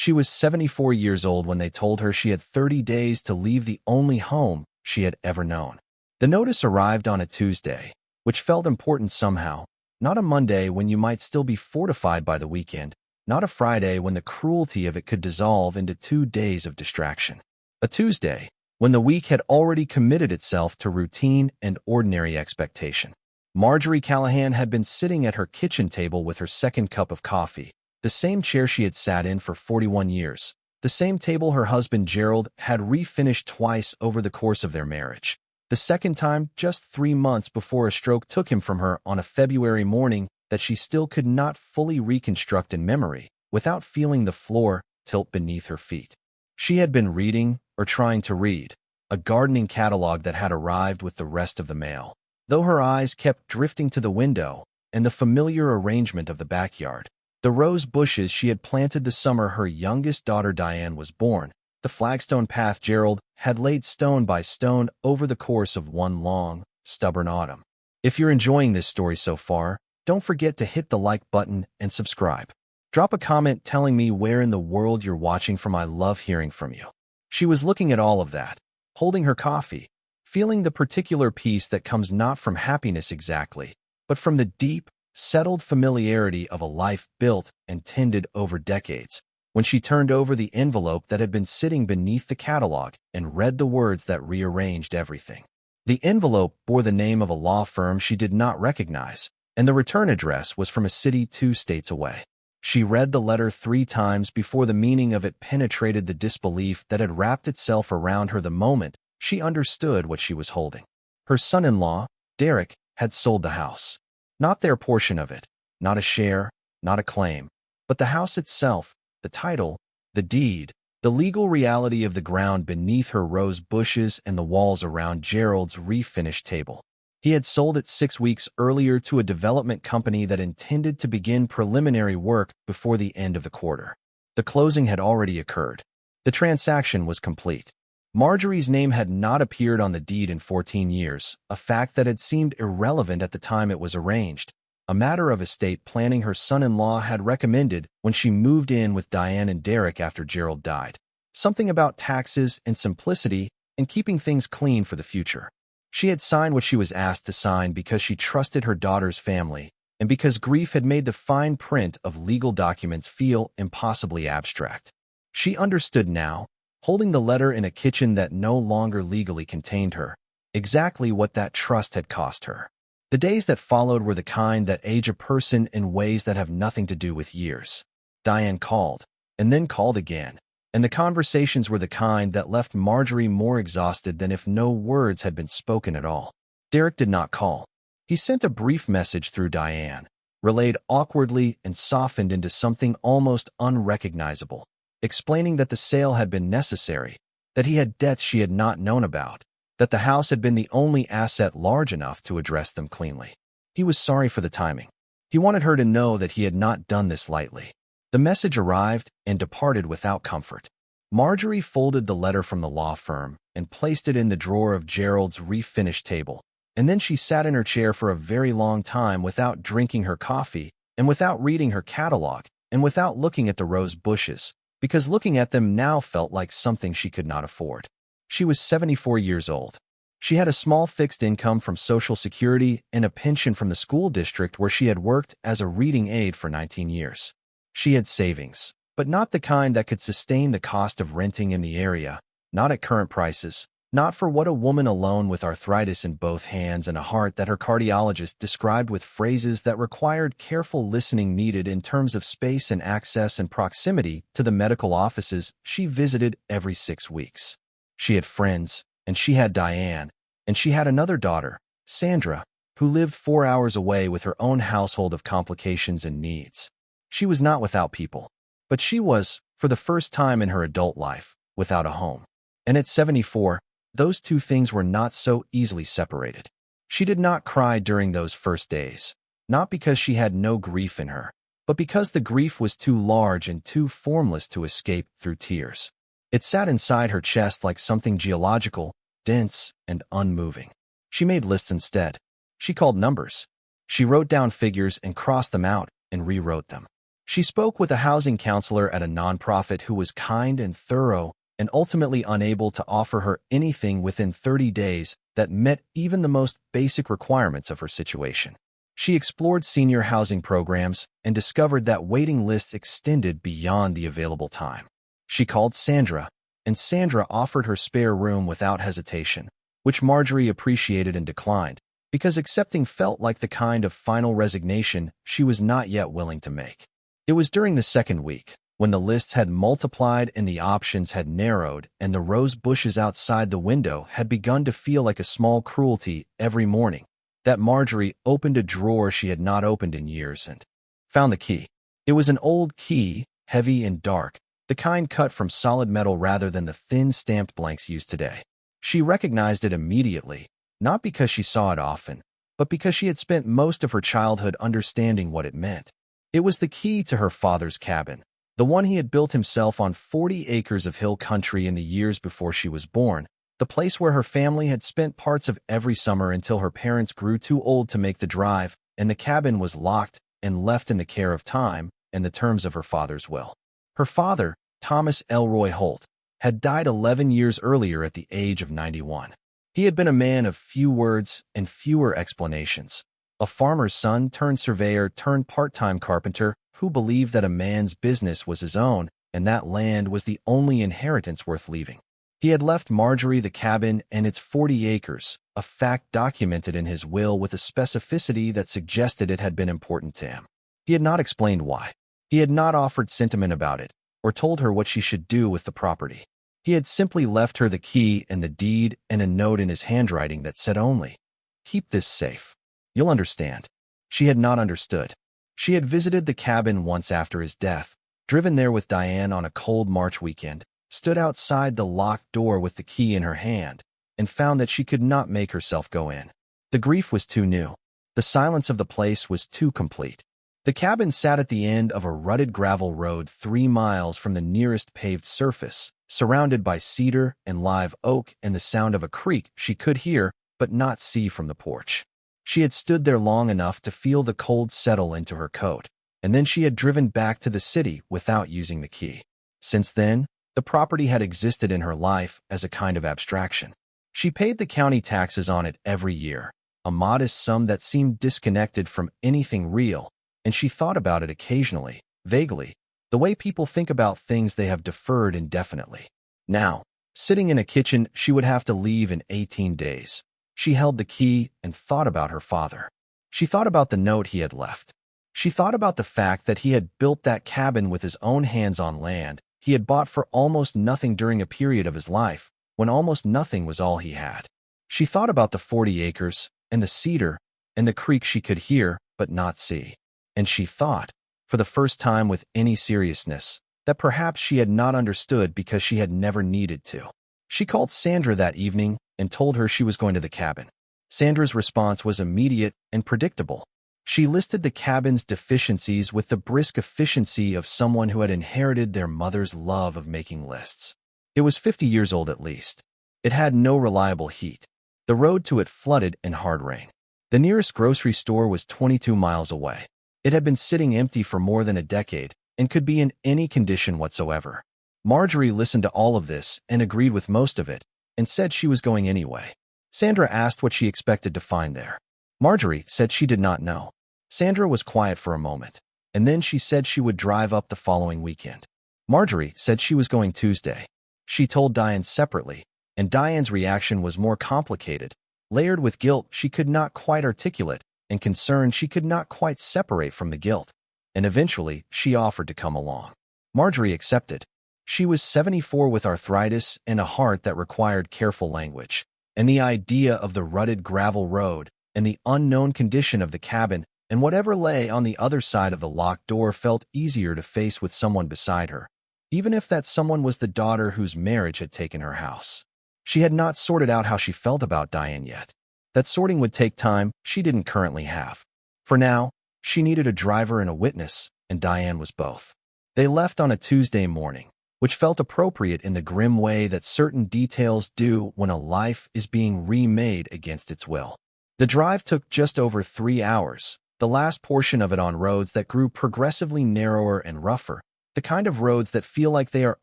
She was 74 years old when they told her she had 30 days to leave the only home she had ever known. The notice arrived on a Tuesday, which felt important somehow, not a Monday when you might still be fortified by the weekend, not a Friday when the cruelty of it could dissolve into 2 days of distraction. A Tuesday, when the week had already committed itself to routine and ordinary expectation. Marjorie Callahan had been sitting at her kitchen table with her second cup of coffee, the same chair she had sat in for 41 years, the same table her husband Gerald had refinished twice over the course of their marriage. The second time just 3 months before a stroke took him from her on a February morning that she still could not fully reconstruct in memory without feeling the floor tilt beneath her feet. She had been reading, or trying to read, a gardening catalog that had arrived with the rest of the mail, though her eyes kept drifting to the window and the familiar arrangement of the backyard. The rose bushes she had planted the summer her youngest daughter Diane was born, the flagstone path Gerald had laid stone by stone over the course of one long, stubborn autumn. If you're enjoying this story so far, don't forget to hit the like button and subscribe. Drop a comment telling me where in the world you're watching from. I love hearing from you. She was looking at all of that, holding her coffee, feeling the particular peace that comes not from happiness exactly, but from the deep, settled familiarity of a life built and tended over decades. When she turned over the envelope that had been sitting beneath the catalog and read the words that rearranged everything. The envelope bore the name of a law firm she did not recognize, and the return address was from a city 2 states away. She read the letter 3 times before the meaning of it penetrated the disbelief that had wrapped itself around her the moment she understood what she was holding. Her son-in-law, Derek, had sold the house. Not their portion of it, not a share, not a claim, but the house itself, the title, the deed, the legal reality of the ground beneath her rose bushes and the walls around Gerald's refinished table. He had sold it 6 weeks earlier to a development company that intended to begin preliminary work before the end of the quarter. The closing had already occurred. The transaction was complete. Marjorie's name had not appeared on the deed in 14 years, a fact that had seemed irrelevant at the time it was arranged, a matter of estate planning her son-in-law had recommended when she moved in with Diane and Derek after Gerald died. Something about taxes and simplicity and keeping things clean for the future. She had signed what she was asked to sign because she trusted her daughter's family and because grief had made the fine print of legal documents feel impossibly abstract. She understood now, holding the letter in a kitchen that no longer legally contained her, exactly what that trust had cost her. The days that followed were the kind that age a person in ways that have nothing to do with years. Diane called, and then called again, and the conversations were the kind that left Marjorie more exhausted than if no words had been spoken at all. Derek did not call. He sent a brief message through Diane, relayed awkwardly and softened into something almost unrecognizable, explaining that the sale had been necessary, that he had debts she had not known about, that the house had been the only asset large enough to address them cleanly. He was sorry for the timing. He wanted her to know that he had not done this lightly. The message arrived and departed without comfort. Marjorie folded the letter from the law firm and placed it in the drawer of Gerald's refinished table, and then she sat in her chair for a very long time without drinking her coffee and without reading her catalog and without looking at the rose bushes, because looking at them now felt like something she could not afford. She was 74 years old. She had a small fixed income from Social Security and a pension from the school district where she had worked as a reading aide for 19 years. She had savings, but not the kind that could sustain the cost of renting in the area, not at current prices, not for what a woman alone with arthritis in both hands and a heart that her cardiologist described with phrases that required careful listening needed in terms of space and access and proximity to the medical offices she visited every 6 weeks. She had friends, and she had Diane, and she had another daughter, Sandra, who lived 4 hours away with her own household of complications and needs. She was not without people, but she was, for the first time in her adult life, without a home. And at 74, those two things were not so easily separated. She did not cry during those first days, not because she had no grief in her, but because the grief was too large and too formless to escape through tears. It sat inside her chest like something geological, dense, and unmoving. She made lists instead. She called numbers. She wrote down figures and crossed them out and rewrote them. She spoke with a housing counselor at a nonprofit who was kind and thorough and ultimately unable to offer her anything within 30 days that met even the most basic requirements of her situation. She explored senior housing programs and discovered that waiting lists extended beyond the available time. She called Sandra, and Sandra offered her spare room without hesitation, which Marjorie appreciated and declined, because accepting felt like the kind of final resignation she was not yet willing to make. It was during the second week, when the lists had multiplied and the options had narrowed and the rose bushes outside the window had begun to feel like a small cruelty every morning, that Marjorie opened a drawer she had not opened in years and found the key. It was an old key, heavy and dark, the kind cut from solid metal rather than the thin stamped blanks used today. She recognized it immediately, not because she saw it often, but because she had spent most of her childhood understanding what it meant. It was the key to her father's cabin, the one he had built himself on 40 acres of hill country in the years before she was born, the place where her family had spent parts of every summer until her parents grew too old to make the drive, and the cabin was locked and left in the care of time and the terms of her father's will. Her father, Thomas Elroy Holt, had died 11 years earlier at the age of 91. He had been a man of few words and fewer explanations, a farmer's son turned surveyor turned part-time carpenter who believed that a man's business was his own and that land was the only inheritance worth leaving. He had left Marjorie the cabin and its 40 acres, a fact documented in his will with a specificity that suggested it had been important to him. He had not explained why. He had not offered sentiment about it, or told her what she should do with the property. He had simply left her the key and the deed and a note in his handwriting that said only, "Keep this safe. You'll understand." She had not understood. She had visited the cabin once after his death, driven there with Diane on a cold March weekend, stood outside the locked door with the key in her hand, and found that she could not make herself go in. The grief was too new. The silence of the place was too complete. The cabin sat at the end of a rutted gravel road 3 miles from the nearest paved surface, surrounded by cedar and live oak and the sound of a creek she could hear but not see from the porch. She had stood there long enough to feel the cold settle into her coat, and then she had driven back to the city without using the key. Since then, the property had existed in her life as a kind of abstraction. She paid the county taxes on it every year, a modest sum that seemed disconnected from anything real, and she thought about it occasionally, vaguely, the way people think about things they have deferred indefinitely. Now, sitting in a kitchen she would have to leave in 18 days. She held the key and thought about her father. She thought about the note he had left. She thought about the fact that he had built that cabin with his own hands on land he had bought for almost nothing during a period of his life when almost nothing was all he had. She thought about the 40 acres and the cedar and the creek she could hear but not see. And she thought, for the first time with any seriousness, that perhaps she had not understood because she had never needed to. She called Sandra that evening and told her she was going to the cabin. Sandra's response was immediate and predictable. She listed the cabin's deficiencies with the brisk efficiency of someone who had inherited their mother's love of making lists. It was 50 years old at least. It had no reliable heat. The road to it flooded in hard rain. The nearest grocery store was 22 miles away. It had been sitting empty for more than a decade and could be in any condition whatsoever. Marjorie listened to all of this and agreed with most of it and said she was going anyway. Sandra asked what she expected to find there. Marjorie said she did not know. Sandra was quiet for a moment, and then she said she would drive up the following weekend. Marjorie said she was going Tuesday. She told Diane separately, and Diane's reaction was more complicated, layered with guilt she could not quite articulate, and concern she could not quite separate from the guilt. And eventually, she offered to come along. Marjorie accepted. She was 74 with arthritis and a heart that required careful language, and the idea of the rutted gravel road and the unknown condition of the cabin and whatever lay on the other side of the locked door felt easier to face with someone beside her, even if that someone was the daughter whose marriage had taken her house. She had not sorted out how she felt about Diane yet. That sorting would take time she didn't currently have. For now, she needed a driver and a witness, and Diane was both. They left on a Tuesday morning, which felt appropriate in the grim way that certain details do when a life is being remade against its will. The drive took just over 3 hours, the last portion of it on roads that grew progressively narrower and rougher, the kind of roads that feel like they are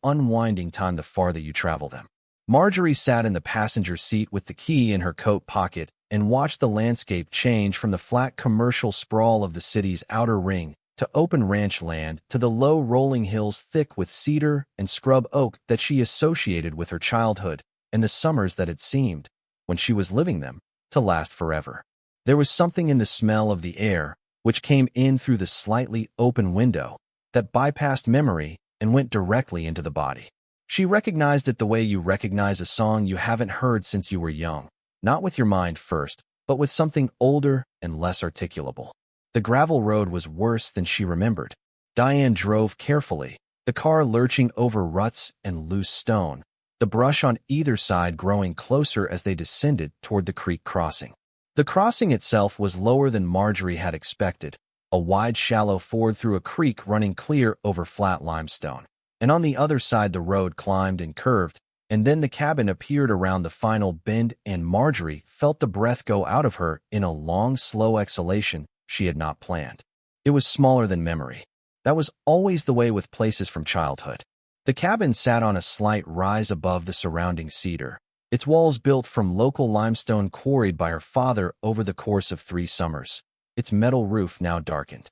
unwinding time the farther you travel them. Marjorie sat in the passenger seat with the key in her coat pocket and watched the landscape change from the flat commercial sprawl of the city's outer ring to open ranch land to the low rolling hills thick with cedar and scrub oak that she associated with her childhood and the summers that had seemed, when she was living them, to last forever. There was something in the smell of the air, which came in through the slightly open window, that bypassed memory and went directly into the body. She recognized it the way you recognize a song you haven't heard since you were young, not with your mind first, but with something older and less articulable. The gravel road was worse than she remembered. Diane drove carefully, the car lurching over ruts and loose stone, the brush on either side growing closer as they descended toward the creek crossing. The crossing itself was lower than Marjorie had expected, a wide shallow ford through a creek running clear over flat limestone. And on the other side the road climbed and curved, and then the cabin appeared around the final bend and Marjorie felt the breath go out of her in a long, slow exhalation she had not planned. It was smaller than memory. That was always the way with places from childhood. The cabin sat on a slight rise above the surrounding cedar, its walls built from local limestone quarried by her father over the course of 3 summers, its metal roof now darkened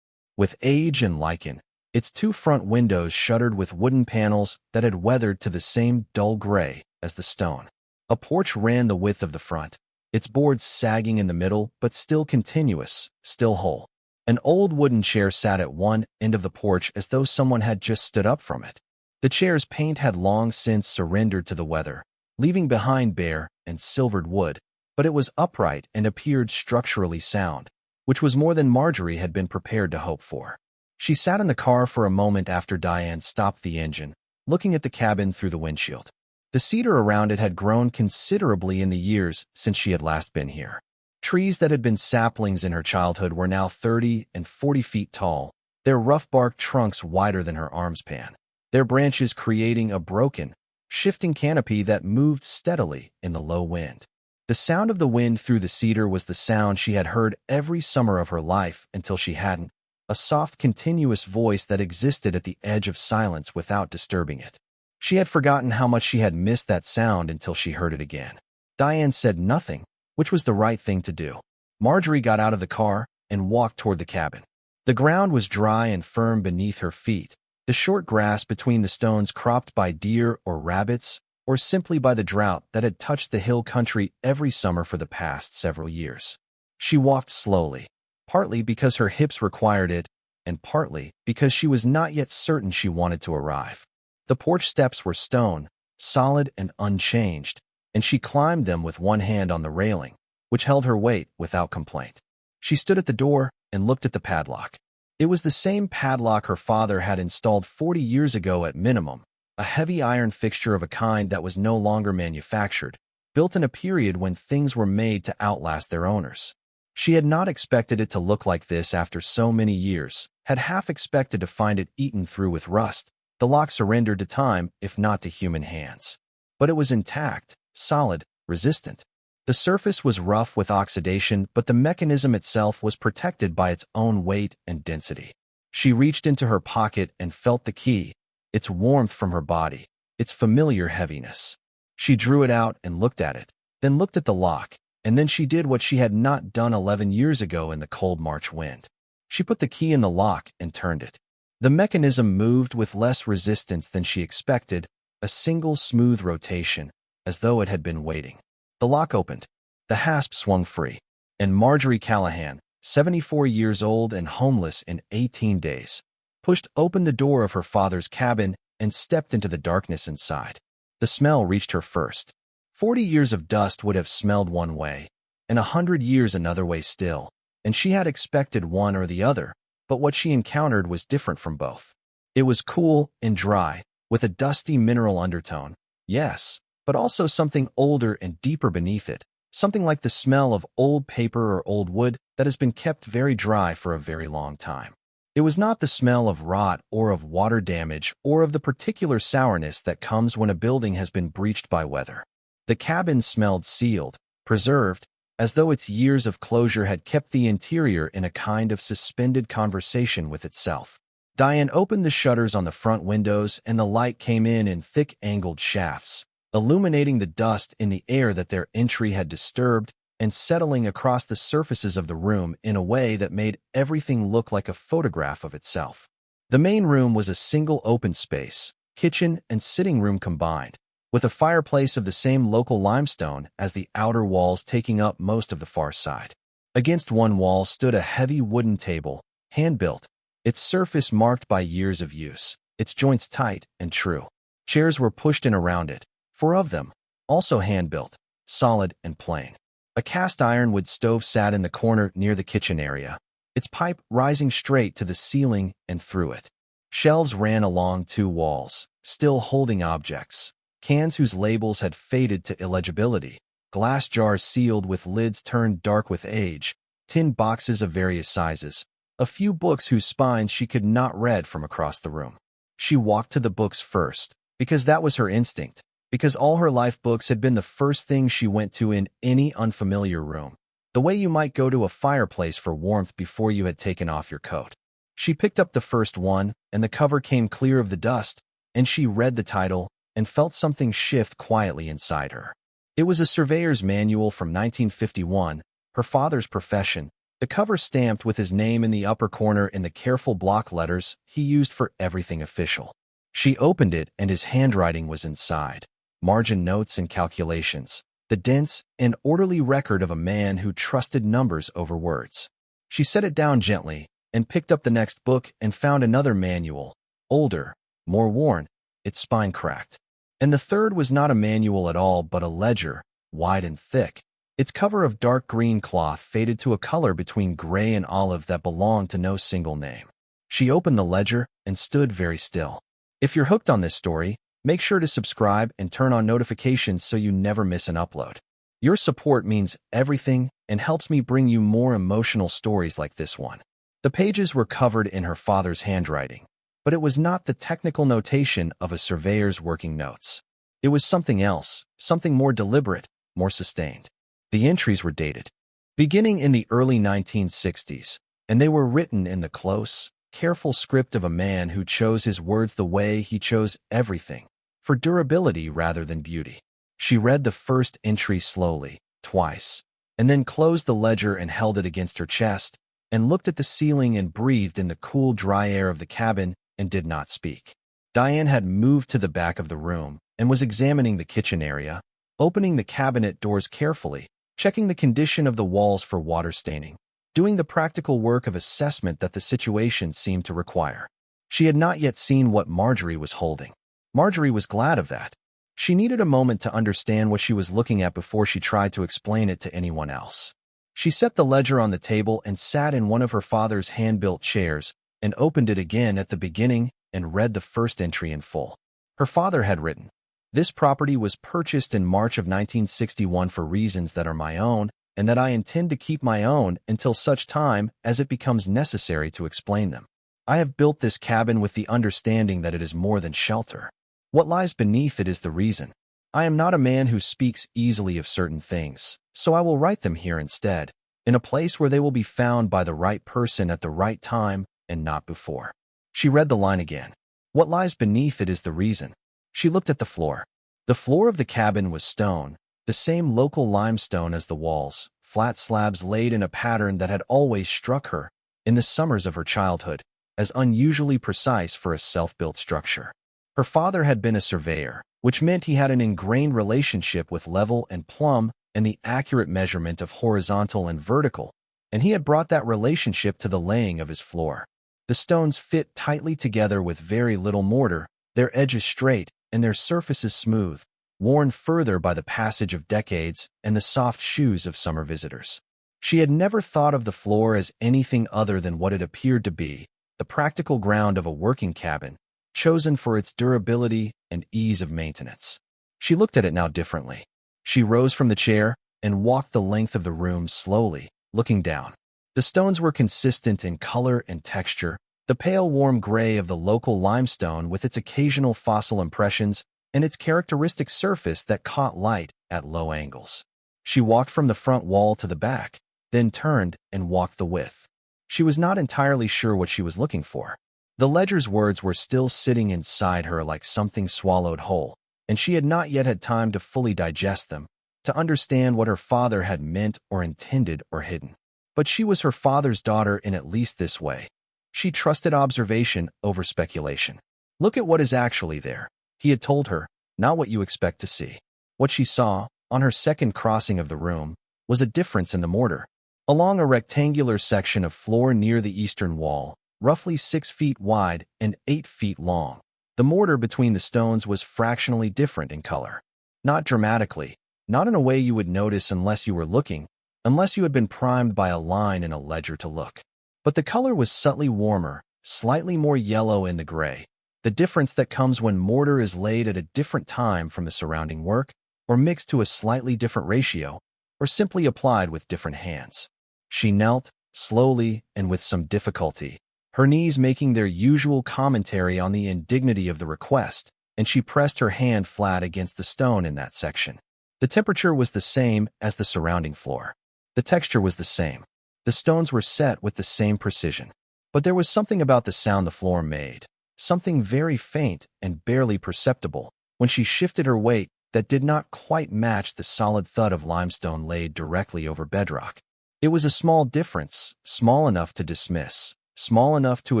with age and lichen, its 2 front windows shuttered with wooden panels that had weathered to the same dull gray as the stone. A porch ran the width of the front, its boards sagging in the middle but still continuous, still whole. An old wooden chair sat at one end of the porch as though someone had just stood up from it. The chair's paint had long since surrendered to the weather, leaving behind bare and silvered wood, but it was upright and appeared structurally sound, which was more than Marjorie had been prepared to hope for. She sat in the car for a moment after Diane stopped the engine, looking at the cabin through the windshield. The cedar around it had grown considerably in the years since she had last been here. Trees that had been saplings in her childhood were now 30 and 40 feet tall, their rough-barked trunks wider than her armspan, their branches creating a broken, shifting canopy that moved steadily in the low wind. The sound of the wind through the cedar was the sound she had heard every summer of her life until she hadn't, a soft, continuous voice that existed at the edge of silence without disturbing it. She had forgotten how much she had missed that sound until she heard it again. Diane said nothing, which was the right thing to do. Marjorie got out of the car and walked toward the cabin. The ground was dry and firm beneath her feet, the short grass between the stones cropped by deer or rabbits, or simply by the drought that had touched the hill country every summer for the past several years. She walked slowly, partly because her hips required it, and partly because she was not yet certain she wanted to arrive. The porch steps were stone, solid and unchanged, and she climbed them with one hand on the railing, which held her weight without complaint. She stood at the door and looked at the padlock. It was the same padlock her father had installed 40 years ago at minimum, a heavy iron fixture of a kind that was no longer manufactured, built in a period when things were made to outlast their owners. She had not expected it to look like this after so many years, had half expected to find it eaten through with rust, the lock surrendered to time if not to human hands. But it was intact, solid, resistant. The surface was rough with oxidation, but the mechanism itself was protected by its own weight and density. She reached into her pocket and felt the key, its warmth from her body, its familiar heaviness. She drew it out and looked at it, then looked at the lock, and then she did what she had not done 11 years ago in the cold March wind. She put the key in the lock and turned it. The mechanism moved with less resistance than she expected, a single smooth rotation, as though it had been waiting. The lock opened. The hasp swung free, and Marjorie Callahan, 74 years old and homeless in 18 days, pushed open the door of her father's cabin and stepped into the darkness inside. The smell reached her first. 40 years of dust would have smelled one way, and 100 years another way still, and she had expected one or the other, but what she encountered was different from both. It was cool and dry, with a dusty mineral undertone, yes, but also something older and deeper beneath it, something like the smell of old paper or old wood that has been kept very dry for a very long time. It was not the smell of rot or of water damage or of the particular sourness that comes when a building has been breached by weather. The cabin smelled sealed, preserved, as though its years of closure had kept the interior in a kind of suspended conversation with itself. Diane opened the shutters on the front windows, and the light came in thick angled shafts, illuminating the dust in the air that their entry had disturbed and settling across the surfaces of the room in a way that made everything look like a photograph of itself. The main room was a single open space, kitchen and sitting room combined, with a fireplace of the same local limestone as the outer walls taking up most of the far side. Against one wall stood a heavy wooden table, hand-built, its surface marked by years of use, its joints tight and true. Chairs were pushed in around it, 4 of them, also hand-built, solid and plain. A cast-iron wood stove sat in the corner near the kitchen area, its pipe rising straight to the ceiling and through it. Shelves ran along 2 walls, still holding objects, cans whose labels had faded to illegibility, glass jars sealed with lids turned dark with age, tin boxes of various sizes, a few books whose spines she could not read from across the room. She walked to the books first, because that was her instinct, because all her life books had been the first thing she went to in any unfamiliar room, the way you might go to a fireplace for warmth before you had taken off your coat. She picked up the first one, and the cover came clear of the dust, and she read the title and felt something shift quietly inside her. It was a surveyor's manual from 1951, her father's profession, the cover stamped with his name in the upper corner in the careful block letters he used for everything official. She opened it, and his handwriting was inside. Margin notes and calculations, the dense and orderly record of a man who trusted numbers over words. She set it down gently and picked up the next book and found another manual, older, more worn, its spine cracked. And the third was not a manual at all but a ledger, wide and thick, its cover of dark green cloth faded to a color between gray and olive that belonged to no single name. She opened the ledger and stood very still. If you're hooked on this story, make sure to subscribe and turn on notifications so you never miss an upload. Your support means everything and helps me bring you more emotional stories like this one. The pages were covered in her father's handwriting, but it was not the technical notation of a surveyor's working notes. It was something else, something more deliberate, more sustained. The entries were dated, beginning in the early 1960s, and they were written in the close, careful script of a man who chose his words the way he chose everything, for durability rather than beauty. She read the first entry slowly, twice, and then closed the ledger and held it against her chest, and looked at the ceiling and breathed in the cool, dry air of the cabin and did not speak. Diane had moved to the back of the room and was examining the kitchen area, opening the cabinet doors carefully, checking the condition of the walls for water staining, doing the practical work of assessment that the situation seemed to require. She had not yet seen what Marjorie was holding. Marjorie was glad of that. She needed a moment to understand what she was looking at before she tried to explain it to anyone else. She set the ledger on the table and sat in one of her father's hand-built chairs and opened it again at the beginning and read the first entry in full. Her father had written, "This property was purchased in March of 1961 for reasons that are my own and that I intend to keep my own until such time as it becomes necessary to explain them. I have built this cabin with the understanding that it is more than shelter. What lies beneath it is the reason. I am not a man who speaks easily of certain things, so I will write them here instead, in a place where they will be found by the right person at the right time and not before." She read the line again. What lies beneath it is the reason. She looked at the floor. The floor of the cabin was stone, the same local limestone as the walls, flat slabs laid in a pattern that had always struck her, in the summers of her childhood, as unusually precise for a self-built structure. Her father had been a surveyor, which meant he had an ingrained relationship with level and plumb and the accurate measurement of horizontal and vertical, and he had brought that relationship to the laying of his floor. The stones fit tightly together with very little mortar, their edges straight and their surfaces smooth, worn further by the passage of decades and the soft shoes of summer visitors. She had never thought of the floor as anything other than what it appeared to be, the practical ground of a working cabin, chosen for its durability and ease of maintenance. She looked at it now differently. She rose from the chair and walked the length of the room slowly, looking down. The stones were consistent in color and texture, the pale warm gray of the local limestone with its occasional fossil impressions and its characteristic surface that caught light at low angles. She walked from the front wall to the back, then turned and walked the width. She was not entirely sure what she was looking for. The ledger's words were still sitting inside her like something swallowed whole, and she had not yet had time to fully digest them, to understand what her father had meant or intended or hidden. But she was her father's daughter in at least this way. She trusted observation over speculation. Look at what is actually there, he had told her, not what you expect to see. What she saw, on her second crossing of the room, was a difference in the mortar. Along a rectangular section of floor near the eastern wall, roughly 6 feet wide and 8 feet long, the mortar between the stones was fractionally different in color. Not dramatically, not in a way you would notice unless you were looking, unless you had been primed by a line in a ledger to look. But the color was subtly warmer, slightly more yellow in the gray, the difference that comes when mortar is laid at a different time from the surrounding work, or mixed to a slightly different ratio, or simply applied with different hands. She knelt, slowly and with some difficulty, her knees making their usual commentary on the indignity of the request, and she pressed her hand flat against the stone in that section. The temperature was the same as the surrounding floor. The texture was the same. The stones were set with the same precision. But there was something about the sound the floor made, something very faint and barely perceptible, when she shifted her weight that did not quite match the solid thud of limestone laid directly over bedrock. It was a small difference, small enough to dismiss, small enough to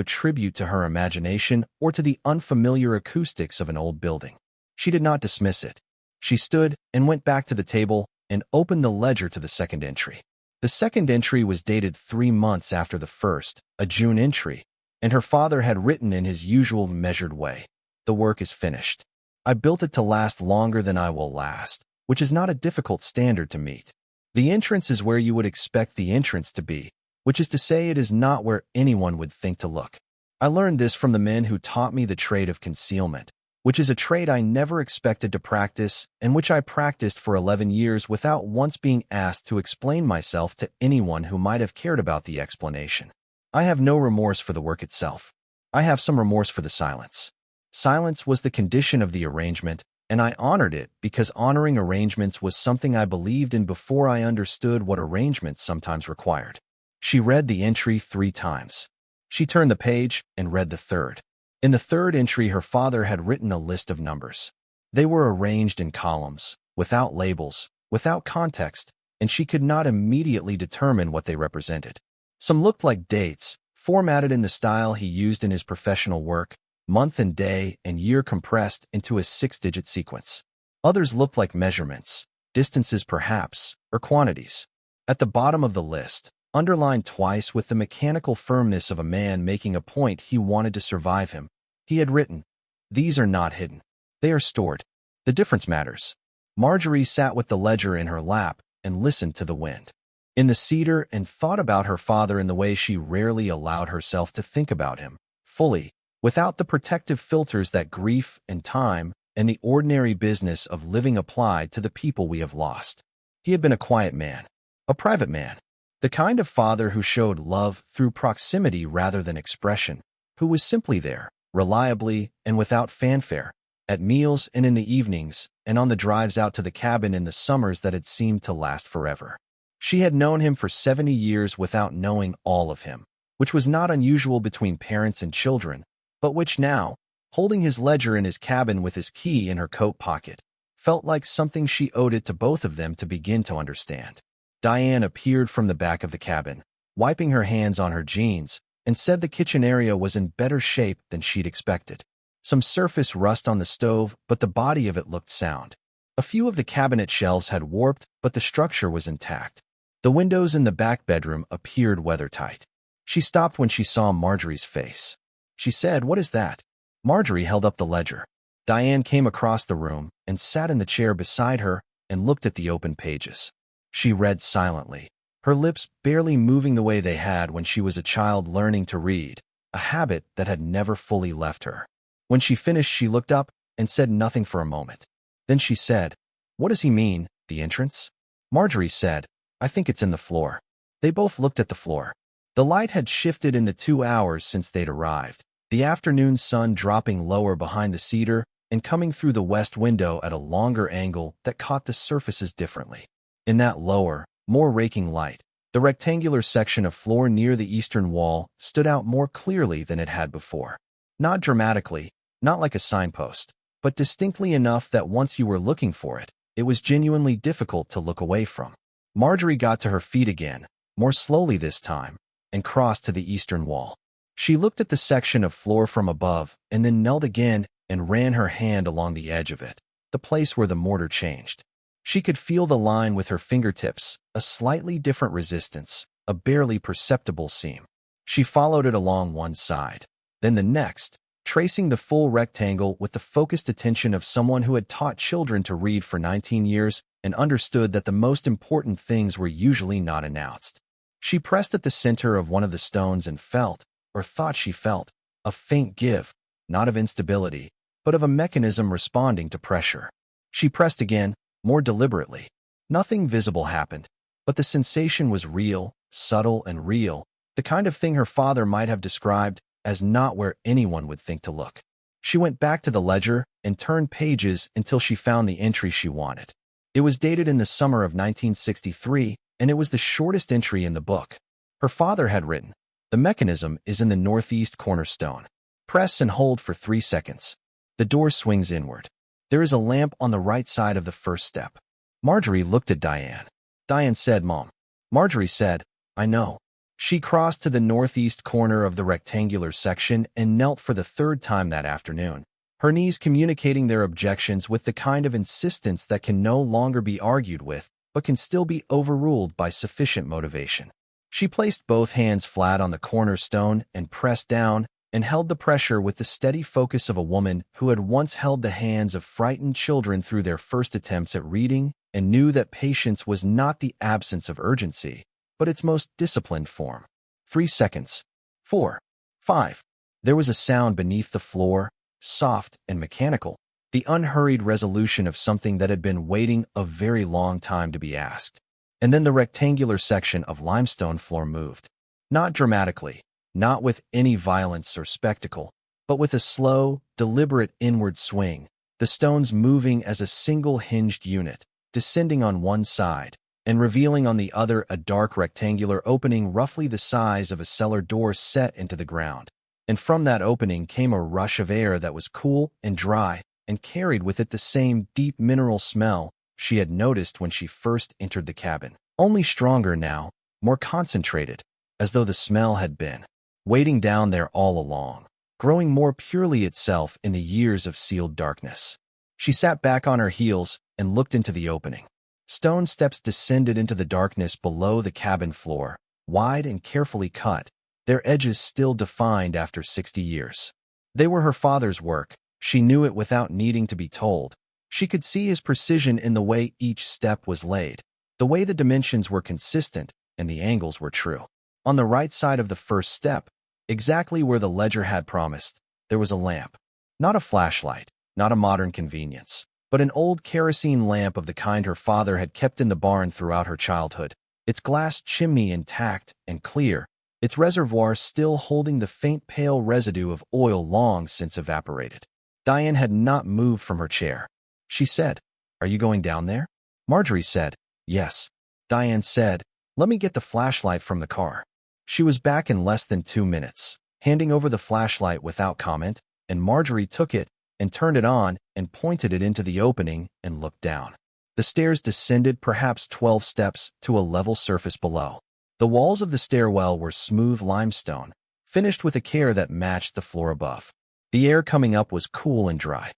attribute to her imagination or to the unfamiliar acoustics of an old building. She did not dismiss it. She stood and went back to the table and opened the ledger to the second entry. The second entry was dated 3 months after the first, a June entry, and her father had written in his usual measured way, "The work is finished. I built it to last longer than I will last," which is not a difficult standard to meet. The entrance is where you would expect the entrance to be, which is to say it is not where anyone would think to look. I learned this from the men who taught me the trade of concealment, which is a trade I never expected to practice and which I practiced for 11 years without once being asked to explain myself to anyone who might have cared about the explanation. I have no remorse for the work itself. I have some remorse for the silence. Silence was the condition of the arrangement, and I honored it because honoring arrangements was something I believed in before I understood what arrangements sometimes required. She read the entry 3 times. She turned the page and read the third. In the third entry, her father had written a list of numbers. They were arranged in columns, without labels, without context, and she could not immediately determine what they represented. Some looked like dates, formatted in the style he used in his professional work, month and day and year compressed into a 6-digit sequence. Others looked like measurements, distances perhaps, or quantities. At the bottom of the list, underlined twice with the mechanical firmness of a man making a point he wanted to survive him, he had written, "These are not hidden. They are stored. The difference matters." Marjorie sat with the ledger in her lap and listened to the wind in the cedar and thought about her father in the way she rarely allowed herself to think about him, fully, without the protective filters that grief and time and the ordinary business of living applied to the people we have lost. He had been a quiet man, a private man, the kind of father who showed love through proximity rather than expression, who was simply there, reliably and without fanfare, at meals and in the evenings, and on the drives out to the cabin in the summers that had seemed to last forever. She had known him for 70 years without knowing all of him, which was not unusual between parents and children, but which now, holding his ledger in his cabin with his key in her coat pocket, felt like something she owed it to both of them to begin to understand. Diane appeared from the back of the cabin, wiping her hands on her jeans, and said the kitchen area was in better shape than she'd expected. Some surface rust on the stove, but the body of it looked sound. A few of the cabinet shelves had warped, but the structure was intact. The windows in the back bedroom appeared weather-tight. She stopped when she saw Marjorie's face. She said, "What is that?" Marjorie held up the ledger. Diane came across the room and sat in the chair beside her and looked at the open pages. She read silently, her lips barely moving the way they had when she was a child learning to read, a habit that had never fully left her. When she finished, she looked up and said nothing for a moment. Then she said, "What does he mean, the entrance?" Marjorie said, "I think it's in the floor." They both looked at the floor. The light had shifted in the 2 hours since they'd arrived, the afternoon sun dropping lower behind the cedar and coming through the west window at a longer angle that caught the surfaces differently. In that lower, more raking light, the rectangular section of floor near the eastern wall stood out more clearly than it had before. Not dramatically, not like a signpost, but distinctly enough that once you were looking for it, it was genuinely difficult to look away from. Marjorie got to her feet again, more slowly this time, and crossed to the eastern wall. She looked at the section of floor from above and then knelt again and ran her hand along the edge of it, the place where the mortar changed. She could feel the line with her fingertips, a slightly different resistance, a barely perceptible seam. She followed it along one side, then the next, tracing the full rectangle with the focused attention of someone who had taught children to read for 19 years and understood that the most important things were usually not announced. She pressed at the center of one of the stones and felt, or thought she felt, a faint give, not of instability, but of a mechanism responding to pressure. She pressed again, more deliberately. Nothing visible happened, but the sensation was real, subtle and real, the kind of thing her father might have described as not where anyone would think to look. She went back to the ledger and turned pages until she found the entry she wanted. It was dated in the summer of 1963, and it was the shortest entry in the book. Her father had written, "The mechanism is in the northeast cornerstone. Press and hold for 3 seconds. The door swings inward. There is a lamp on the right side of the first step." Marjorie looked at Diane. Diane said, "Mom." Marjorie said, "I know." She crossed to the northeast corner of the rectangular section and knelt for the third time that afternoon, her knees communicating their objections with the kind of insistence that can no longer be argued with, but can still be overruled by sufficient motivation. She placed both hands flat on the cornerstone and pressed down, and held the pressure with the steady focus of a woman who had once held the hands of frightened children through their first attempts at reading and knew that patience was not the absence of urgency, but its most disciplined form. 3 seconds. 4. 5. There was a sound beneath the floor, soft and mechanical, the unhurried resolution of something that had been waiting a very long time to be asked. And then the rectangular section of limestone floor moved. Not dramatically, not with any violence or spectacle, but with a slow, deliberate inward swing, the stones moving as a single hinged unit, descending on one side, and revealing on the other a dark rectangular opening roughly the size of a cellar door set into the ground. And from that opening came a rush of air that was cool and dry, and carried with it the same deep mineral smell she had noticed when she first entered the cabin. Only stronger now, more concentrated, as though the smell had been waiting down there all along, growing more purely itself in the years of sealed darkness. She sat back on her heels and looked into the opening. Stone steps descended into the darkness below the cabin floor, wide and carefully cut, their edges still defined after 60 years. They were her father's work. She knew it without needing to be told. She could see his precision in the way each step was laid, the way the dimensions were consistent and the angles were true. On the right side of the first step, exactly where the ledger had promised, there was a lamp. Not a flashlight, not a modern convenience, but an old kerosene lamp of the kind her father had kept in the barn throughout her childhood, its glass chimney intact and clear, its reservoir still holding the faint pale residue of oil long since evaporated. Diane had not moved from her chair. She said, "Are you going down there?" Marjorie said, "Yes." Diane said, "Let me get the flashlight from the car." She was back in less than 2 minutes, handing over the flashlight without comment, and Marjorie took it and turned it on and pointed it into the opening and looked down. The stairs descended perhaps 12 steps to a level surface below. The walls of the stairwell were smooth limestone, finished with a care that matched the floor above. The air coming up was cool and dry,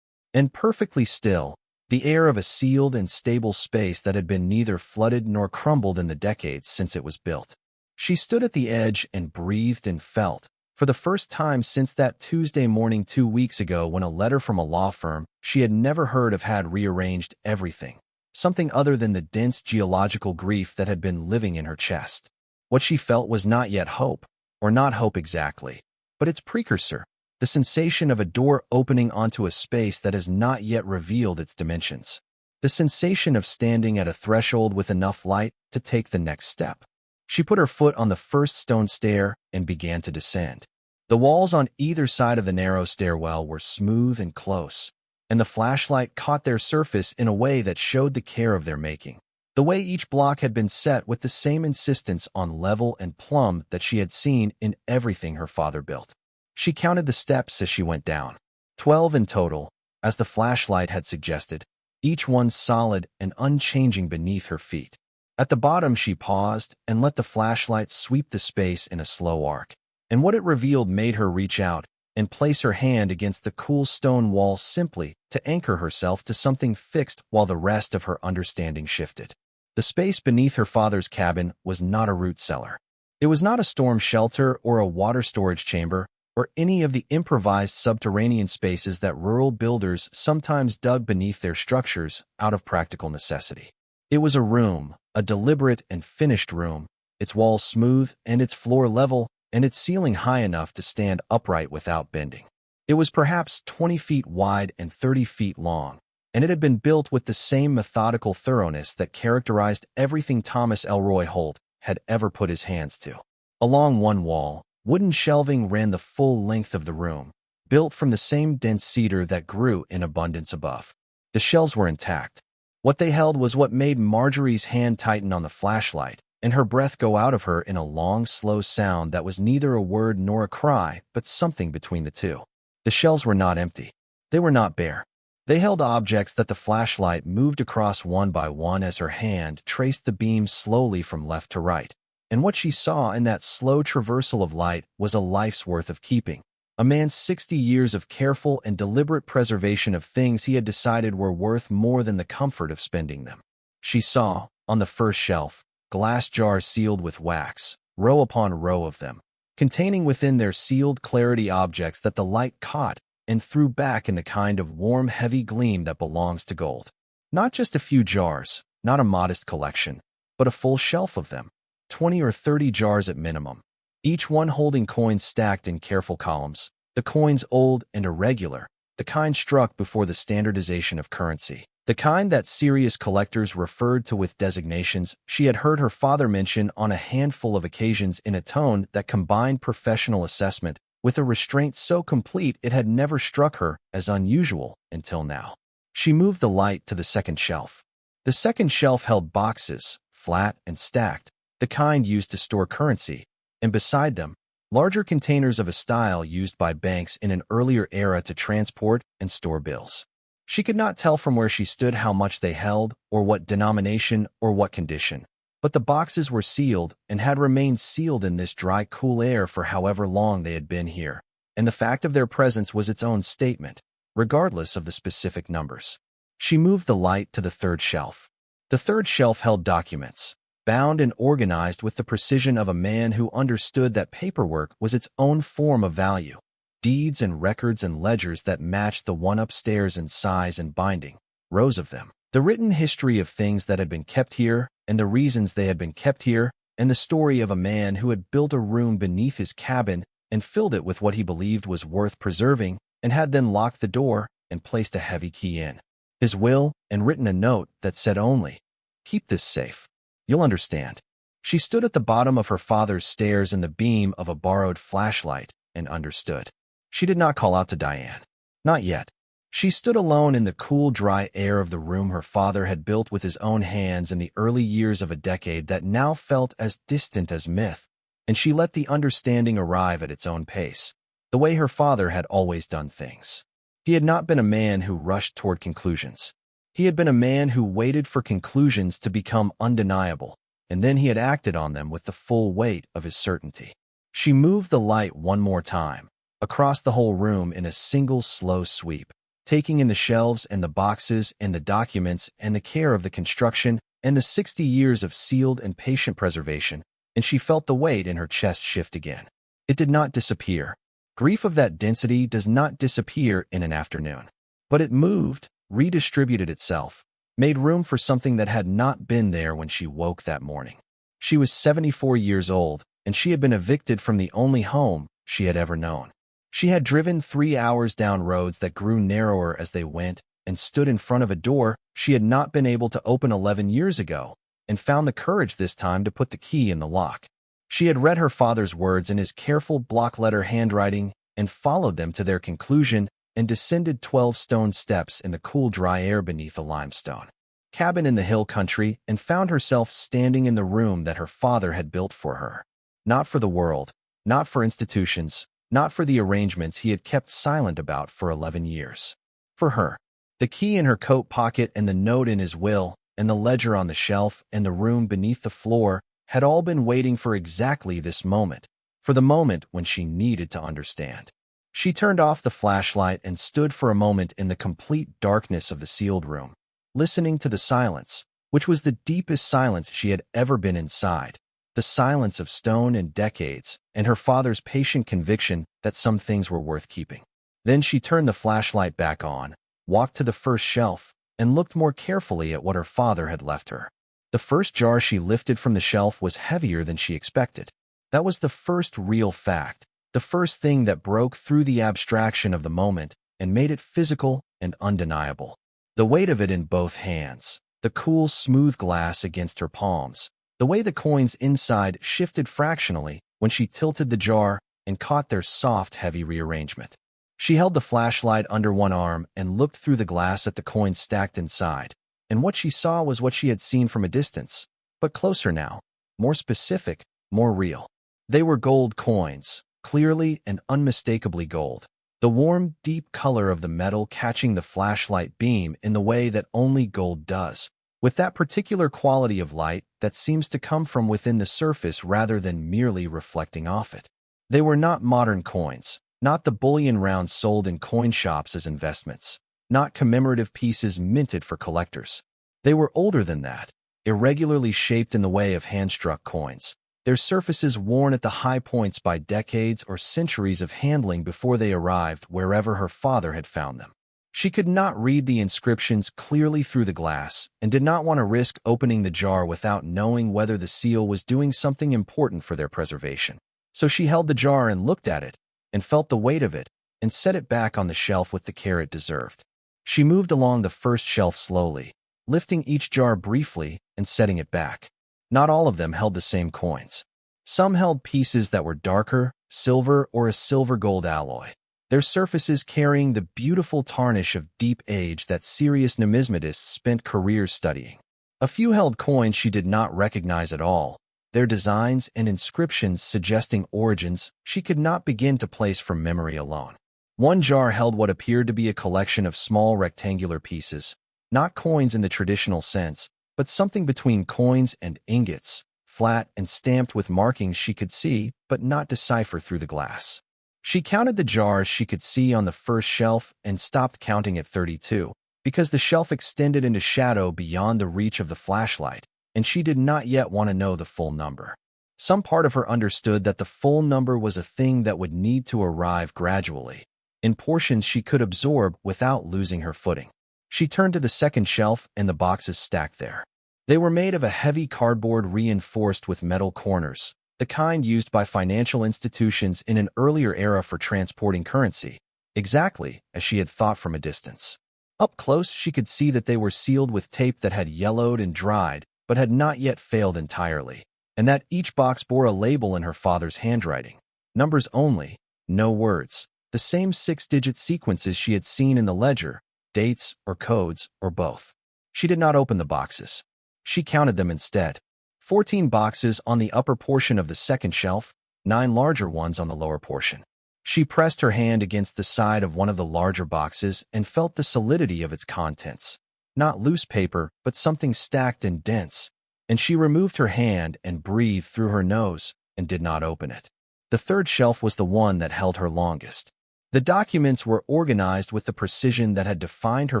and perfectly still, the air of a sealed and stable space that had been neither flooded nor crumbled in the decades since it was built. She stood at the edge and breathed and felt, for the first time since that Tuesday morning 2 weeks ago when a letter from a law firm she had never heard of had rearranged everything, something other than the dense geological grief that had been living in her chest. What she felt was not yet hope, or not hope exactly, but its precursor, the sensation of a door opening onto a space that has not yet revealed its dimensions. The sensation of standing at a threshold with enough light to take the next step. She put her foot on the first stone stair and began to descend. The walls on either side of the narrow stairwell were smooth and close, and the flashlight caught their surface in a way that showed the care of their making. The way each block had been set with the same insistence on level and plumb that she had seen in everything her father built. She counted the steps as she went down. 12 in total, as the flashlight had suggested, each one solid and unchanging beneath her feet. At the bottom she paused and let the flashlight sweep the space in a slow arc. And what it revealed made her reach out and place her hand against the cool stone wall simply to anchor herself to something fixed while the rest of her understanding shifted. The space beneath her father's cabin was not a root cellar. It was not a storm shelter or a water storage chamber or any of the improvised subterranean spaces that rural builders sometimes dug beneath their structures out of practical necessity. It was a room, a deliberate and finished room, its walls smooth and its floor level and its ceiling high enough to stand upright without bending. It was perhaps 20 feet wide and 30 feet long, and it had been built with the same methodical thoroughness that characterized everything Thomas Elroy Holt had ever put his hands to. Along one wall, wooden shelving ran the full length of the room, built from the same dense cedar that grew in abundance above. The shelves were intact. What they held was what made Marjorie's hand tighten on the flashlight, and her breath go out of her in a long, slow sound that was neither a word nor a cry, but something between the two. The shelves were not empty. They were not bare. They held objects that the flashlight moved across one by one as her hand traced the beams slowly from left to right. And what she saw in that slow traversal of light was a life's worth of keeping. A man's 60 years of careful and deliberate preservation of things he had decided were worth more than the comfort of spending them. She saw, on the first shelf, glass jars sealed with wax, row upon row of them, containing within their sealed clarity objects that the light caught and threw back in the kind of warm, heavy gleam that belongs to gold. Not just a few jars, not a modest collection, but a full shelf of them, 20 or 30 jars at minimum, each one holding coins stacked in careful columns, the coins old and irregular, the kind struck before the standardization of currency, the kind that serious collectors referred to with designations she had heard her father mention on a handful of occasions in a tone that combined professional assessment with a restraint so complete it had never struck her as unusual until now. She moved the light to the second shelf. The second shelf held boxes, flat and stacked, the kind used to store currency, and beside them, larger containers of a style used by banks in an earlier era to transport and store bills. She could not tell from where she stood how much they held, or what denomination, or what condition. But the boxes were sealed and had remained sealed in this dry, cool air for however long they had been here, and the fact of their presence was its own statement, regardless of the specific numbers. She moved the light to the third shelf. The third shelf held documents, bound and organized with the precision of a man who understood that paperwork was its own form of value. Deeds and records and ledgers that matched the one upstairs in size and binding, rows of them. The written history of things that had been kept here, and the reasons they had been kept here, and the story of a man who had built a room beneath his cabin and filled it with what he believed was worth preserving, and had then locked the door and placed a heavy key in his will and written a note that said only, "Keep this safe. You'll understand." She stood at the bottom of her father's stairs in the beam of a borrowed flashlight and understood. She did not call out to Diane. Not yet. She stood alone in the cool, dry air of the room her father had built with his own hands in the early years of a decade that now felt as distant as myth, and she let the understanding arrive at its own pace, the way her father had always done things. He had not been a man who rushed toward conclusions. He had been a man who waited for conclusions to become undeniable, and then he had acted on them with the full weight of his certainty. She moved the light one more time, across the whole room in a single slow sweep, taking in the shelves and the boxes and the documents and the care of the construction and the 60 years of sealed and patient preservation, and she felt the weight in her chest shift again. It did not disappear. Grief of that density does not disappear in an afternoon. But it moved, redistributed itself, made room for something that had not been there when she woke that morning. She was 74 years old, and she had been evicted from the only home she had ever known. She had driven 3 hours down roads that grew narrower as they went and stood in front of a door she had not been able to open 11 years ago, and found the courage this time to put the key in the lock. She had read her father's words in his careful block-letter handwriting and followed them to their conclusion and descended 12 stone steps in the cool, dry air beneath a limestone. cabin in the hill country and found herself standing in the room that her father had built for her. Not for the world, not for institutions, not for the arrangements he had kept silent about for 11 years. For her. The key in her coat pocket and the note in his will, and the ledger on the shelf and the room beneath the floor had all been waiting for exactly this moment, for the moment when she needed to understand. She turned off the flashlight and stood for a moment in the complete darkness of the sealed room, listening to the silence, which was the deepest silence she had ever been inside, the silence of stone and decades, and her father's patient conviction that some things were worth keeping. Then she turned the flashlight back on, walked to the first shelf, and looked more carefully at what her father had left her. The first jar she lifted from the shelf was heavier than she expected. That was the first real fact, the first thing that broke through the abstraction of the moment and made it physical and undeniable. The weight of it in both hands, the cool, smooth glass against her palms, the way the coins inside shifted fractionally when she tilted the jar and caught their soft, heavy rearrangement. She held the flashlight under one arm and looked through the glass at the coins stacked inside, and what she saw was what she had seen from a distance, but closer now, more specific, more real. They were gold coins, clearly and unmistakably gold, the warm, deep color of the metal catching the flashlight beam in the way that only gold does, with that particular quality of light that seems to come from within the surface rather than merely reflecting off it. They were not modern coins, not the bullion rounds sold in coin shops as investments, not commemorative pieces minted for collectors. They were older than that, irregularly shaped in the way of hand-struck coins, their surfaces worn at the high points by decades or centuries of handling before they arrived wherever her father had found them. She could not read the inscriptions clearly through the glass and did not want to risk opening the jar without knowing whether the seal was doing something important for their preservation. So she held the jar and looked at it, and felt the weight of it, and set it back on the shelf with the care it deserved. She moved along the first shelf slowly, lifting each jar briefly and setting it back. Not all of them held the same coins. Some held pieces that were darker, silver or a silver-gold alloy, their surfaces carrying the beautiful tarnish of deep age that serious numismatists spent careers studying. A few held coins she did not recognize at all, their designs and inscriptions suggesting origins she could not begin to place from memory alone. One jar held what appeared to be a collection of small rectangular pieces, not coins in the traditional sense, but something between coins and ingots, flat and stamped with markings she could see but not decipher through the glass. She counted the jars she could see on the first shelf and stopped counting at 32, because the shelf extended into shadow beyond the reach of the flashlight, and she did not yet want to know the full number. Some part of her understood that the full number was a thing that would need to arrive gradually, in portions she could absorb without losing her footing. She turned to the second shelf and the boxes stacked there. They were made of a heavy cardboard reinforced with metal corners, the kind used by financial institutions in an earlier era for transporting currency, exactly as she had thought from a distance. Up close, she could see that they were sealed with tape that had yellowed and dried, but had not yet failed entirely, and that each box bore a label in her father's handwriting. Numbers only, no words, the same 6-digit sequences she had seen in the ledger, dates or codes or both. She did not open the boxes. She counted them instead. 14 boxes on the upper portion of the second shelf, 9 larger ones on the lower portion. She pressed her hand against the side of one of the larger boxes and felt the solidity of its contents. Not loose paper, but something stacked and dense, and she removed her hand and breathed through her nose and did not open it. The third shelf was the one that held her longest. The documents were organized with the precision that had defined her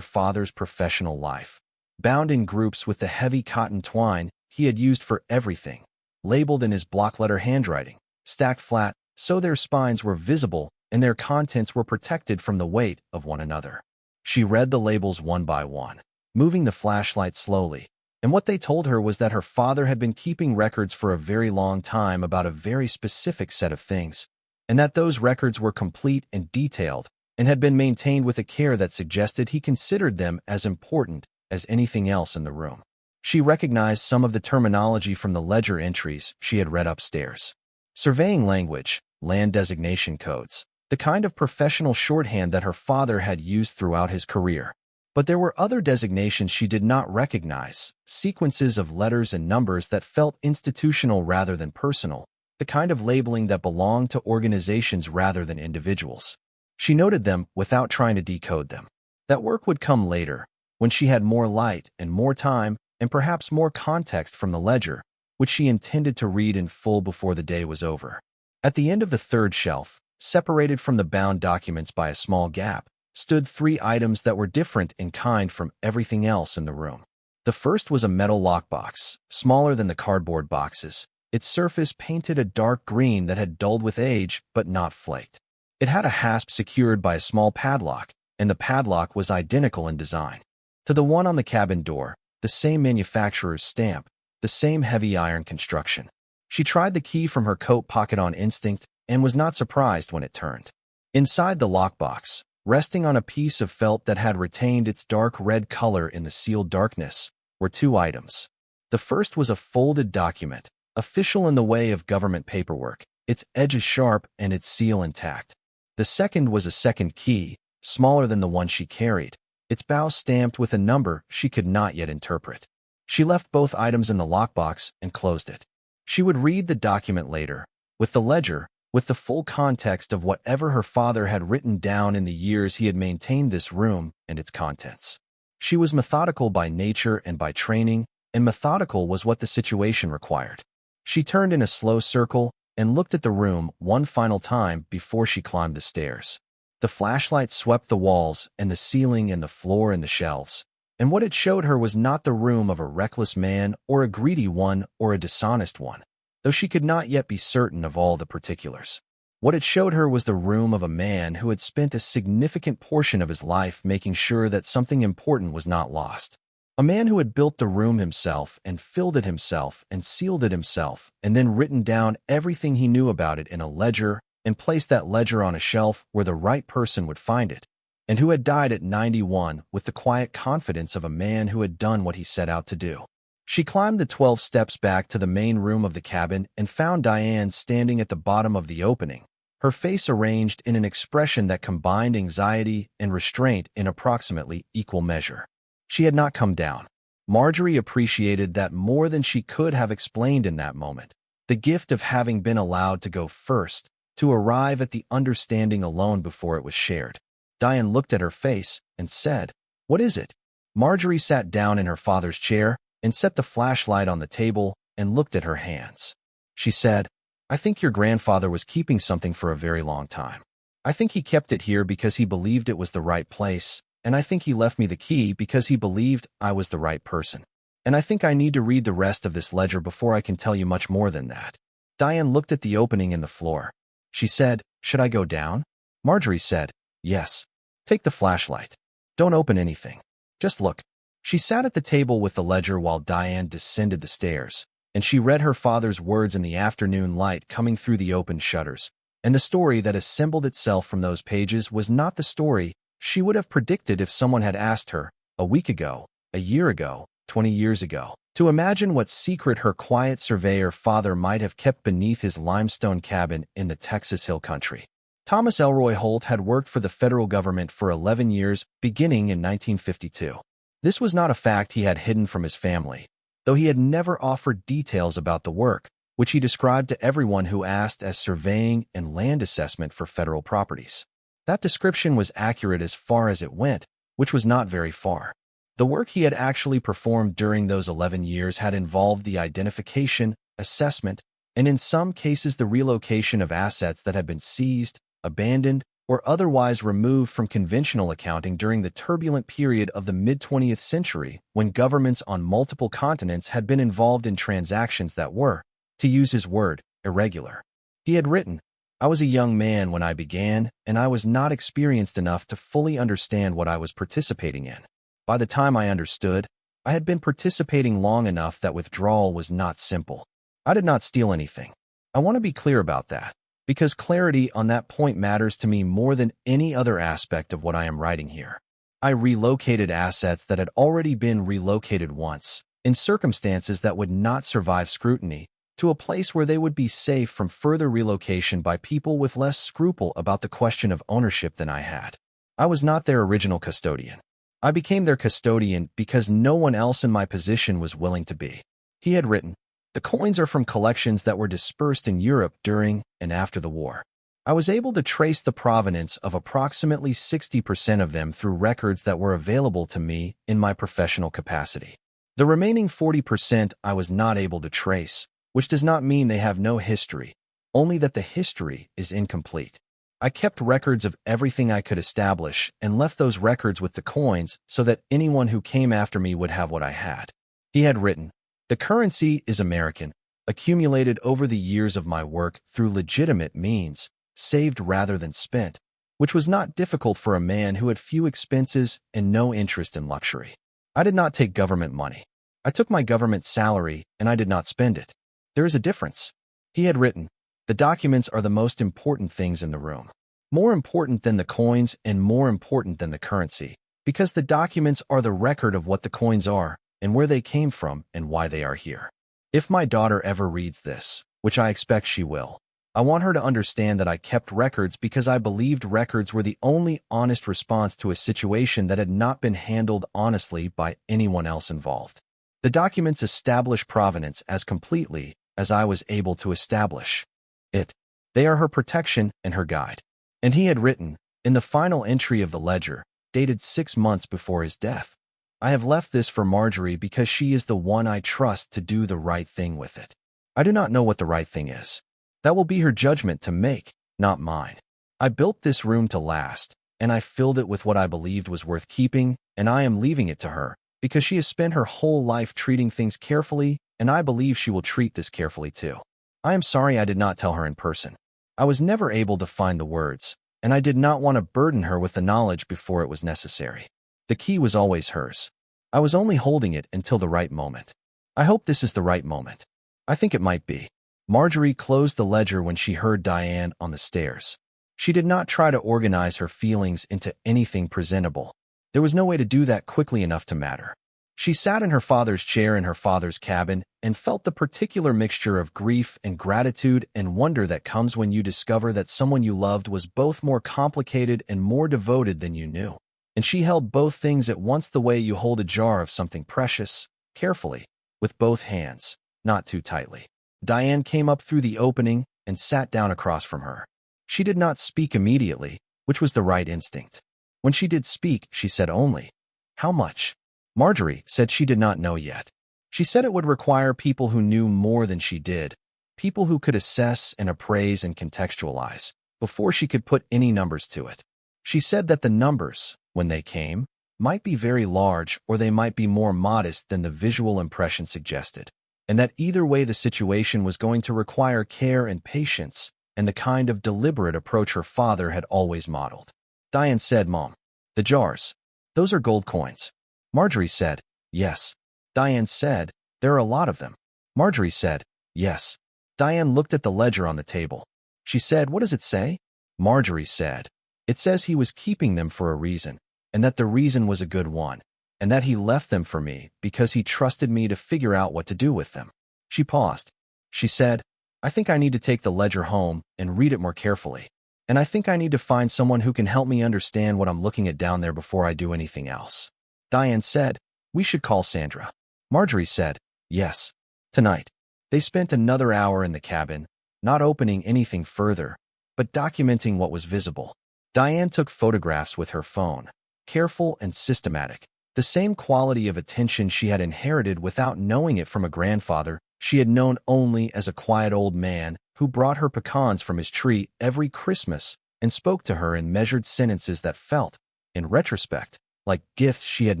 father's professional life, bound in groups with the heavy cotton twine he had used for everything, labeled in his block-letter handwriting, stacked flat so their spines were visible and their contents were protected from the weight of one another. She read the labels one by one, moving the flashlight slowly, and what they told her was that her father had been keeping records for a very long time about a very specific set of things, and that those records were complete and detailed and had been maintained with a care that suggested he considered them as important as anything else in the room. She recognized some of the terminology from the ledger entries she had read upstairs. Surveying language, land designation codes, the kind of professional shorthand that her father had used throughout his career. But there were other designations she did not recognize, sequences of letters and numbers that felt institutional rather than personal, the kind of labeling that belonged to organizations rather than individuals. She noted them without trying to decode them. That work would come later, when she had more light and more time and perhaps more context from the ledger, which she intended to read in full before the day was over. At the end of the third shelf, separated from the bound documents by a small gap, stood 3 items that were different in kind from everything else in the room. The first was a metal lockbox, smaller than the cardboard boxes, its surface painted a dark green that had dulled with age but not flaked. It had a hasp secured by a small padlock, and the padlock was identical in design to the one on the cabin door, the same manufacturer's stamp, the same heavy iron construction. She tried the key from her coat pocket on instinct and was not surprised when it turned. Inside the lockbox, resting on a piece of felt that had retained its dark red color in the sealed darkness, were 2 items. The first was a folded document, official in the way of government paperwork, its edges sharp and its seal intact. The second was a second key, smaller than the one she carried, its bow stamped with a number she could not yet interpret. She left both items in the lockbox and closed it. She would read the document later, with the ledger, with the full context of whatever her father had written down in the years he had maintained this room and its contents. She was methodical by nature and by training, and methodical was what the situation required. She turned in a slow circle and looked at the room one final time before she climbed the stairs. The flashlight swept the walls and the ceiling and the floor and the shelves, and what it showed her was not the room of a reckless man or a greedy one or a dishonest one, though she could not yet be certain of all the particulars. What it showed her was the room of a man who had spent a significant portion of his life making sure that something important was not lost. A man who had built the room himself and filled it himself and sealed it himself and then written down everything he knew about it in a ledger and placed that ledger on a shelf where the right person would find it, and who had died at 91 with the quiet confidence of a man who had done what he set out to do. She climbed the 12 steps back to the main room of the cabin and found Diane standing at the bottom of the opening, her face arranged in an expression that combined anxiety and restraint in approximately equal measure. She had not come down. Marjorie appreciated that more than she could have explained in that moment, the gift of having been allowed to go first, to arrive at the understanding alone before it was shared. Diane looked at her face and said, "What is it?" Marjorie sat down in her father's chair and set the flashlight on the table and looked at her hands. She said, "I think your grandfather was keeping something for a very long time. I think he kept it here because he believed it was the right place, and I think he left me the key because he believed I was the right person. And I think I need to read the rest of this ledger before I can tell you much more than that." Diane looked at the opening in the floor. She said, "Should I go down?" Marjorie said, "Yes. Take the flashlight. Don't open anything. Just look." She sat at the table with the ledger while Diane descended the stairs, and she read her father's words in the afternoon light coming through the open shutters, and the story that assembled itself from those pages was not the story she would have predicted if someone had asked her, a week ago, a year ago, 20 years ago, to imagine what secret her quiet surveyor father might have kept beneath his limestone cabin in the Texas Hill Country. Thomas Elroy Holt had worked for the federal government for 11 years, beginning in 1952. This was not a fact he had hidden from his family, though he had never offered details about the work, which he described to everyone who asked as surveying and land assessment for federal properties. That description was accurate as far as it went, which was not very far. The work he had actually performed during those 11 years had involved the identification, assessment, and in some cases the relocation of assets that had been seized, abandoned, or otherwise removed from conventional accounting during the turbulent period of the mid-20th century when governments on multiple continents had been involved in transactions that were, to use his word, irregular. He had written, "I was a young man when I began, and I was not experienced enough to fully understand what I was participating in. By the time I understood, I had been participating long enough that withdrawal was not simple. I did not steal anything. I want to be clear about that, because clarity on that point matters to me more than any other aspect of what I am writing here. I relocated assets that had already been relocated once, in circumstances that would not survive scrutiny, to a place where they would be safe from further relocation by people with less scruple about the question of ownership than I had. I was not their original custodian. I became their custodian because no one else in my position was willing to be. He had written, "The coins are from collections that were dispersed in Europe during and after the war." I was able to trace the provenance of approximately 60% of them through records that were available to me in my professional capacity. The remaining 40% I was not able to trace, which does not mean they have no history, only that the history is incomplete. I kept records of everything I could establish and left those records with the coins so that anyone who came after me would have what I had. He had written, "The currency is American, accumulated over the years of my work through legitimate means, saved rather than spent," which was not difficult for a man who had few expenses and no interest in luxury. I did not take government money. I took my government salary and I did not spend it. There is a difference. He had written, "The documents are the most important things in the room. More important than the coins and more important than the currency, because the documents are the record of what the coins are and where they came from and why they are here." If my daughter ever reads this, which I expect she will, I want her to understand that I kept records because I believed records were the only honest response to a situation that had not been handled honestly by anyone else involved. The documents establish provenance as completely as I was able to establish it. They are her protection and her guide. And he had written, in the final entry of the ledger, dated 6 months before his death, "I have left this for Marjorie because she is the one I trust to do the right thing with it." I do not know what the right thing is. That will be her judgment to make, not mine. I built this room to last, and I filled it with what I believed was worth keeping, and I am leaving it to her, because she has spent her whole life treating things carefully, and I believe she will treat this carefully too. I am sorry I did not tell her in person. I was never able to find the words, and I did not want to burden her with the knowledge before it was necessary. The key was always hers. I was only holding it until the right moment. I hope this is the right moment. I think it might be. Marjorie closed the ledger when she heard Diane on the stairs. She did not try to organize her feelings into anything presentable. There was no way to do that quickly enough to matter. She sat in her father's chair in her father's cabin and felt the particular mixture of grief and gratitude and wonder that comes when you discover that someone you loved was both more complicated and more devoted than you knew. And she held both things at once the way you hold a jar of something precious, carefully, with both hands, not too tightly. Diane came up through the opening and sat down across from her. She did not speak immediately, which was the right instinct. When she did speak, she said only, "How much?" Marjorie said she did not know yet. She said it would require people who knew more than she did, people who could assess and appraise and contextualize, before she could put any numbers to it. She said that the numbers, when they came, might be very large or they might be more modest than the visual impression suggested, and that either way the situation was going to require care and patience and the kind of deliberate approach her father had always modeled. Diane said, "Mom, the jars, those are gold coins." Marjorie said, "Yes." Diane said, "There are a lot of them." Marjorie said, "Yes." Diane looked at the ledger on the table. She said, "What does it say?" Marjorie said, "It says he was keeping them for a reason, and that the reason was a good one, and that he left them for me because he trusted me to figure out what to do with them." She paused. She said, "I think I need to take the ledger home and read it more carefully. And I think I need to find someone who can help me understand what I'm looking at down there before I do anything else." Diane said, "We should call Sandra." Marjorie said, "Yes. Tonight." They spent another hour in the cabin, not opening anything further, but documenting what was visible. Diane took photographs with her phone, careful and systematic, the same quality of attention she had inherited without knowing it from a grandfather she had known only as a quiet old man who brought her pecans from his tree every Christmas and spoke to her in measured sentences that felt, in retrospect, like gifts she had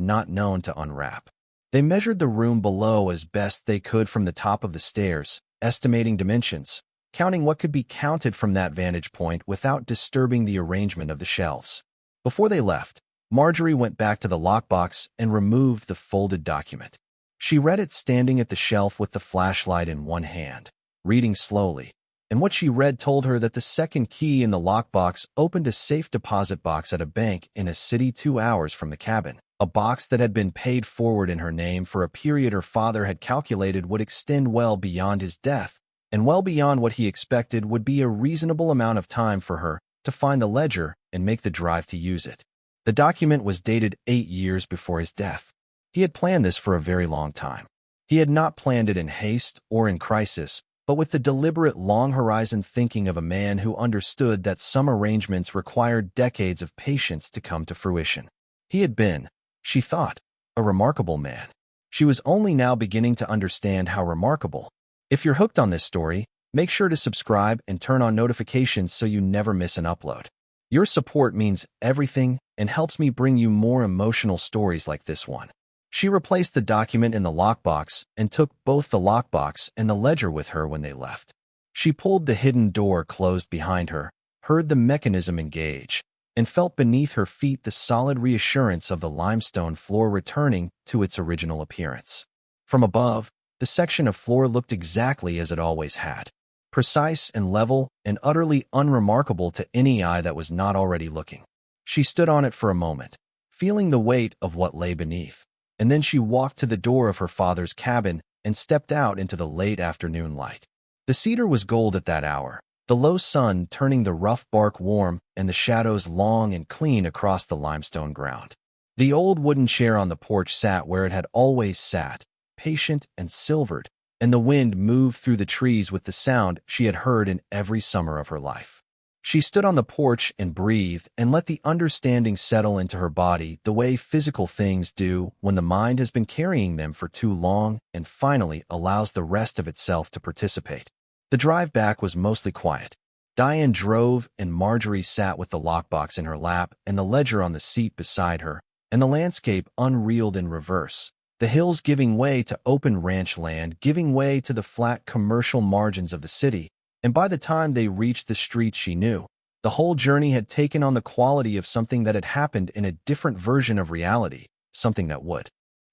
not known to unwrap. They measured the room below as best they could from the top of the stairs, estimating dimensions, counting what could be counted from that vantage point without disturbing the arrangement of the shelves. Before they left, Marjorie went back to the lockbox and removed the folded document. She read it standing at the shelf with the flashlight in one hand, reading slowly, and what she read told her that the second key in the lockbox opened a safe deposit box at a bank in a city 2 hours from the cabin, a box that had been paid forward in her name for a period her father had calculated would extend well beyond his death, and well beyond what he expected would be a reasonable amount of time for her to find the ledger and make the drive to use it. The document was dated 8 years before his death. He had planned this for a very long time. He had not planned it in haste or in crisis, but with the deliberate long-horizon thinking of a man who understood that some arrangements required decades of patience to come to fruition. He had been, she thought, a remarkable man. She was only now beginning to understand how remarkable. If you're hooked on this story, make sure to subscribe and turn on notifications so you never miss an upload. Your support means everything and helps me bring you more emotional stories like this one. She replaced the document in the lockbox and took both the lockbox and the ledger with her when they left. She pulled the hidden door closed behind her, heard the mechanism engage, and felt beneath her feet the solid reassurance of the limestone floor returning to its original appearance. From above, the section of floor looked exactly as it always had, precise and level and utterly unremarkable to any eye that was not already looking. She stood on it for a moment, feeling the weight of what lay beneath, and then she walked to the door of her father's cabin and stepped out into the late afternoon light. The cedar was gold at that hour, the low sun turning the rough bark warm and the shadows long and clean across the limestone ground. The old wooden chair on the porch sat where it had always sat, patient and silvered, and the wind moved through the trees with the sound she had heard in every summer of her life. She stood on the porch and breathed and let the understanding settle into her body the way physical things do when the mind has been carrying them for too long and finally allows the rest of itself to participate. The drive back was mostly quiet. Diane drove and Marjorie sat with the lockbox in her lap and the ledger on the seat beside her, and the landscape unreeled in reverse, the hills giving way to open ranch land, giving way to the flat commercial margins of the city. And by the time they reached the streets she knew, the whole journey had taken on the quality of something that had happened in a different version of reality, something that would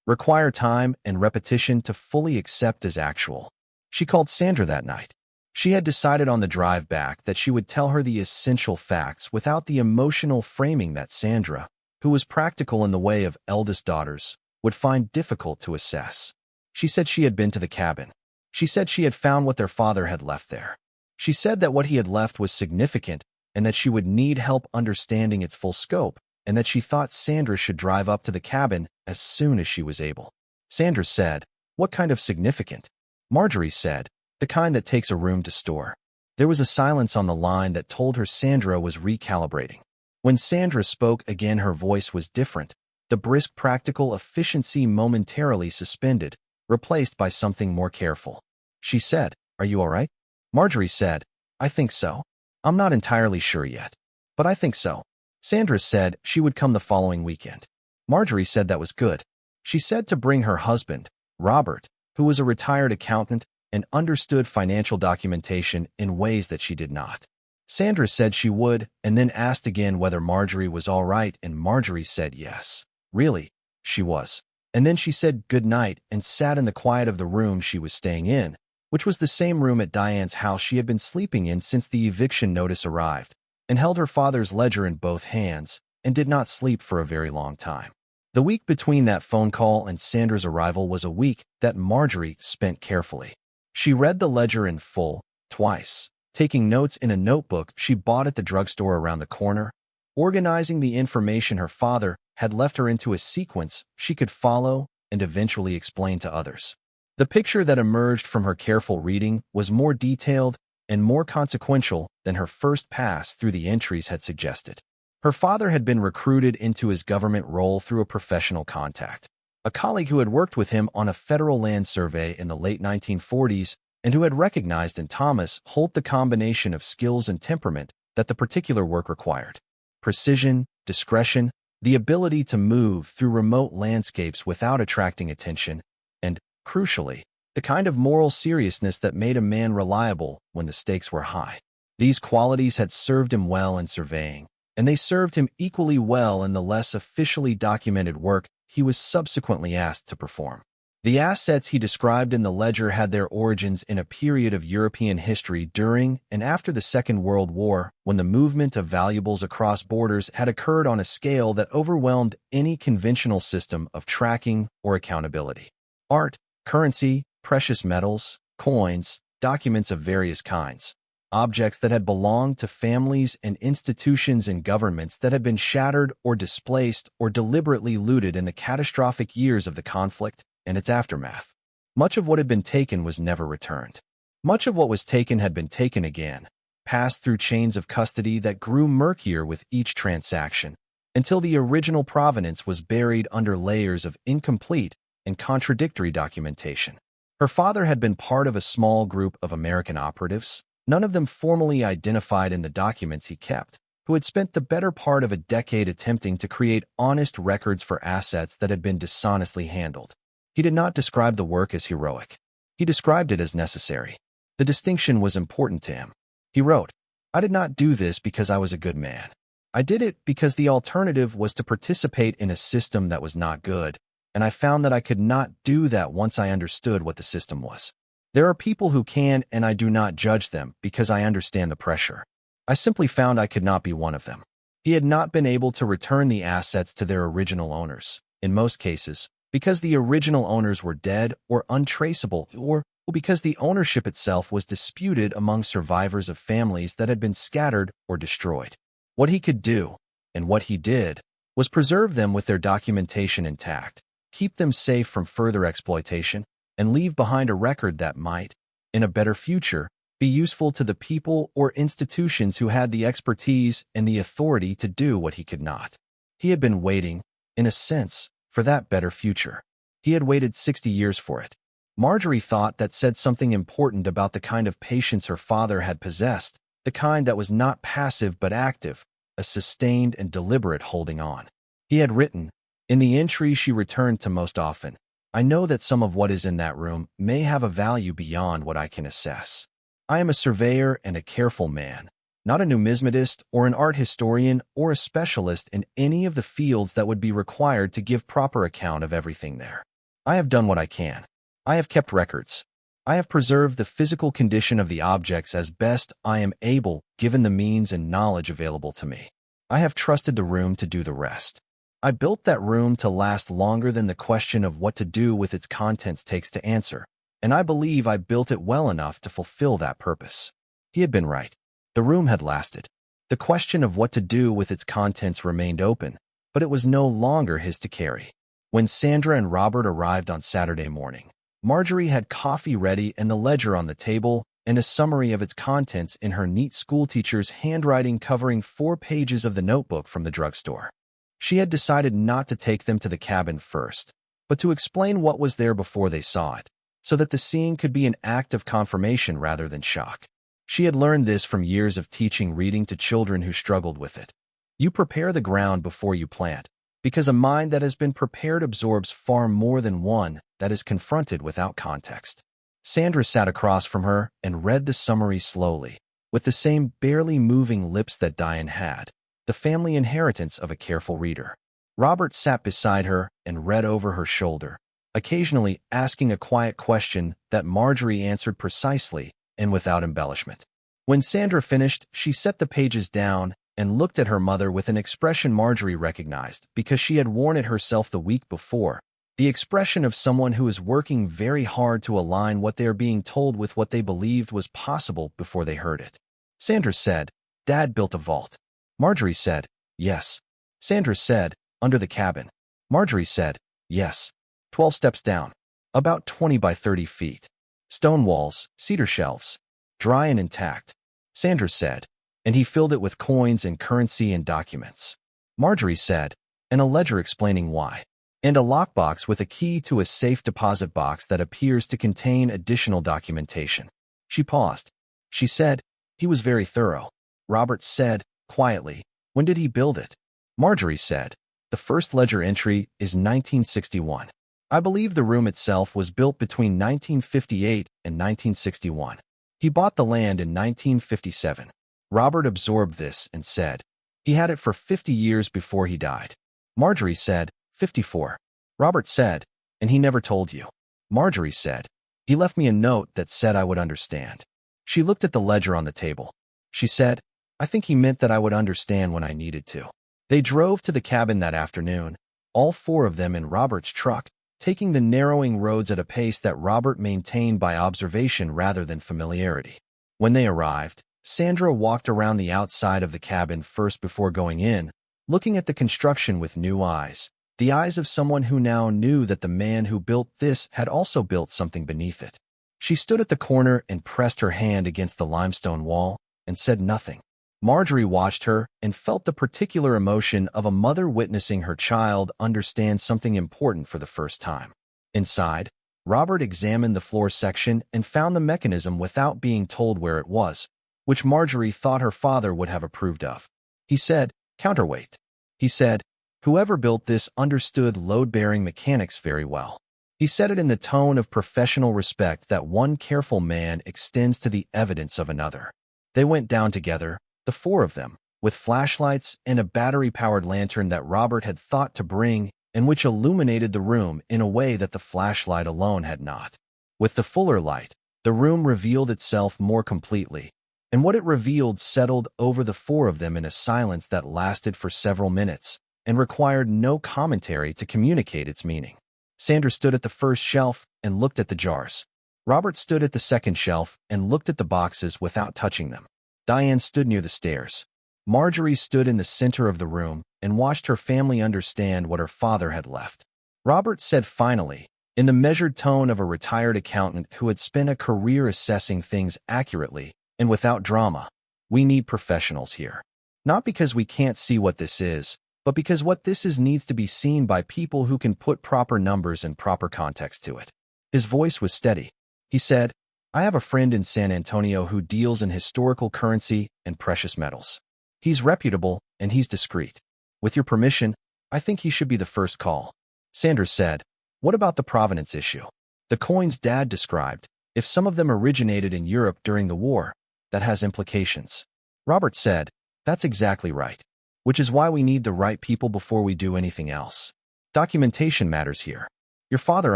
require time and repetition to fully accept as actual. She called Sandra that night. She had decided on the drive back that she would tell her the essential facts without the emotional framing that Sandra, who was practical in the way of eldest daughters, would find difficult to assess. She said she had been to the cabin. She said she had found what their father had left there. She said that what he had left was significant and that she would need help understanding its full scope, and that she thought Sandra should drive up to the cabin as soon as she was able. Sandra said, "What kind of significant?" Marjorie said, "The kind that takes a room to store." There was a silence on the line that told her Sandra was recalibrating. When Sandra spoke again, her voice was different, the brisk practical efficiency momentarily suspended, replaced by something more careful. She said, "Are you all right?" Marjorie said, "I think so. I'm not entirely sure yet, but I think so." Sandra said she would come the following weekend. Marjorie said that was good. She said to bring her husband, Robert, who was a retired accountant and understood financial documentation in ways that she did not. Sandra said she would, and then asked again whether Marjorie was all right, and Marjorie said yes. Really, she was. And then she said good night and sat in the quiet of the room she was staying in, which was the same room at Diane's house she had been sleeping in since the eviction notice arrived, and held her father's ledger in both hands, and did not sleep for a very long time. The week between that phone call and Sandra's arrival was a week that Marjorie spent carefully. She read the ledger in full, twice, taking notes in a notebook she bought at the drugstore around the corner, organizing the information her father had left her into a sequence she could follow and eventually explain to others. The picture that emerged from her careful reading was more detailed and more consequential than her first pass through the entries had suggested. Her father had been recruited into his government role through a professional contact, a colleague who had worked with him on a federal land survey in the late 1940s and who had recognized in Thomas Holt the combination of skills and temperament that the particular work required: precision, discretion, the ability to move through remote landscapes without attracting attention, and, crucially, the kind of moral seriousness that made a man reliable when the stakes were high. These qualities had served him well in surveying, and they served him equally well in the less officially documented work he was subsequently asked to perform. The assets he described in the ledger had their origins in a period of European history during and after the Second World War, when the movement of valuables across borders had occurred on a scale that overwhelmed any conventional system of tracking or accountability. Art, currency, precious metals, coins, documents of various kinds, objects that had belonged to families and institutions and governments that had been shattered or displaced or deliberately looted in the catastrophic years of the conflict and its aftermath. Much of what had been taken was never returned. Much of what was taken had been taken again, passed through chains of custody that grew murkier with each transaction, until the original provenance was buried under layers of incomplete and contradictory documentation. Her father had been part of a small group of American operatives, none of them formally identified in the documents he kept, who had spent the better part of a decade attempting to create honest records for assets that had been dishonestly handled. He did not describe the work as heroic. He described it as necessary. The distinction was important to him. He wrote, "I did not do this because I was a good man. I did it because the alternative was to participate in a system that was not good, and I found that I could not do that once I understood what the system was. There are people who can, and I do not judge them because I understand the pressure. I simply found I could not be one of them." He had not been able to return the assets to their original owners, in most cases, because the original owners were dead or untraceable, or because the ownership itself was disputed among survivors of families that had been scattered or destroyed. What he could do, and what he did, was preserve them with their documentation intact, keep them safe from further exploitation, and leave behind a record that might, in a better future, be useful to the people or institutions who had the expertise and the authority to do what he could not. He had been waiting, in a sense, for that better future. He had waited 60 years for it. Marjorie thought that said something important about the kind of patience her father had possessed, the kind that was not passive but active, a sustained and deliberate holding on. He had written, in the entry she returned to most often, "I know that some of what is in that room may have a value beyond what I can assess. I am a surveyor and a careful man, not a numismatist or an art historian or a specialist in any of the fields that would be required to give proper account of everything there. I have done what I can. I have kept records. I have preserved the physical condition of the objects as best I am able, given the means and knowledge available to me. I have trusted the room to do the rest. I built that room to last longer than the question of what to do with its contents takes to answer, and I believe I built it well enough to fulfill that purpose." He had been right. The room had lasted. The question of what to do with its contents remained open, but it was no longer his to carry. When Sandra and Robert arrived on Saturday morning, Marjorie had coffee ready and the ledger on the table, and a summary of its contents in her neat schoolteacher's handwriting covering 4 pages of the notebook from the drugstore. She had decided not to take them to the cabin first, but to explain what was there before they saw it, so that the seeing could be an act of confirmation rather than shock. She had learned this from years of teaching reading to children who struggled with it. You prepare the ground before you plant, because a mind that has been prepared absorbs far more than one that is confronted without context. Sandra sat across from her and read the summary slowly, with the same barely moving lips that Diane had, the family inheritance of a careful reader. Robert sat beside her and read over her shoulder, occasionally asking a quiet question that Marjorie answered precisely and without embellishment. When Sandra finished, she set the pages down and looked at her mother with an expression Marjorie recognized because she had worn it herself the week before, the expression of someone who is working very hard to align what they are being told with what they believed was possible before they heard it. Sandra said, "Dad built a vault." Marjorie said, "Yes." Sandra said, "Under the cabin." Marjorie said, "Yes." 12 steps down. About 20 by 30 feet. Stone walls, cedar shelves. Dry and intact. Sandra said, "And he filled it with coins and currency and documents." Marjorie said, "And a ledger explaining why. And a lockbox with a key to a safe deposit box that appears to contain additional documentation." She paused. She said, "He was very thorough." Robert said, quietly, "When did he build it?" Marjorie said, "The first ledger entry is 1961. I believe the room itself was built between 1958 and 1961. He bought the land in 1957. Robert absorbed this and said, "He had it for 50 years before he died." Marjorie said, 54. Robert said, "And he never told you." Marjorie said, "He left me a note that said I would understand." She looked at the ledger on the table. She said, "I think he meant that I would understand when I needed to." They drove to the cabin that afternoon, all 4 of them in Robert's truck, taking the narrowing roads at a pace that Robert maintained by observation rather than familiarity. When they arrived, Sandra walked around the outside of the cabin first before going in, looking at the construction with new eyes, the eyes of someone who now knew that the man who built this had also built something beneath it. She stood at the corner and pressed her hand against the limestone wall and said nothing. Marjorie watched her and felt the particular emotion of a mother witnessing her child understand something important for the first time. Inside, Robert examined the floor section and found the mechanism without being told where it was, which Marjorie thought her father would have approved of. He said, "Counterweight." He said, "Whoever built this understood load-bearing mechanics very well." He said it in the tone of professional respect that one careful man extends to the evidence of another. They went down together, the four of them, with flashlights and a battery-powered lantern that Robert had thought to bring and which illuminated the room in a way that the flashlight alone had not. With the fuller light, the room revealed itself more completely, and what it revealed settled over the four of them in a silence that lasted for several minutes and required no commentary to communicate its meaning. Sandra stood at the first shelf and looked at the jars. Robert stood at the second shelf and looked at the boxes without touching them. Diane stood near the stairs. Marjorie stood in the center of the room and watched her family understand what her father had left. Robert said finally, in the measured tone of a retired accountant who had spent a career assessing things accurately and without drama, "We need professionals here. Not because we can't see what this is, but because what this is needs to be seen by people who can put proper numbers and proper context to it." His voice was steady. He said, "I have a friend in San Antonio who deals in historical currency and precious metals. He's reputable and he's discreet. With your permission, I think he should be the first call." Sanders said, "What about the provenance issue? The coins Dad described, if some of them originated in Europe during the war, that has implications." Robert said, "That's exactly right. Which is why we need the right people before we do anything else. Documentation matters here. Your father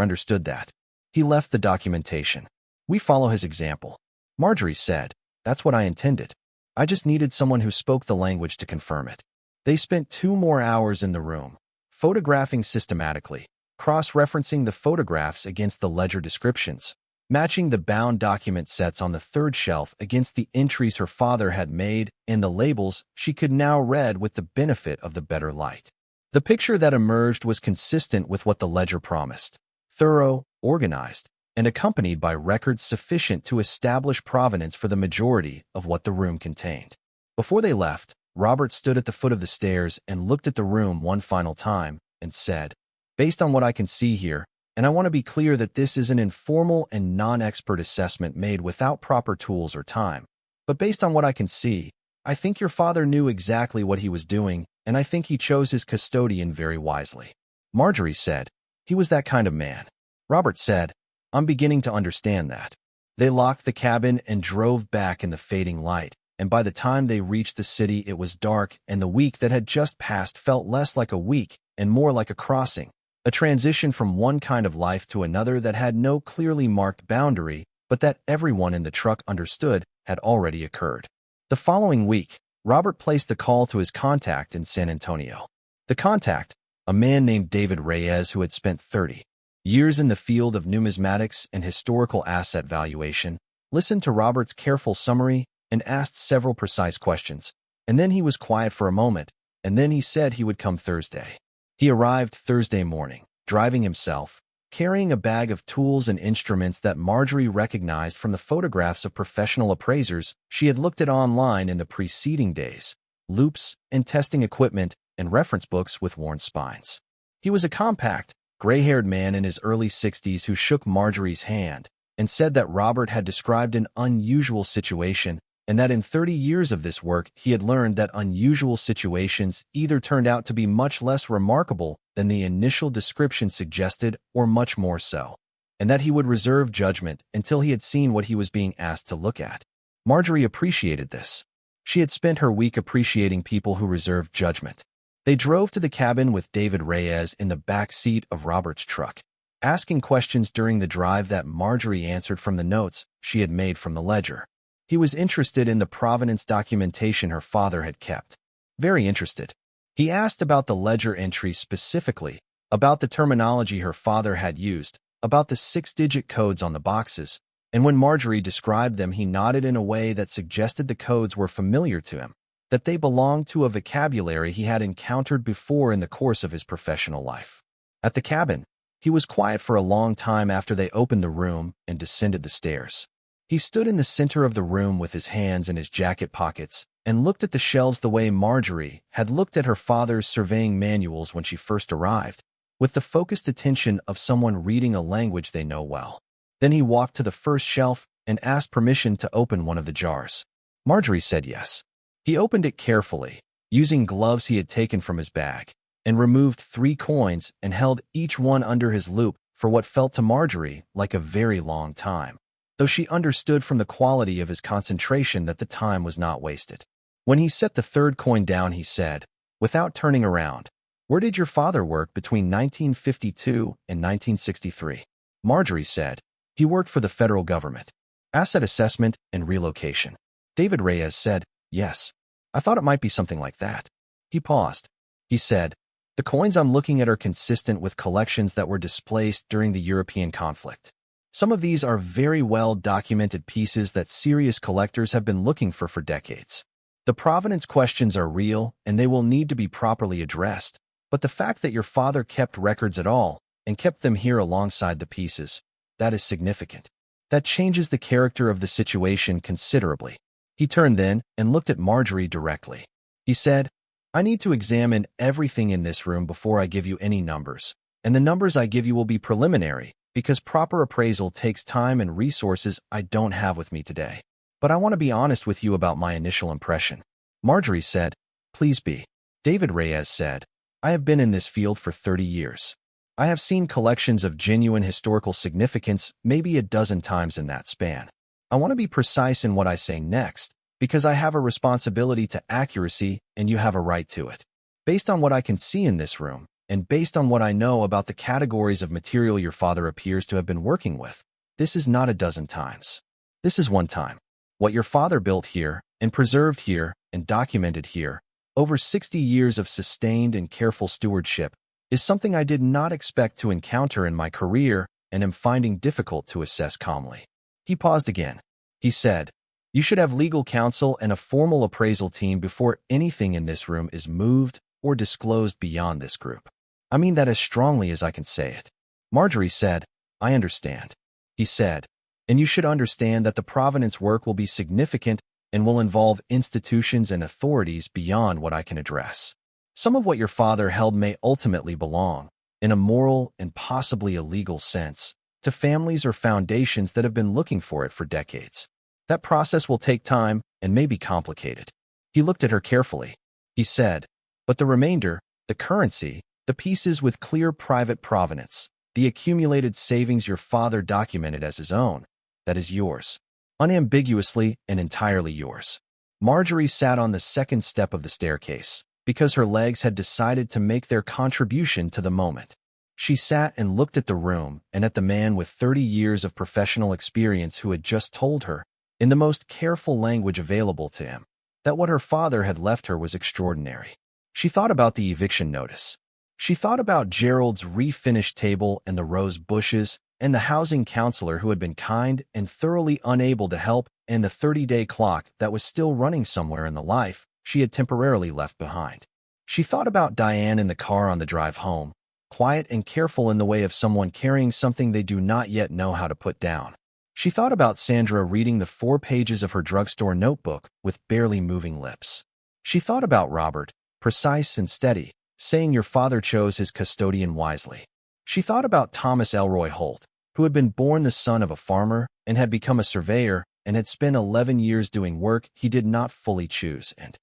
understood that. He left the documentation. We follow his example." Marjorie said, "That's what I intended. I just needed someone who spoke the language to confirm it." They spent 2 more hours in the room, photographing systematically, cross-referencing the photographs against the ledger descriptions, matching the bound document sets on the third shelf against the entries her father had made and the labels she could now read with the benefit of the better light. The picture that emerged was consistent with what the ledger promised: thorough, organized, and accompanied by records sufficient to establish provenance for the majority of what the room contained. Before they left, Robert stood at the foot of the stairs and looked at the room one final time and said, "Based on what I can see here, and I want to be clear that this is an informal and non-expert assessment made without proper tools or time, but based on what I can see, I think your father knew exactly what he was doing, and I think he chose his custodian very wisely." Marjorie said, "He was that kind of man." Robert said, "I'm beginning to understand that." They locked the cabin and drove back in the fading light, and by the time they reached the city it was dark and the week that had just passed felt less like a week and more like a crossing, a transition from one kind of life to another that had no clearly marked boundary, but that everyone in the truck understood had already occurred. The following week, Robert placed the call to his contact in San Antonio. The contact, a man named David Reyes who had spent 30 years in the field of numismatics and historical asset valuation, listened to Robert's careful summary and asked several precise questions, and then he was quiet for a moment, and then he said he would come Thursday. He arrived Thursday morning, driving himself, carrying a bag of tools and instruments that Marjorie recognized from the photographs of professional appraisers she had looked at online in the preceding days, loops and testing equipment and reference books with worn spines. He was a compact, gray-haired man in his early 60s who shook Marjorie's hand and said that Robert had described an unusual situation and that in 30 years of this work he had learned that unusual situations either turned out to be much less remarkable than the initial description suggested or much more so, and that he would reserve judgment until he had seen what he was being asked to look at. Marjorie appreciated this. She had spent her week appreciating people who reserved judgment. They drove to the cabin with David Reyes in the back seat of Robert's truck, asking questions during the drive that Marjorie answered from the notes she had made from the ledger. He was interested in the provenance documentation her father had kept. Very interested. He asked about the ledger entries specifically, about the terminology her father had used, about the 6-digit codes on the boxes, And when Marjorie described them, he nodded in a way that suggested the codes were familiar to him, that they belonged to a vocabulary he had encountered before in the course of his professional life. At the cabin, he was quiet for a long time after they opened the room and descended the stairs. He stood in the center of the room with his hands in his jacket pockets and looked at the shelves the way Marjorie had looked at her father's surveying manuals when she first arrived, with the focused attention of someone reading a language they know well. Then he walked to the first shelf and asked permission to open one of the jars. Marjorie said yes. He opened it carefully, using gloves he had taken from his bag, and removed 3 coins and held each one under his loupe for what felt to Marjorie like a very long time, though she understood from the quality of his concentration that the time was not wasted. When he set the 3rd coin down, he said, without turning around, "Where did your father work between 1952 and 1963? Marjorie said, "He worked for the federal government. Asset assessment and relocation." David Reyes said, "Yes. I thought it might be something like that." He paused. He said, "The coins I'm looking at are consistent with collections that were displaced during the European conflict. Some of these are very well-documented pieces that serious collectors have been looking for decades. The provenance questions are real, and they will need to be properly addressed, but the fact that your father kept records at all and kept them here alongside the pieces, that is significant. That changes the character of the situation considerably." He turned then and looked at Marjorie directly. He said, "I need to examine everything in this room before I give you any numbers, and the numbers I give you will be preliminary because proper appraisal takes time and resources I don't have with me today. But I want to be honest with you about my initial impression." Marjorie said, "Please be." David Reyes said, "I have been in this field for 30 years. I have seen collections of genuine historical significance maybe a dozen times in that span. I want to be precise in what I say next, because I have a responsibility to accuracy and you have a right to it. Based on what I can see in this room, and based on what I know about the categories of material your father appears to have been working with, this is not a dozen times. This is one time. What your father built here, and preserved here, and documented here, over 60 years of sustained and careful stewardship, is something I did not expect to encounter in my career and am finding difficult to assess calmly." He paused again. He said, "You should have legal counsel and a formal appraisal team before anything in this room is moved or disclosed beyond this group. I mean that as strongly as I can say it." Marjorie said, "I understand." He said, "And you should understand that the provenance work will be significant and will involve institutions and authorities beyond what I can address. Some of what your father held may ultimately belong, in a moral and possibly a legal sense, to families or foundations that have been looking for it for decades. That process will take time and may be complicated." He looked at her carefully. He said, "But the remainder, the currency, the pieces with clear private provenance, the accumulated savings your father documented as his own, that is yours. Unambiguously and entirely yours." Marjorie sat on the 2nd step of the staircase, because her legs had decided to make their contribution to the moment. She sat and looked at the room and at the man with 30 years of professional experience who had just told her, in the most careful language available to him, that what her father had left her was extraordinary. She thought about the eviction notice. She thought about Gerald's refinished table and the rose bushes and the housing counselor who had been kind and thoroughly unable to help, and the 30-day clock that was still running somewhere in the life she had temporarily left behind. She thought about Diane in the car on the drive home, quiet and careful in the way of someone carrying something they do not yet know how to put down. She thought about Sandra reading the 4 pages of her drugstore notebook with barely moving lips. She thought about Robert, precise and steady, saying your father chose his custodian wisely. She thought about Thomas Elroy Holt, who had been born the son of a farmer and had become a surveyor and had spent 11 years doing work he did not fully choose and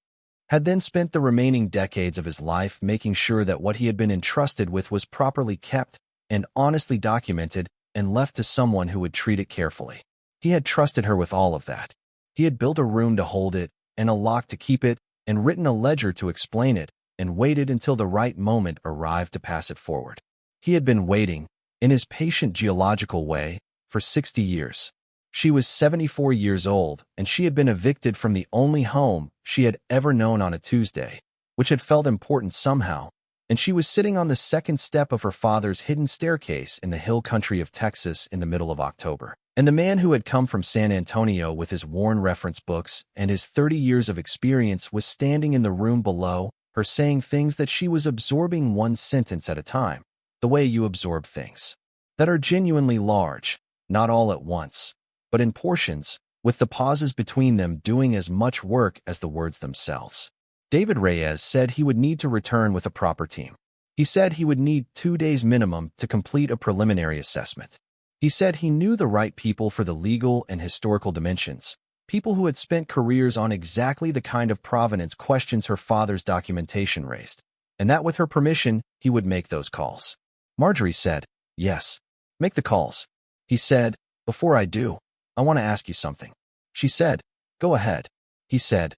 had then spent the remaining decades of his life making sure that what he had been entrusted with was properly kept and honestly documented and left to someone who would treat it carefully. He had trusted her with all of that. He had built a room to hold it and a lock to keep it and written a ledger to explain it and waited until the right moment arrived to pass it forward. He had been waiting, in his patient geological way, for 60 years. She was 74 years old, and she had been evicted from the only home she had ever known on a Tuesday, which had felt important somehow, and she was sitting on the 2nd step of her father's hidden staircase in the hill country of Texas in the middle of October. And the man who had come from San Antonio with his worn reference books and his 30 years of experience was standing in the room below her, saying things that she was absorbing one sentence at a time, the way you absorb things that are genuinely large, not all at once, but in portions, with the pauses between them doing as much work as the words themselves. David Reyes said he would need to return with a proper team. He said he would need 2 days minimum to complete a preliminary assessment. He said he knew the right people for the legal and historical dimensions, people who had spent careers on exactly the kind of provenance questions her father's documentation raised, and that with her permission, he would make those calls. Marjorie said, "Yes, make the calls." He said, "Before I do, I want to ask you something." She said, "Go ahead." He said,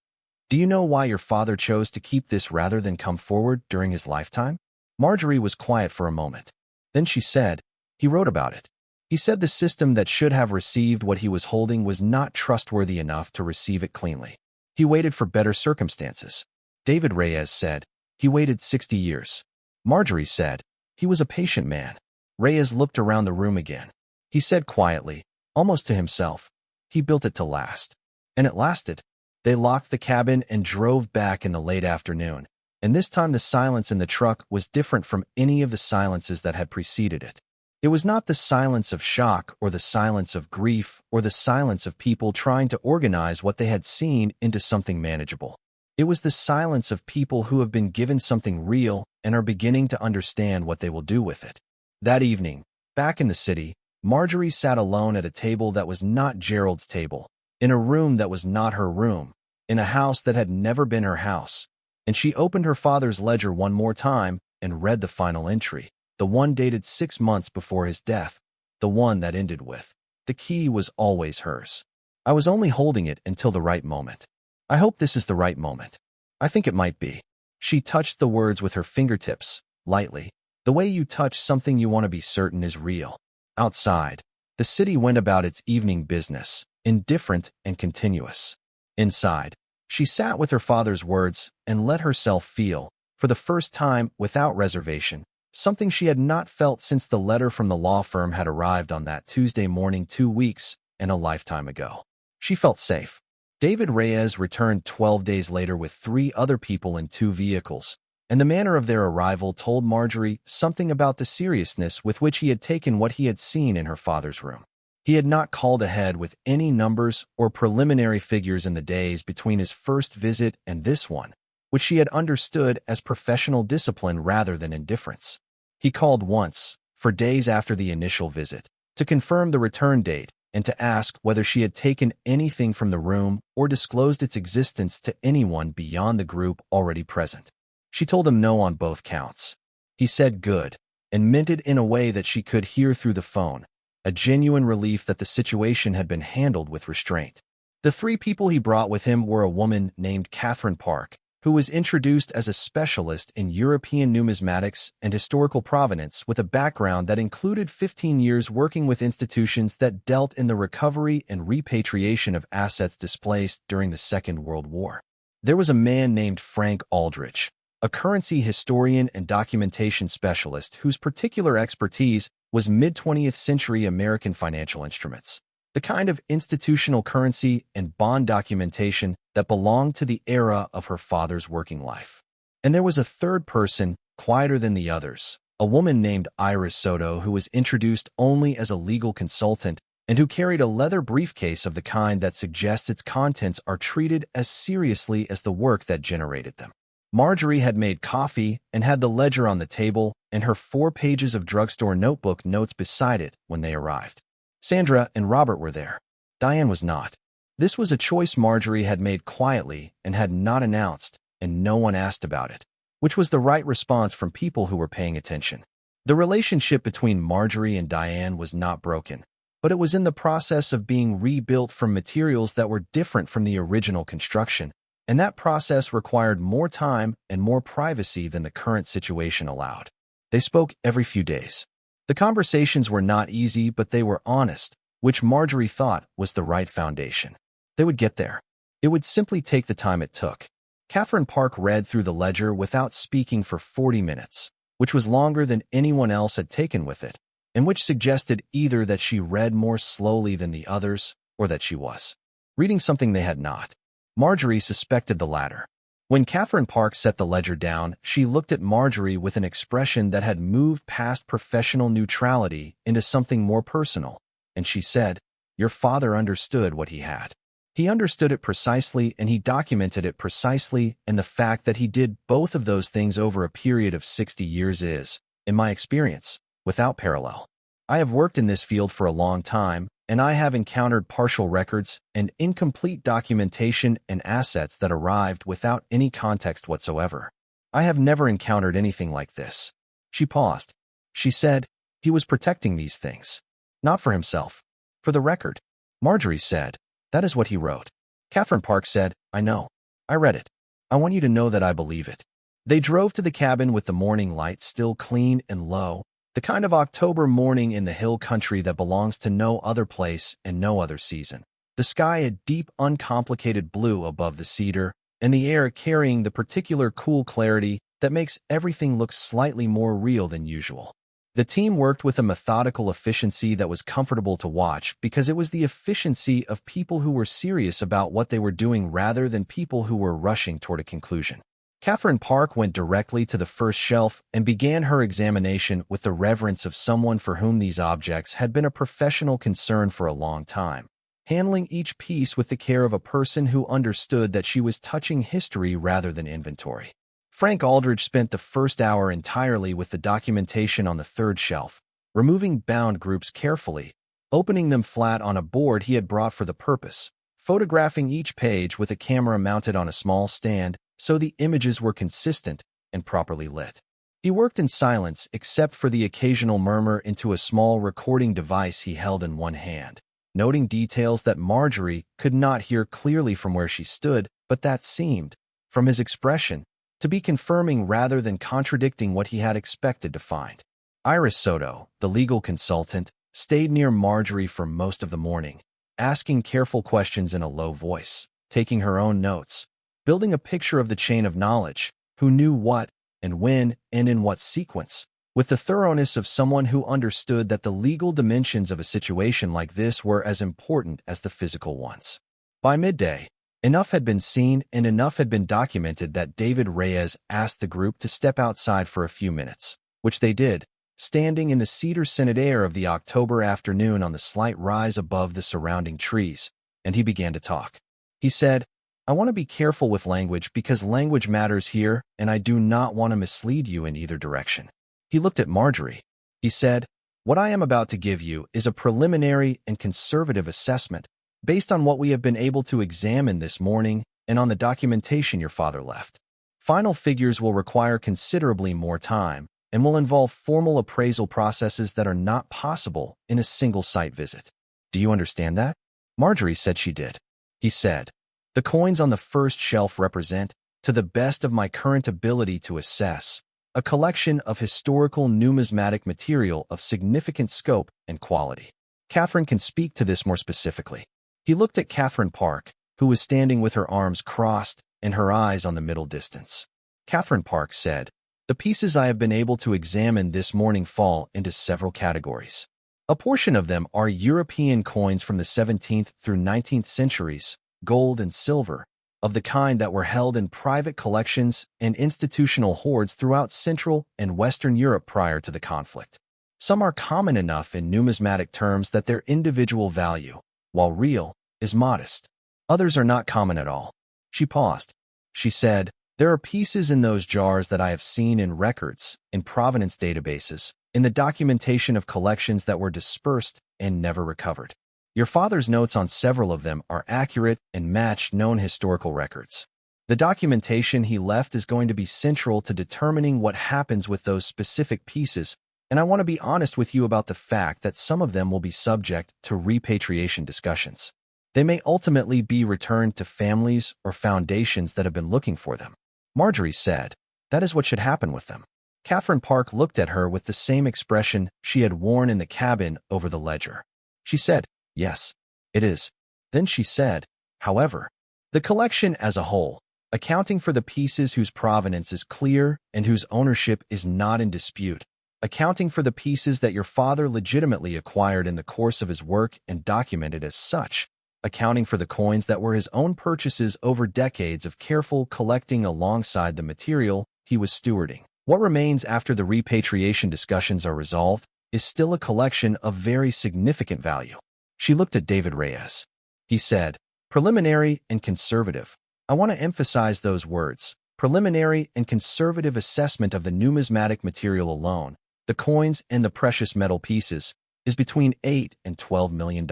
"Do you know why your father chose to keep this rather than come forward during his lifetime?" Marjorie was quiet for a moment. Then she said, "He wrote about it. He said the system that should have received what he was holding was not trustworthy enough to receive it cleanly. He waited for better circumstances." David Reyes said, "He waited 60 years. Marjorie said, "He was a patient man." Reyes looked around the room again. He said quietly, almost to himself, "He built it to last." And it lasted. They locked the cabin and drove back in the late afternoon, and this time the silence in the truck was different from any of the silences that had preceded it. It was not the silence of shock or the silence of grief or the silence of people trying to organize what they had seen into something manageable. It was the silence of people who have been given something real and are beginning to understand what they will do with it. That evening, back in the city, Marjorie sat alone at a table that was not Gerald's table, in a room that was not her room, in a house that had never been her house, and she opened her father's ledger one more time and read the final entry. The one dated 6 months before his death, the one that ended with, "The key was always hers. I was only holding it until the right moment. I hope this is the right moment. I think it might be." She touched the words with her fingertips, lightly, the way you touch something you want to be certain is real. Outside, the city went about its evening business, indifferent and continuous. Inside, she sat with her father's words and let herself feel, for the first time without reservation, something she had not felt since the letter from the law firm had arrived on that Tuesday morning 2 weeks and a lifetime ago. She felt safe. David Reyes returned 12 days later with 3 other people in 2 vehicles, and the manner of their arrival told Marjorie something about the seriousness with which he had taken what he had seen in her father's room. He had not called ahead with any numbers or preliminary figures in the days between his first visit and this one, which she had understood as professional discipline rather than indifference. He called once, for days after the initial visit, to confirm the return date and to ask whether she had taken anything from the room or disclosed its existence to anyone beyond the group already present. She told him no on both counts. He said good, and meant it in a way that she could hear through the phone, a genuine relief that the situation had been handled with restraint. The 3 people he brought with him were a woman named Catherine Park, who was introduced as a specialist in European numismatics and historical provenance with a background that included 15 years working with institutions that dealt in the recovery and repatriation of assets displaced during the Second World War. There was a man named Frank Aldrich, a currency historian and documentation specialist whose particular expertise was mid-20th century American financial instruments, the kind of institutional currency and bond documentation that belonged to the era of her father's working life. And there was a third person, quieter than the others, a woman named Iris Soto who was introduced only as a legal consultant and who carried a leather briefcase of the kind that suggests its contents are treated as seriously as the work that generated them. Marjorie had made coffee and had the ledger on the table and her 4 pages of drugstore notebook notes beside it when they arrived. Sandra and Robert were there. Diane was not. This was a choice Marjorie had made quietly and had not announced, and no one asked about it, which was the right response from people who were paying attention. The relationship between Marjorie and Diane was not broken, but it was in the process of being rebuilt from materials that were different from the original construction, and that process required more time and more privacy than the current situation allowed. They spoke every few days. The conversations were not easy, but they were honest, which Marjorie thought was the right foundation. They would get there. It would simply take the time it took. Catherine Park read through the ledger without speaking for 40 minutes, which was longer than anyone else had taken with it, and which suggested either that she read more slowly than the others or that she was reading something they had not. Marjorie suspected the latter. When Catherine Park set the ledger down, she looked at Marjorie with an expression that had moved past professional neutrality into something more personal, and she said, "Your father understood what he had. He understood it precisely, and he documented it precisely, and the fact that he did both of those things over a period of 60 years is, in my experience, without parallel. I have worked in this field for a long time, and I have encountered partial records and incomplete documentation and assets that arrived without any context whatsoever. I have never encountered anything like this." She paused. She said, "He was protecting these things. Not for himself. For the record." Marjorie said, "That is what he wrote." Catherine Park said, "I know. I read it. I want you to know that I believe it." They drove to the cabin with the morning light still clean and low, the kind of October morning in the hill country that belongs to no other place and no other season. The sky a deep, uncomplicated blue above the cedar, and the air carrying the particular cool clarity that makes everything look slightly more real than usual. The team worked with a methodical efficiency that was comfortable to watch because it was the efficiency of people who were serious about what they were doing rather than people who were rushing toward a conclusion. Catherine Park went directly to the first shelf and began her examination with the reverence of someone for whom these objects had been a professional concern for a long time, handling each piece with the care of a person who understood that she was touching history rather than inventory. Frank Aldridge spent the first hour entirely with the documentation on the third shelf, removing bound groups carefully, opening them flat on a board he had brought for the purpose, photographing each page with a camera mounted on a small stand so the images were consistent and properly lit. He worked in silence except for the occasional murmur into a small recording device he held in one hand, noting details that Marjorie could not hear clearly from where she stood, but that seemed, from his expression, to be confirming rather than contradicting what he had expected to find. Iris Soto, the legal consultant, stayed near Marjorie for most of the morning, asking careful questions in a low voice, taking her own notes, building a picture of the chain of knowledge, who knew what, and when, and in what sequence, with the thoroughness of someone who understood that the legal dimensions of a situation like this were as important as the physical ones. By midday, enough had been seen and enough had been documented that David Reyes asked the group to step outside for a few minutes, which they did, standing in the cedar-scented air of the October afternoon on the slight rise above the surrounding trees, and he began to talk. He said, "I want to be careful with language because language matters here, and I do not want to mislead you in either direction." He looked at Marjorie. He said, "What I am about to give you is a preliminary and conservative assessment based on what we have been able to examine this morning and on the documentation your father left. Final figures will require considerably more time and will involve formal appraisal processes that are not possible in a single site visit. Do you understand that?" Marjorie said she did. He said, "The coins on the first shelf represent, to the best of my current ability to assess, a collection of historical numismatic material of significant scope and quality. Catherine can speak to this more specifically." He looked at Catherine Park, who was standing with her arms crossed and her eyes on the middle distance. Catherine Park said, "The pieces I have been able to examine this morning fall into several categories. A portion of them are European coins from the 17th through 19th centuries, gold and silver, of the kind that were held in private collections and institutional hoards throughout Central and Western Europe prior to the conflict. Some are common enough in numismatic terms that their individual value, while real, is modest. Others are not common at all." She paused. She said, "There are pieces in those jars that I have seen in records, in provenance databases, in the documentation of collections that were dispersed and never recovered. Your father's notes on several of them are accurate and match known historical records. The documentation he left is going to be central to determining what happens with those specific pieces, and I want to be honest with you about the fact that some of them will be subject to repatriation discussions. They may ultimately be returned to families or foundations that have been looking for them." Marjorie said, "That is what should happen with them." Catherine Park looked at her with the same expression she had worn in the cabin over the ledger. She said, "Yes, it is." Then she said, "However, the collection as a whole, accounting for the pieces whose provenance is clear and whose ownership is not in dispute, accounting for the pieces that your father legitimately acquired in the course of his work and documented as such, accounting for the coins that were his own purchases over decades of careful collecting alongside the material he was stewarding. What remains after the repatriation discussions are resolved is still a collection of very significant value. She looked at David Reyes. He said, "Preliminary and conservative. I want to emphasize those words. Preliminary and conservative assessment of the numismatic material alone, the coins and the precious metal pieces, is between $8 and $12 million.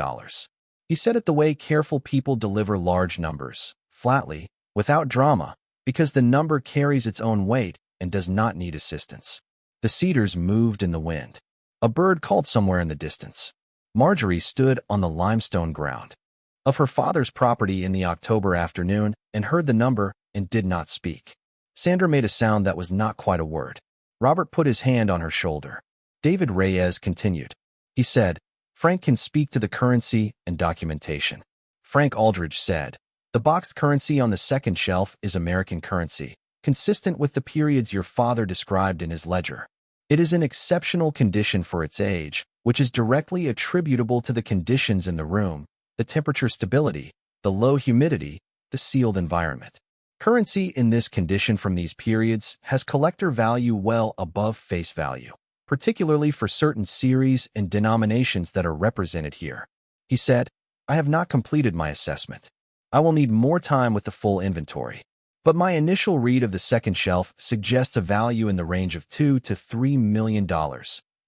He said it the way careful people deliver large numbers, flatly, without drama, because the number carries its own weight and does not need assistance. The cedars moved in the wind. A bird called somewhere in the distance. Marjorie stood on the limestone ground of her father's property in the October afternoon and heard the number and did not speak. Sandra made a sound that was not quite a word. Robert put his hand on her shoulder. David Reyes continued. He said, "Frank can speak to the currency and documentation." Frank Aldridge said, "The boxed currency on the second shelf is American currency, consistent with the periods your father described in his ledger. It is in exceptional condition for its age, which is directly attributable to the conditions in the room, the temperature stability, the low humidity, the sealed environment. Currency in this condition from these periods has collector value well above face value, particularly for certain series and denominations that are represented here." He said, "I have not completed my assessment. I will need more time with the full inventory. But my initial read of the second shelf suggests a value in the range of $2 to $3 million,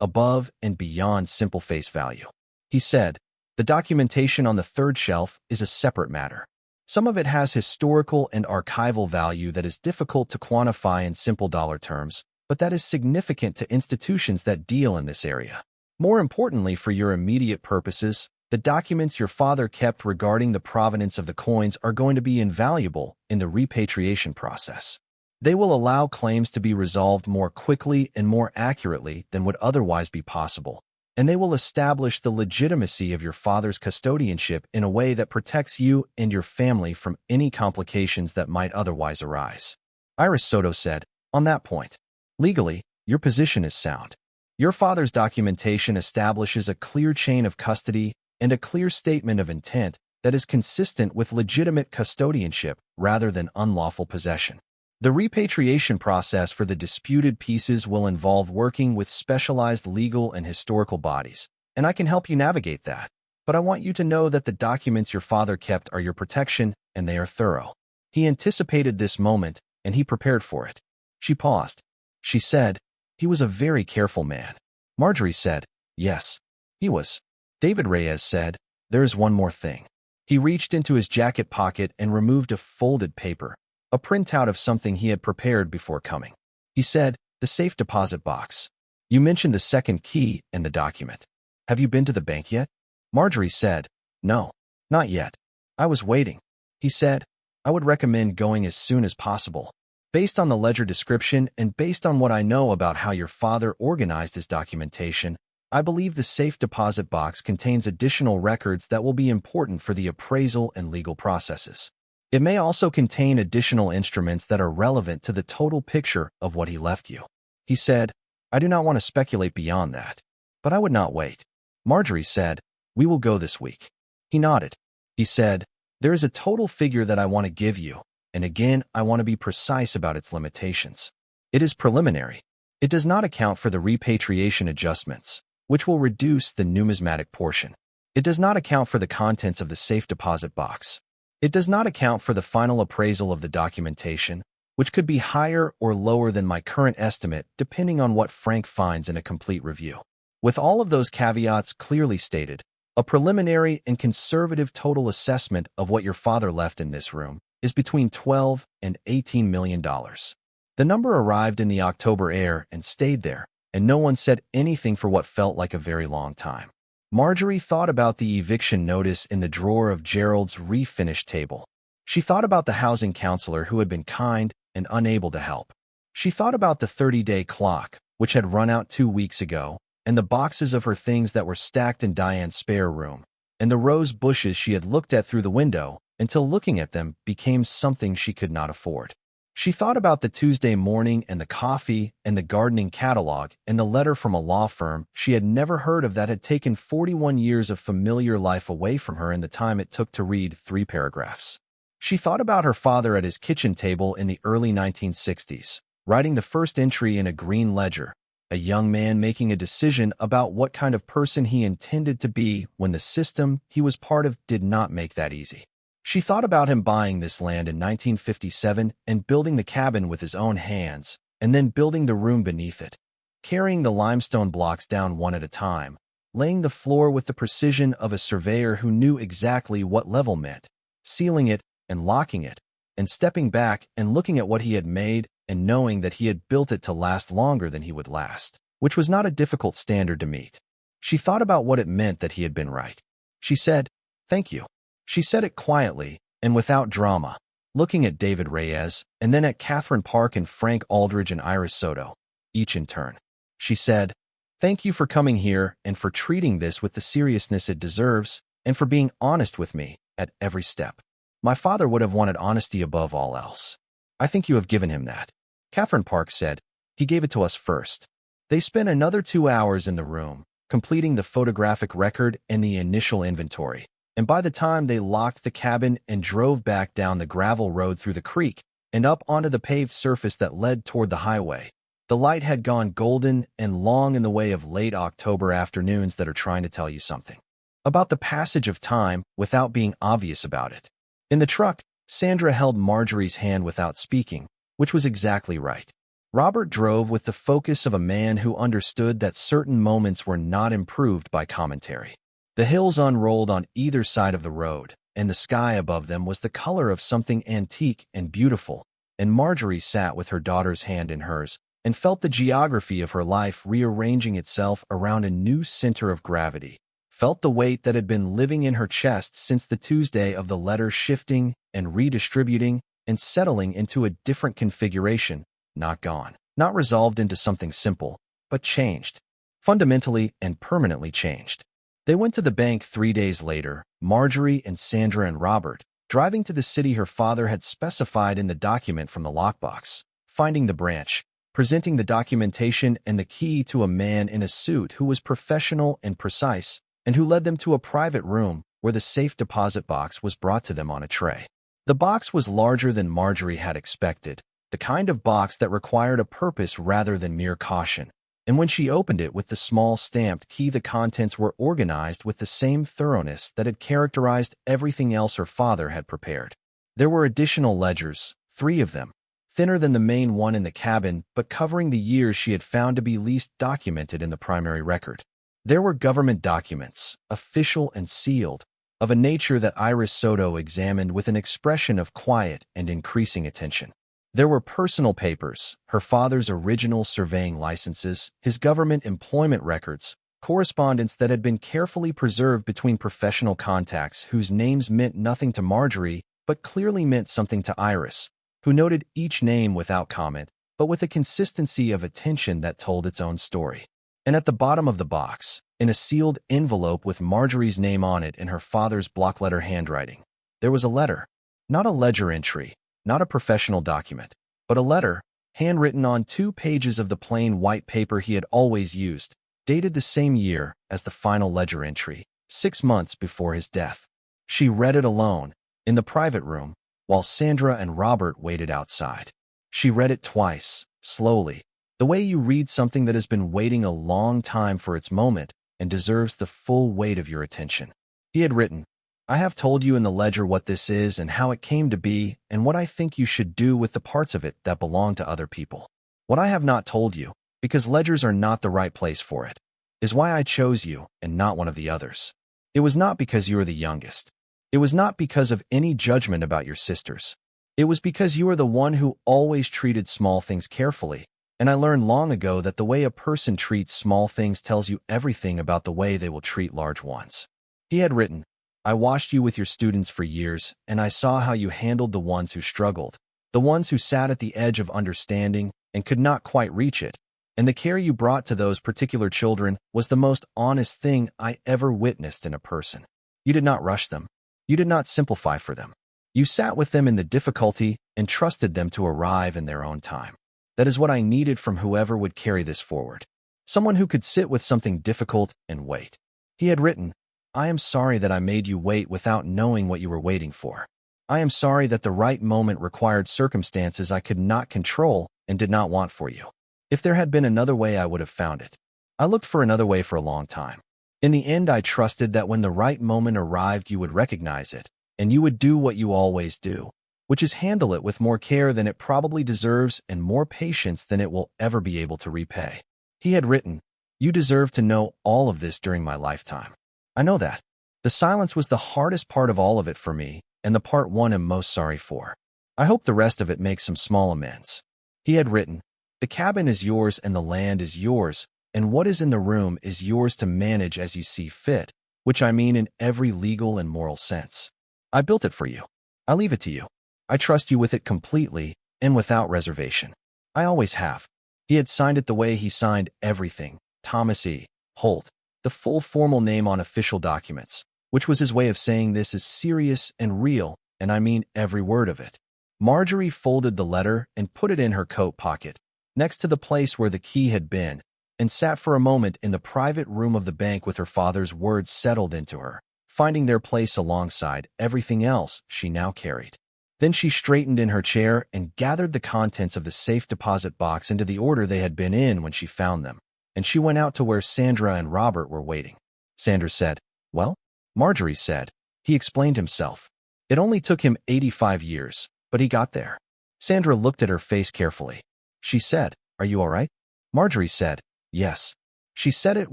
above and beyond simple face value." He said, "The documentation on the third shelf is a separate matter. Some of it has historical and archival value that is difficult to quantify in simple dollar terms, but that is significant to institutions that deal in this area. More importantly, for your immediate purposes, the documents your father kept regarding the provenance of the coins are going to be invaluable in the repatriation process. They will allow claims to be resolved more quickly and more accurately than would otherwise be possible, and they will establish the legitimacy of your father's custodianship in a way that protects you and your family from any complications that might otherwise arise." Iris Soto said, "On that point, legally, your position is sound. Your father's documentation establishes a clear chain of custody and a clear statement of intent that is consistent with legitimate custodianship rather than unlawful possession. The repatriation process for the disputed pieces will involve working with specialized legal and historical bodies, and I can help you navigate that. But I want you to know that the documents your father kept are your protection, and they are thorough." He anticipated this moment, and he prepared for it. She paused. She said, "He was a very careful man." Marjorie said, "Yes, he was." David Reyes said, "There is one more thing." He reached into his jacket pocket and removed a folded paper, a printout of something he had prepared before coming. He said, "The safe deposit box. You mentioned the second key in the document. Have you been to the bank yet?" Marjorie said, "No, not yet. I was waiting." He said, "I would recommend going as soon as possible. Based on the ledger description and based on what I know about how your father organized his documentation, I believe the safe deposit box contains additional records that will be important for the appraisal and legal processes. It may also contain additional instruments that are relevant to the total picture of what he left you." He said, "I do not want to speculate beyond that, but I would not wait." Marjorie said, "We will go this week." He nodded. He said, "There is a total figure that I want to give you, and again, I want to be precise about its limitations. It is preliminary. It does not account for the repatriation adjustments, which will reduce the numismatic portion. It does not account for the contents of the safe deposit box. It does not account for the final appraisal of the documentation, which could be higher or lower than my current estimate depending on what Frank finds in a complete review. With all of those caveats clearly stated, a preliminary and conservative total assessment of what your father left in this room is between $12 and $18 million. The number arrived in the October air and stayed there, and no one said anything for what felt like a very long time. Marjorie thought about the eviction notice in the drawer of Gerald's refinished table. She thought about the housing counselor who had been kind and unable to help. She thought about the 30-day clock, which had run out 2 weeks ago, and the boxes of her things that were stacked in Diane's spare room, and the rose bushes she had looked at through the window until looking at them became something she could not afford. She thought about the Tuesday morning and the coffee and the gardening catalog and the letter from a law firm she had never heard of that had taken 41 years of familiar life away from her in the time it took to read 3 paragraphs. She thought about her father at his kitchen table in the early 1960s, writing the first entry in a green ledger, a young man making a decision about what kind of person he intended to be when the system he was part of did not make that easy. She thought about him buying this land in 1957 and building the cabin with his own hands, and then building the room beneath it, carrying the limestone blocks down one at a time, laying the floor with the precision of a surveyor who knew exactly what level meant, sealing it and locking it, and stepping back and looking at what he had made and knowing that he had built it to last longer than he would last, which was not a difficult standard to meet. She thought about what it meant that he had been right. She said, "Thank you." She said it quietly and without drama, looking at David Reyes and then at Catherine Park and Frank Aldridge and Iris Soto, each in turn. She said, "Thank you for coming here and for treating this with the seriousness it deserves and for being honest with me at every step. My father would have wanted honesty above all else. I think you have given him that." Catherine Park said, "He gave it to us first." They spent another 2 hours in the room, completing the photographic record and the initial inventory. And by the time they locked the cabin and drove back down the gravel road through the creek and up onto the paved surface that led toward the highway, the light had gone golden and long in the way of late October afternoons that are trying to tell you something about the passage of time without being obvious about it. In the truck, Sandra held Marjorie's hand without speaking, which was exactly right. Robert drove with the focus of a man who understood that certain moments were not improved by commentary. The hills unrolled on either side of the road, and the sky above them was the color of something antique and beautiful, and Marjorie sat with her daughter's hand in hers and felt the geography of her life rearranging itself around a new center of gravity, felt the weight that had been living in her chest since the Tuesday of the letter shifting and redistributing and settling into a different configuration, not gone, not resolved into something simple, but changed, fundamentally and permanently changed. They went to the bank 3 days later, Marjorie and Sandra and Robert, driving to the city her father had specified in the document from the lockbox, finding the branch, presenting the documentation and the key to a man in a suit who was professional and precise, and who led them to a private room where the safe deposit box was brought to them on a tray. The box was larger than Marjorie had expected, the kind of box that required a purpose rather than mere caution. And when she opened it with the small stamped key, the contents were organized with the same thoroughness that had characterized everything else her father had prepared. There were additional ledgers, 3 of them, thinner than the main one in the cabin, but covering the years she had found to be least documented in the primary record. There were government documents, official and sealed, of a nature that Iris Soto examined with an expression of quiet and increasing attention. There were personal papers, her father's original surveying licenses, his government employment records, correspondence that had been carefully preserved between professional contacts whose names meant nothing to Marjorie but clearly meant something to Iris, who noted each name without comment, but with a consistency of attention that told its own story. And at the bottom of the box, in a sealed envelope with Marjorie's name on it in her father's block-letter handwriting, there was a letter, not a ledger entry, not a professional document, but a letter, handwritten on 2 pages of the plain white paper he had always used, dated the same year as the final ledger entry, 6 months before his death. She read it alone, in the private room, while Sandra and Robert waited outside. She read it twice, slowly, the way you read something that has been waiting a long time for its moment and deserves the full weight of your attention. He had written, "I have told you in the ledger what this is and how it came to be and what I think you should do with the parts of it that belong to other people. What I have not told you, because ledgers are not the right place for it, is why I chose you and not one of the others. It was not because you are the youngest. It was not because of any judgment about your sisters. It was because you are the one who always treated small things carefully, and I learned long ago that the way a person treats small things tells you everything about the way they will treat large ones." He had written, "I watched you with your students for years, and I saw how you handled the ones who struggled, the ones who sat at the edge of understanding and could not quite reach it, and the care you brought to those particular children was the most honest thing I ever witnessed in a person. You did not rush them. You did not simplify for them. You sat with them in the difficulty and trusted them to arrive in their own time. That is what I needed from whoever would carry this forward. Someone who could sit with something difficult and wait. He had written, I am sorry that I made you wait without knowing what you were waiting for. I am sorry that the right moment required circumstances I could not control and did not want for you. If there had been another way, I would have found it. I looked for another way for a long time. In the end, I trusted that when the right moment arrived, you would recognize it, and you would do what you always do, which is handle it with more care than it probably deserves and more patience than it will ever be able to repay. He had written, You deserve to know all of this during my lifetime. I know that. The silence was the hardest part of all of it for me, and the part one I'm most sorry for. I hope the rest of it makes some small amends. He had written, The cabin is yours and the land is yours, and what is in the room is yours to manage as you see fit, which I mean in every legal and moral sense. I built it for you. I leave it to you. I trust you with it completely and without reservation. I always have. He had signed it the way he signed everything, Thomas E. Holt, the full formal name on official documents, which was his way of saying this is serious and real, and I mean every word of it. Marjorie folded the letter and put it in her coat pocket, next to the place where the key had been, and sat for a moment in the private room of the bank with her father's words settled into her, finding their place alongside everything else she now carried. Then she straightened in her chair and gathered the contents of the safe deposit box into the order they had been in when she found them, and she went out to where Sandra and Robert were waiting. Sandra said, Well? Marjorie said. He explained himself. It only took him 85 years, but he got there. Sandra looked at her face carefully. She said, Are you all right? Marjorie said, Yes. She said it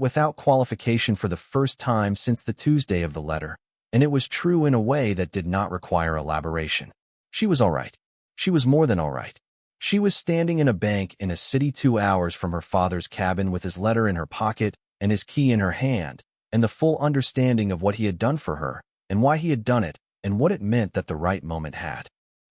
without qualification for the first time since the Tuesday of the letter, and it was true in a way that did not require elaboration. She was all right. She was more than all right. She was standing in a bank in a city 2 hours from her father's cabin with his letter in her pocket and his key in her hand, and the full understanding of what he had done for her, and why he had done it, and what it meant that the right moment had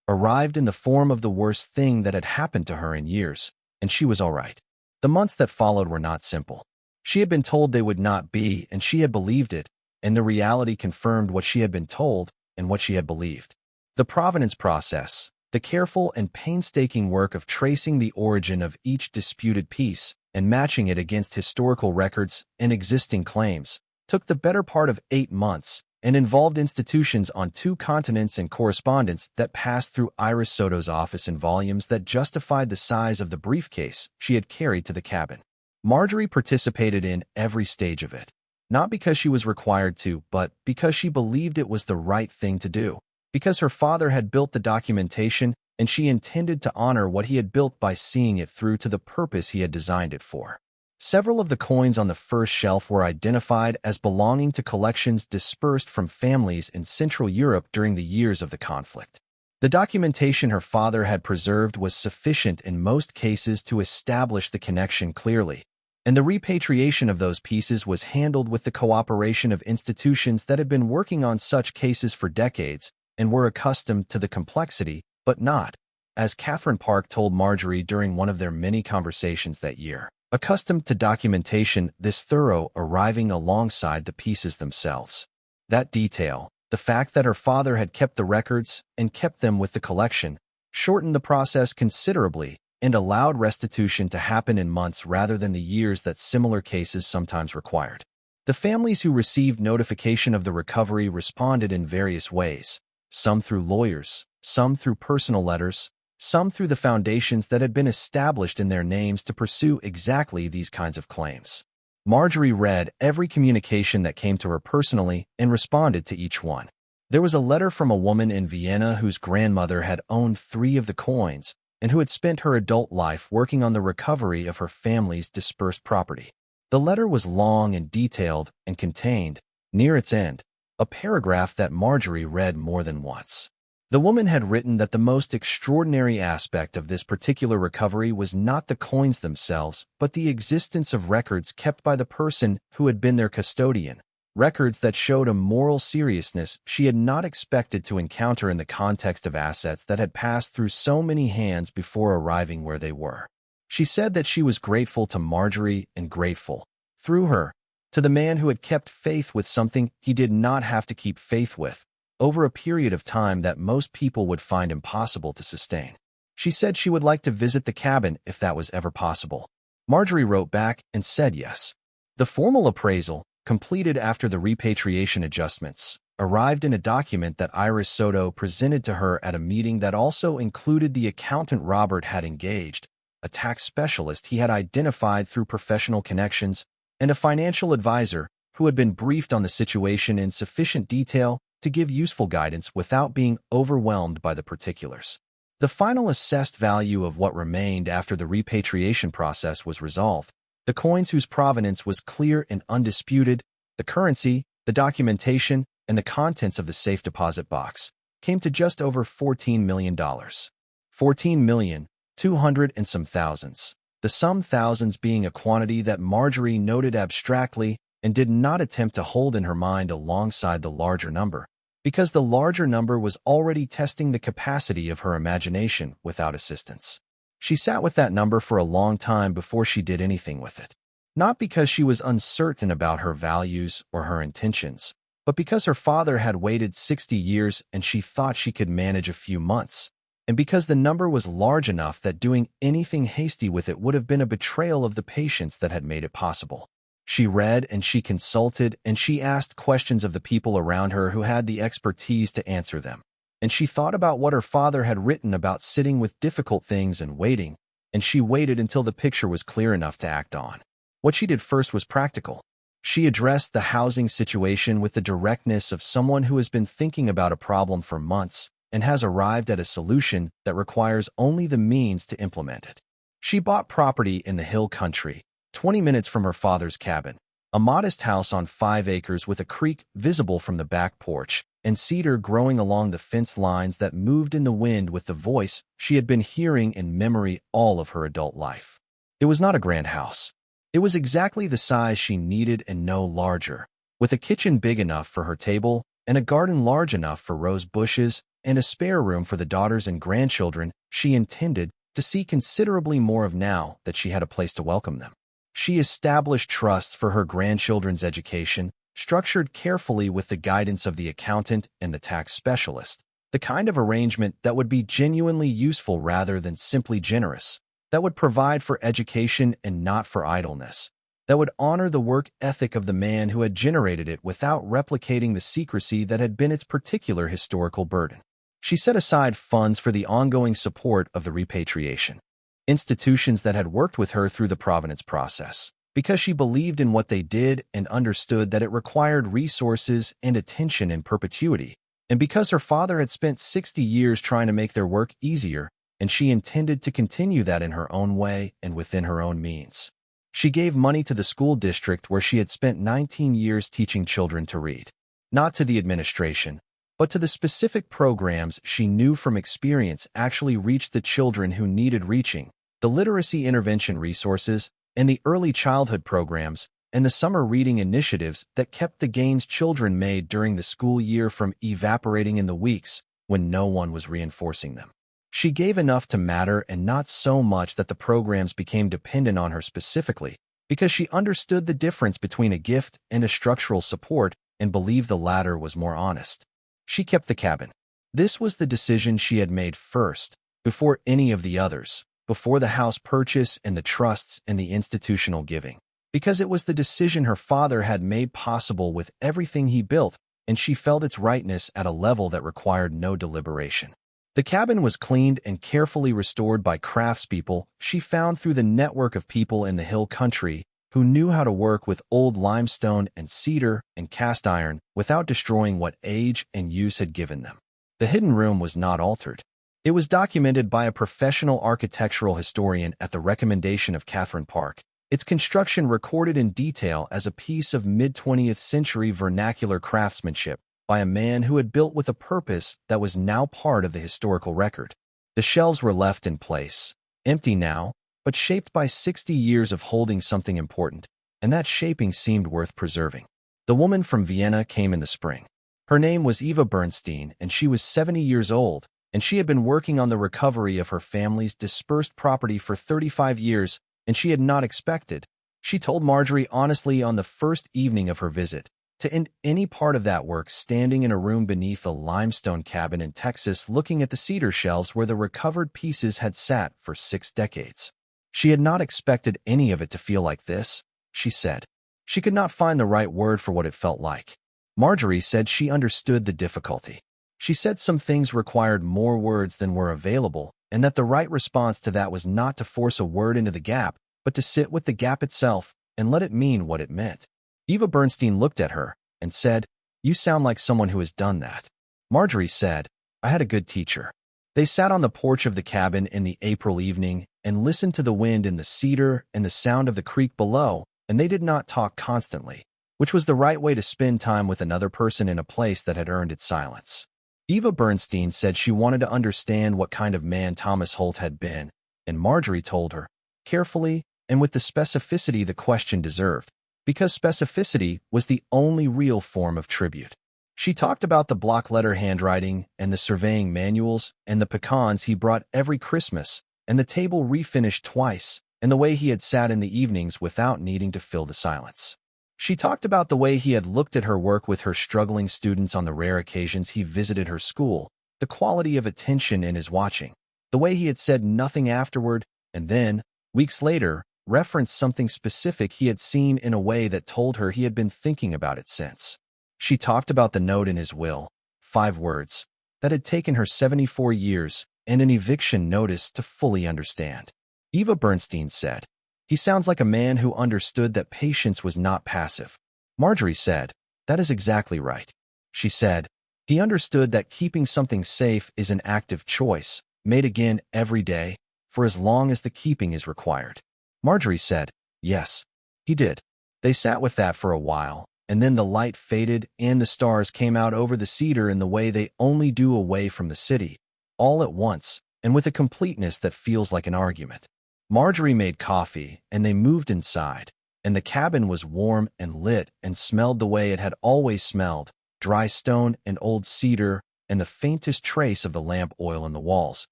arrived in the form of the worst thing that had happened to her in years, and she was all right. The months that followed were not simple. She had been told they would not be, and she had believed it, and the reality confirmed what she had been told and what she had believed. The provenance process, the careful and painstaking work of tracing the origin of each disputed piece and matching it against historical records and existing claims, took the better part of 8 months and involved institutions on 2 continents and correspondence that passed through Iris Soto's office in volumes that justified the size of the briefcase she had carried to the cabin. Marjorie participated in every stage of it, not because she was required to, but because she believed it was the right thing to do, because her father had built the documentation and she intended to honor what he had built by seeing it through to the purpose he had designed it for. Several of the coins on the first shelf were identified as belonging to collections dispersed from families in Central Europe during the years of the conflict. The documentation her father had preserved was sufficient in most cases to establish the connection clearly, and the repatriation of those pieces was handled with the cooperation of institutions that had been working on such cases for decades and were accustomed to the complexity, but not, as Catherine Park told Marjorie during one of their many conversations that year, accustomed to documentation this thorough arriving alongside the pieces themselves. That detail, the fact that her father had kept the records and kept them with the collection, shortened the process considerably and allowed restitution to happen in months rather than the years that similar cases sometimes required. The families who received notification of the recovery responded in various ways, some through lawyers, some through personal letters, some through the foundations that had been established in their names to pursue exactly these kinds of claims. Marjorie read every communication that came to her personally and responded to each one. There was a letter from a woman in Vienna whose grandmother had owned 3 of the coins and who had spent her adult life working on the recovery of her family's dispersed property. The letter was long and detailed and contained, near its end, a paragraph that Marjorie read more than once. The woman had written that the most extraordinary aspect of this particular recovery was not the coins themselves, but the existence of records kept by the person who had been their custodian, records that showed a moral seriousness she had not expected to encounter in the context of assets that had passed through so many hands before arriving where they were. She said that she was grateful to Marjorie and grateful, through her, to the man who had kept faith with something he did not have to keep faith with, over a period of time that most people would find impossible to sustain. She said she would like to visit the cabin if that was ever possible. Marjorie wrote back and said yes. The formal appraisal, completed after the repatriation adjustments, arrived in a document that Iris Soto presented to her at a meeting that also included the accountant Robert had engaged, a tax specialist he had identified through professional connections, and a financial advisor who had been briefed on the situation in sufficient detail to give useful guidance without being overwhelmed by the particulars. The final assessed value of what remained after the repatriation process was resolved, the coins whose provenance was clear and undisputed, the currency, the documentation, and the contents of the safe deposit box, came to just over $14 million. 14,200,000 and some thousands. The sum thousands being a quantity that Marjorie noted abstractly and did not attempt to hold in her mind alongside the larger number, because the larger number was already testing the capacity of her imagination without assistance. She sat with that number for a long time before she did anything with it. Not because she was uncertain about her values or her intentions, but because her father had waited 60 years and she thought she could manage a few months, and because the number was large enough that doing anything hasty with it would have been a betrayal of the patience that had made it possible. She read and she consulted and she asked questions of the people around her who had the expertise to answer them. And she thought about what her father had written about sitting with difficult things and waiting, and she waited until the picture was clear enough to act on. What she did first was practical. She addressed the housing situation with the directness of someone who has been thinking about a problem for months and has arrived at a solution that requires only the means to implement it. She bought property in the hill country, 20 minutes from her father's cabin, a modest house on 5 acres with a creek visible from the back porch, and cedar growing along the fence lines that moved in the wind with the voice she had been hearing in memory all of her adult life. It was not a grand house. It was exactly the size she needed and no larger, with a kitchen big enough for her table and a garden large enough for rose bushes and a spare room for the daughters and grandchildren she intended to see considerably more of now that she had a place to welcome them. She established trusts for her grandchildren's education, structured carefully with the guidance of the accountant and the tax specialist, the kind of arrangement that would be genuinely useful rather than simply generous, that would provide for education and not for idleness, that would honor the work ethic of the man who had generated it without replicating the secrecy that had been its particular historical burden. She set aside funds for the ongoing support of the repatriation, institutions that had worked with her through the provenance process, because she believed in what they did and understood that it required resources and attention in perpetuity, and because her father had spent 60 years trying to make their work easier, and she intended to continue that in her own way and within her own means. She gave money to the school district where she had spent 19 years teaching children to read, not to the administration, but to the specific programs she knew from experience actually reached the children who needed reaching, the literacy intervention resources, and the early childhood programs, and the summer reading initiatives that kept the gains children made during the school year from evaporating in the weeks when no one was reinforcing them. She gave enough to matter and not so much that the programs became dependent on her specifically, because she understood the difference between a gift and a structural support and believed the latter was more honest. She kept the cabin. This was the decision she had made first, before any of the others, before the house purchase and the trusts and the institutional giving, because it was the decision her father had made possible with everything he built, and she felt its rightness at a level that required no deliberation. The cabin was cleaned and carefully restored by craftspeople she found through the network of people in the hill country who knew how to work with old limestone and cedar and cast iron without destroying what age and use had given them. The hidden room was not altered. It was documented by a professional architectural historian at the recommendation of Catherine Park, its construction recorded in detail as a piece of mid-20th century vernacular craftsmanship by a man who had built with a purpose that was now part of the historical record. The shelves were left in place, empty now, but shaped by 60 years of holding something important, and that shaping seemed worth preserving. The woman from Vienna came in the spring. Her name was Eva Bernstein, and she was 70 years old, and she had been working on the recovery of her family's dispersed property for 35 years, and she had not expected. She told Marjorie honestly on the first evening of her visit, To end any part of that work standing in a room beneath a limestone cabin in Texas looking at the cedar shelves where the recovered pieces had sat for 6 decades. She had not expected any of it to feel like this, she said. She could not find the right word for what it felt like. Marjorie said she understood the difficulty. She said some things required more words than were available, and that the right response to that was not to force a word into the gap, but to sit with the gap itself and let it mean what it meant. Eva Bernstein looked at her and said, "You sound like someone who has done that." Marjorie said, "I had a good teacher." They sat on the porch of the cabin in the April evening and listened to the wind in the cedar and the sound of the creek below, and they did not talk constantly, which was the right way to spend time with another person in a place that had earned its silence. Eva Bernstein said she wanted to understand what kind of man Thomas Holt had been, and Marjorie told her, carefully and with the specificity the question deserved, because specificity was the only real form of tribute. She talked about the block letter handwriting and the surveying manuals and the pecans he brought every Christmas and the table refinished twice and the way he had sat in the evenings without needing to fill the silence. She talked about the way he had looked at her work with her struggling students on the rare occasions he visited her school, the quality of attention in his watching, the way he had said nothing afterward, and then, weeks later, referenced something specific he had seen in a way that told her he had been thinking about it since. She talked about the note in his will, 5 words, that had taken her 74 years and an eviction notice to fully understand. Eva Bernstein said, "He sounds like a man who understood that patience was not passive." Marjorie said, "That is exactly right." She said, "He understood that keeping something safe is an active choice, made again every day, for as long as the keeping is required." Marjorie said, "Yes, he did." They sat with that for a while, and then the light faded and the stars came out over the cedar in the way they only do away from the city, all at once, and with a completeness that feels like an argument. Marjorie made coffee, and they moved inside, and the cabin was warm and lit and smelled the way it had always smelled, dry stone and old cedar and the faintest trace of the lamp oil in the walls.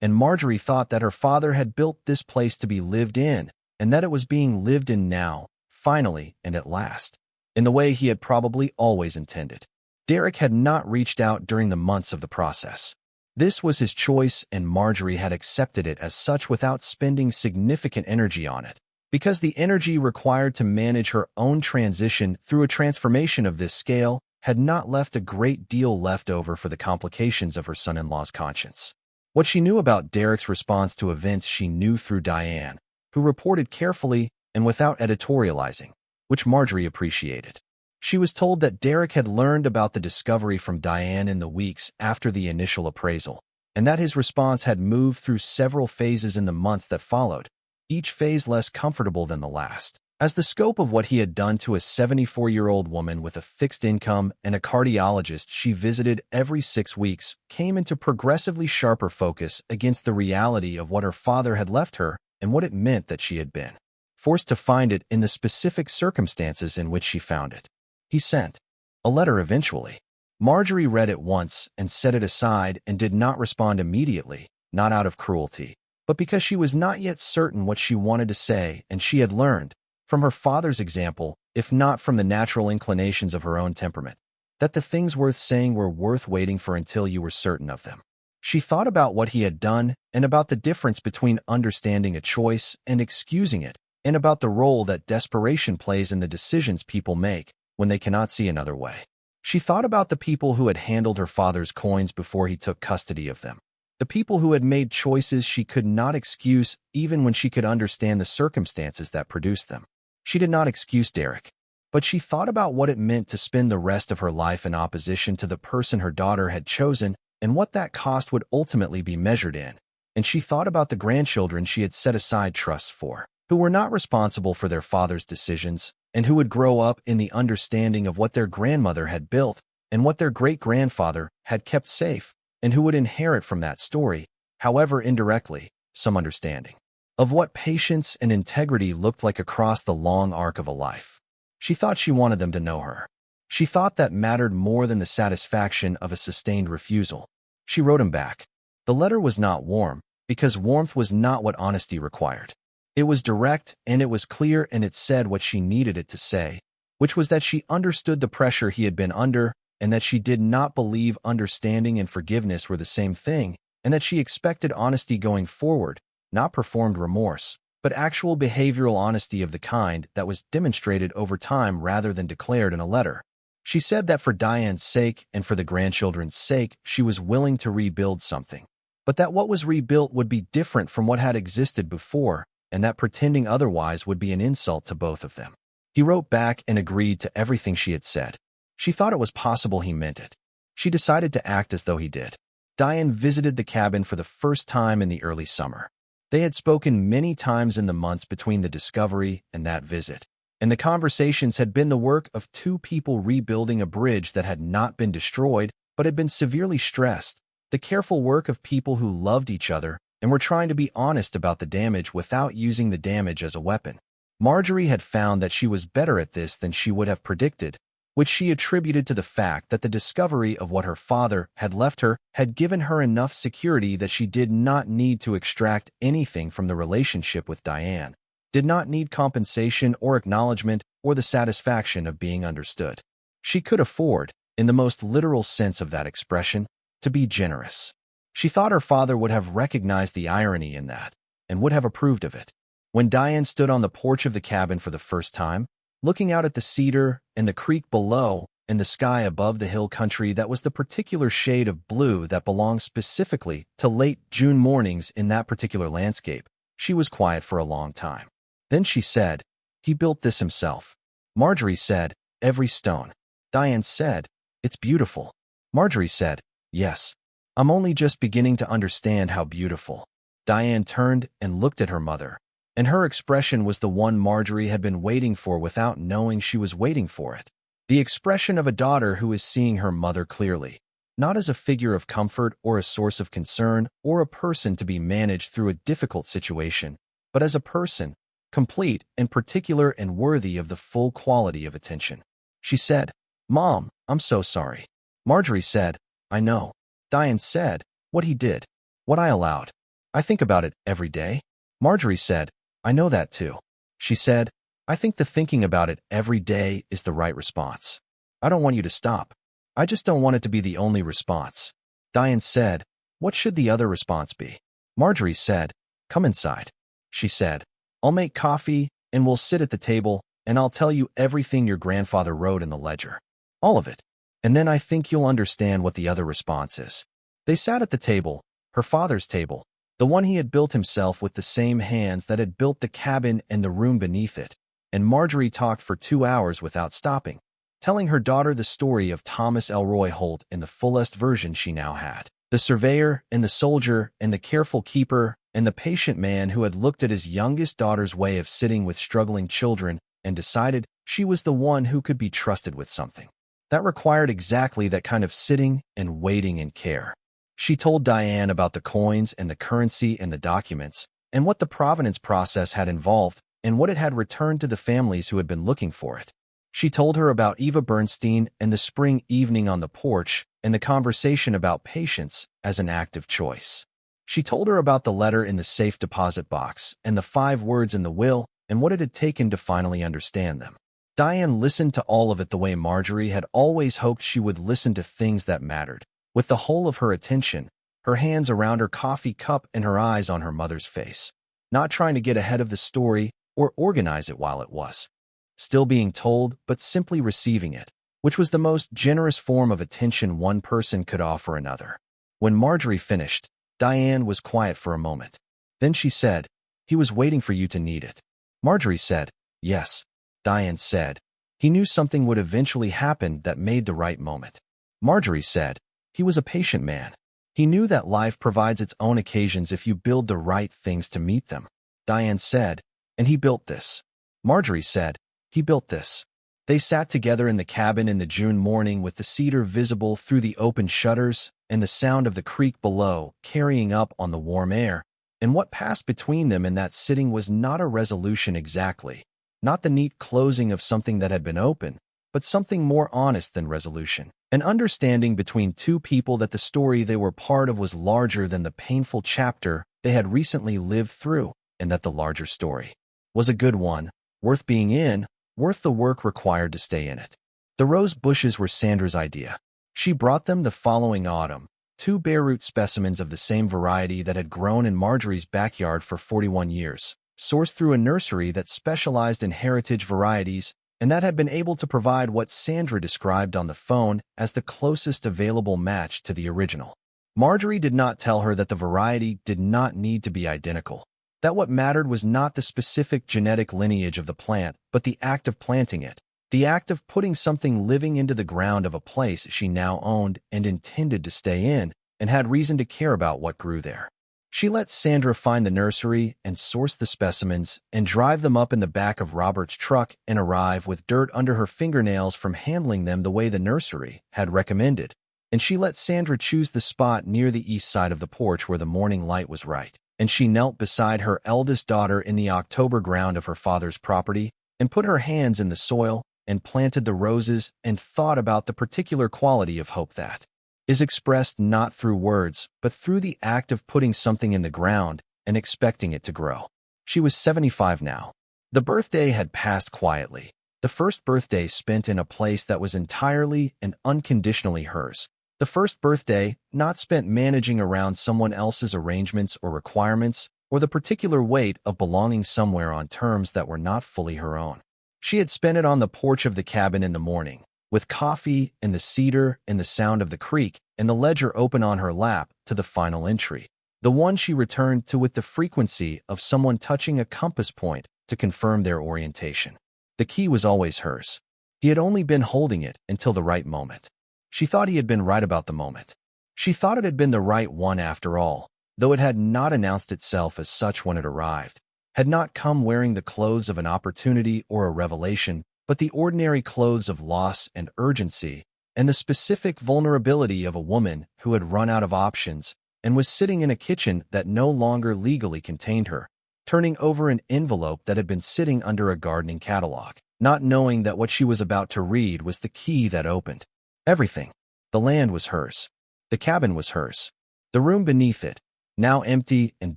And Marjorie thought that her father had built this place to be lived in, and that it was being lived in now, finally and at last, in the way he had probably always intended. Derek had not reached out during the months of the process. This was his choice, and Marjorie had accepted it as such without spending significant energy on it, because the energy required to manage her own transition through a transformation of this scale had not left a great deal left over for the complications of her son-in-law's conscience. What she knew about Derek's response to events she knew through Diane, who reported carefully and without editorializing, which Marjorie appreciated. She was told that Derek had learned about the discovery from Diane in the weeks after the initial appraisal, and that his response had moved through several phases in the months that followed, each phase less comfortable than the last, as the scope of what he had done to a 74-year-old woman with a fixed income and a cardiologist she visited every 6 weeks came into progressively sharper focus against the reality of what her father had left her and what it meant that she had been forced to find it in the specific circumstances in which she found it. He sent a letter eventually. Marjorie read it once and set it aside and did not respond immediately, not out of cruelty, but because she was not yet certain what she wanted to say, and she had learned, from her father's example, if not from the natural inclinations of her own temperament, that the things worth saying were worth waiting for until you were certain of them. She thought about what he had done and about the difference between understanding a choice and excusing it, and about the role that desperation plays in the decisions people make when they cannot see another way. She thought about the people who had handled her father's coins before he took custody of them, the people who had made choices she could not excuse even when she could understand the circumstances that produced them. She did not excuse Derek, but she thought about what it meant to spend the rest of her life in opposition to the person her daughter had chosen and what that cost would ultimately be measured in. And she thought about the grandchildren she had set aside trusts for, who were not responsible for their father's decisions, and who would grow up in the understanding of what their grandmother had built and what their great-grandfather had kept safe, and who would inherit from that story, however indirectly, some understanding of what patience and integrity looked like across the long arc of a life. She thought she wanted them to know her. She thought that mattered more than the satisfaction of a sustained refusal. She wrote him back. The letter was not warm, because warmth was not what honesty required. It was direct, and it was clear, and it said what she needed it to say, which was that she understood the pressure he had been under, and that she did not believe understanding and forgiveness were the same thing, and that she expected honesty going forward, not performed remorse, but actual behavioral honesty of the kind that was demonstrated over time rather than declared in a letter. She said that for Diane's sake and for the grandchildren's sake, she was willing to rebuild something, but that what was rebuilt would be different from what had existed before, and that pretending otherwise would be an insult to both of them. He wrote back and agreed to everything she had said. She thought it was possible he meant it. She decided to act as though he did. Diane visited the cabin for the first time in the early summer. They had spoken many times in the months between the discovery and that visit, and the conversations had been the work of two people rebuilding a bridge that had not been destroyed but had been severely stressed, the careful work of people who loved each other and were trying to be honest about the damage without using the damage as a weapon. Marjorie had found that she was better at this than she would have predicted, which she attributed to the fact that the discovery of what her father had left her had given her enough security that she did not need to extract anything from the relationship with Diane, did not need compensation or acknowledgement or the satisfaction of being understood. She could afford, in the most literal sense of that expression, to be generous. She thought her father would have recognized the irony in that, and would have approved of it. When Diane stood on the porch of the cabin for the first time, looking out at the cedar and the creek below and the sky above the hill country that was the particular shade of blue that belonged specifically to late June mornings in that particular landscape, she was quiet for a long time. Then she said, "He built this himself." Marjorie said, "Every stone." Diane said, "It's beautiful." Marjorie said, "Yes. I'm only just beginning to understand how beautiful." Diane turned and looked at her mother, and her expression was the one Marjorie had been waiting for without knowing she was waiting for it. The expression of a daughter who is seeing her mother clearly, not as a figure of comfort or a source of concern or a person to be managed through a difficult situation, but as a person, complete and particular and worthy of the full quality of attention. She said, "Mom, I'm so sorry." Marjorie said, "I know." Diane said, "What he did. What I allowed. I think about it every day." Marjorie said, "I know that too." She said, "I think the thinking about it every day is the right response. I don't want you to stop. I just don't want it to be the only response." Diane said, "What should the other response be?" Marjorie said, "Come inside." She said, "I'll make coffee, and we'll sit at the table, and I'll tell you everything your grandfather wrote in the ledger. All of it. And then I think you'll understand what the other response is." They sat at the table, her father's table, the one he had built himself with the same hands that had built the cabin and the room beneath it, and Marjorie talked for 2 hours without stopping, telling her daughter the story of Thomas Elroy Holt in the fullest version she now had. The surveyor and the soldier and the careful keeper and the patient man who had looked at his youngest daughter's way of sitting with struggling children and decided she was the one who could be trusted with something that required exactly that kind of sitting and waiting and care. She told Diane about the coins and the currency and the documents, and what the provenance process had involved, and what it had returned to the families who had been looking for it. She told her about Eva Bernstein and the spring evening on the porch, and the conversation about patience as an active choice. She told her about the letter in the safe deposit box, and the 5 words in the will, and what it had taken to finally understand them. Diane listened to all of it the way Marjorie had always hoped she would listen to things that mattered, with the whole of her attention, her hands around her coffee cup and her eyes on her mother's face, not trying to get ahead of the story or organize it while it was still being told, but simply receiving it, which was the most generous form of attention one person could offer another. When Marjorie finished, Diane was quiet for a moment. Then she said, "He was waiting for you to need it." Marjorie said, "Yes." Diane said, "He knew something would eventually happen that made the right moment." Marjorie said, "He was a patient man. He knew that life provides its own occasions if you build the right things to meet them." Diane said, "And he built this." Marjorie said, "He built this." They sat together in the cabin in the June morning with the cedar visible through the open shutters and the sound of the creek below carrying up on the warm air, and what passed between them in that sitting was not a resolution exactly, not the neat closing of something that had been open, but something more honest than resolution. An understanding between two people that the story they were part of was larger than the painful chapter they had recently lived through, and that the larger story was a good one, worth being in, worth the work required to stay in it. The rose bushes were Sandra's idea. She brought them the following autumn, 2 bare-root specimens of the same variety that had grown in Marjorie's backyard for 41 years, sourced through a nursery that specialized in heritage varieties and that had been able to provide what Sandra described on the phone as the closest available match to the original. Marjorie did not tell her that the variety did not need to be identical, that what mattered was not the specific genetic lineage of the plant, but the act of planting it, the act of putting something living into the ground of a place she now owned and intended to stay in, and had reason to care about what grew there. She let Sandra find the nursery and source the specimens and drive them up in the back of Robert's truck and arrive with dirt under her fingernails from handling them the way the nursery had recommended. And she let Sandra choose the spot near the east side of the porch where the morning light was right. And she knelt beside her eldest daughter in the October ground of her father's property and put her hands in the soil and planted the roses and thought about the particular quality of hope that is expressed not through words, but through the act of putting something in the ground and expecting it to grow. She was 75 now. The birthday had passed quietly, the first birthday spent in a place that was entirely and unconditionally hers. The first birthday not spent managing around someone else's arrangements or requirements, or the particular weight of belonging somewhere on terms that were not fully her own. She had spent it on the porch of the cabin in the morning, with coffee and the cedar and the sound of the creek and the ledger open on her lap to the final entry, the one she returned to with the frequency of someone touching a compass point to confirm their orientation. The key was always hers. He had only been holding it until the right moment. She thought he had been right about the moment. She thought it had been the right one after all, though it had not announced itself as such when it arrived, had not come wearing the clothes of an opportunity or a revelation, but the ordinary clothes of loss and urgency, and the specific vulnerability of a woman who had run out of options and was sitting in a kitchen that no longer legally contained her, turning over an envelope that had been sitting under a gardening catalog, not knowing that what she was about to read was the key that opened everything. The land was hers. The cabin was hers. The room beneath it, now empty and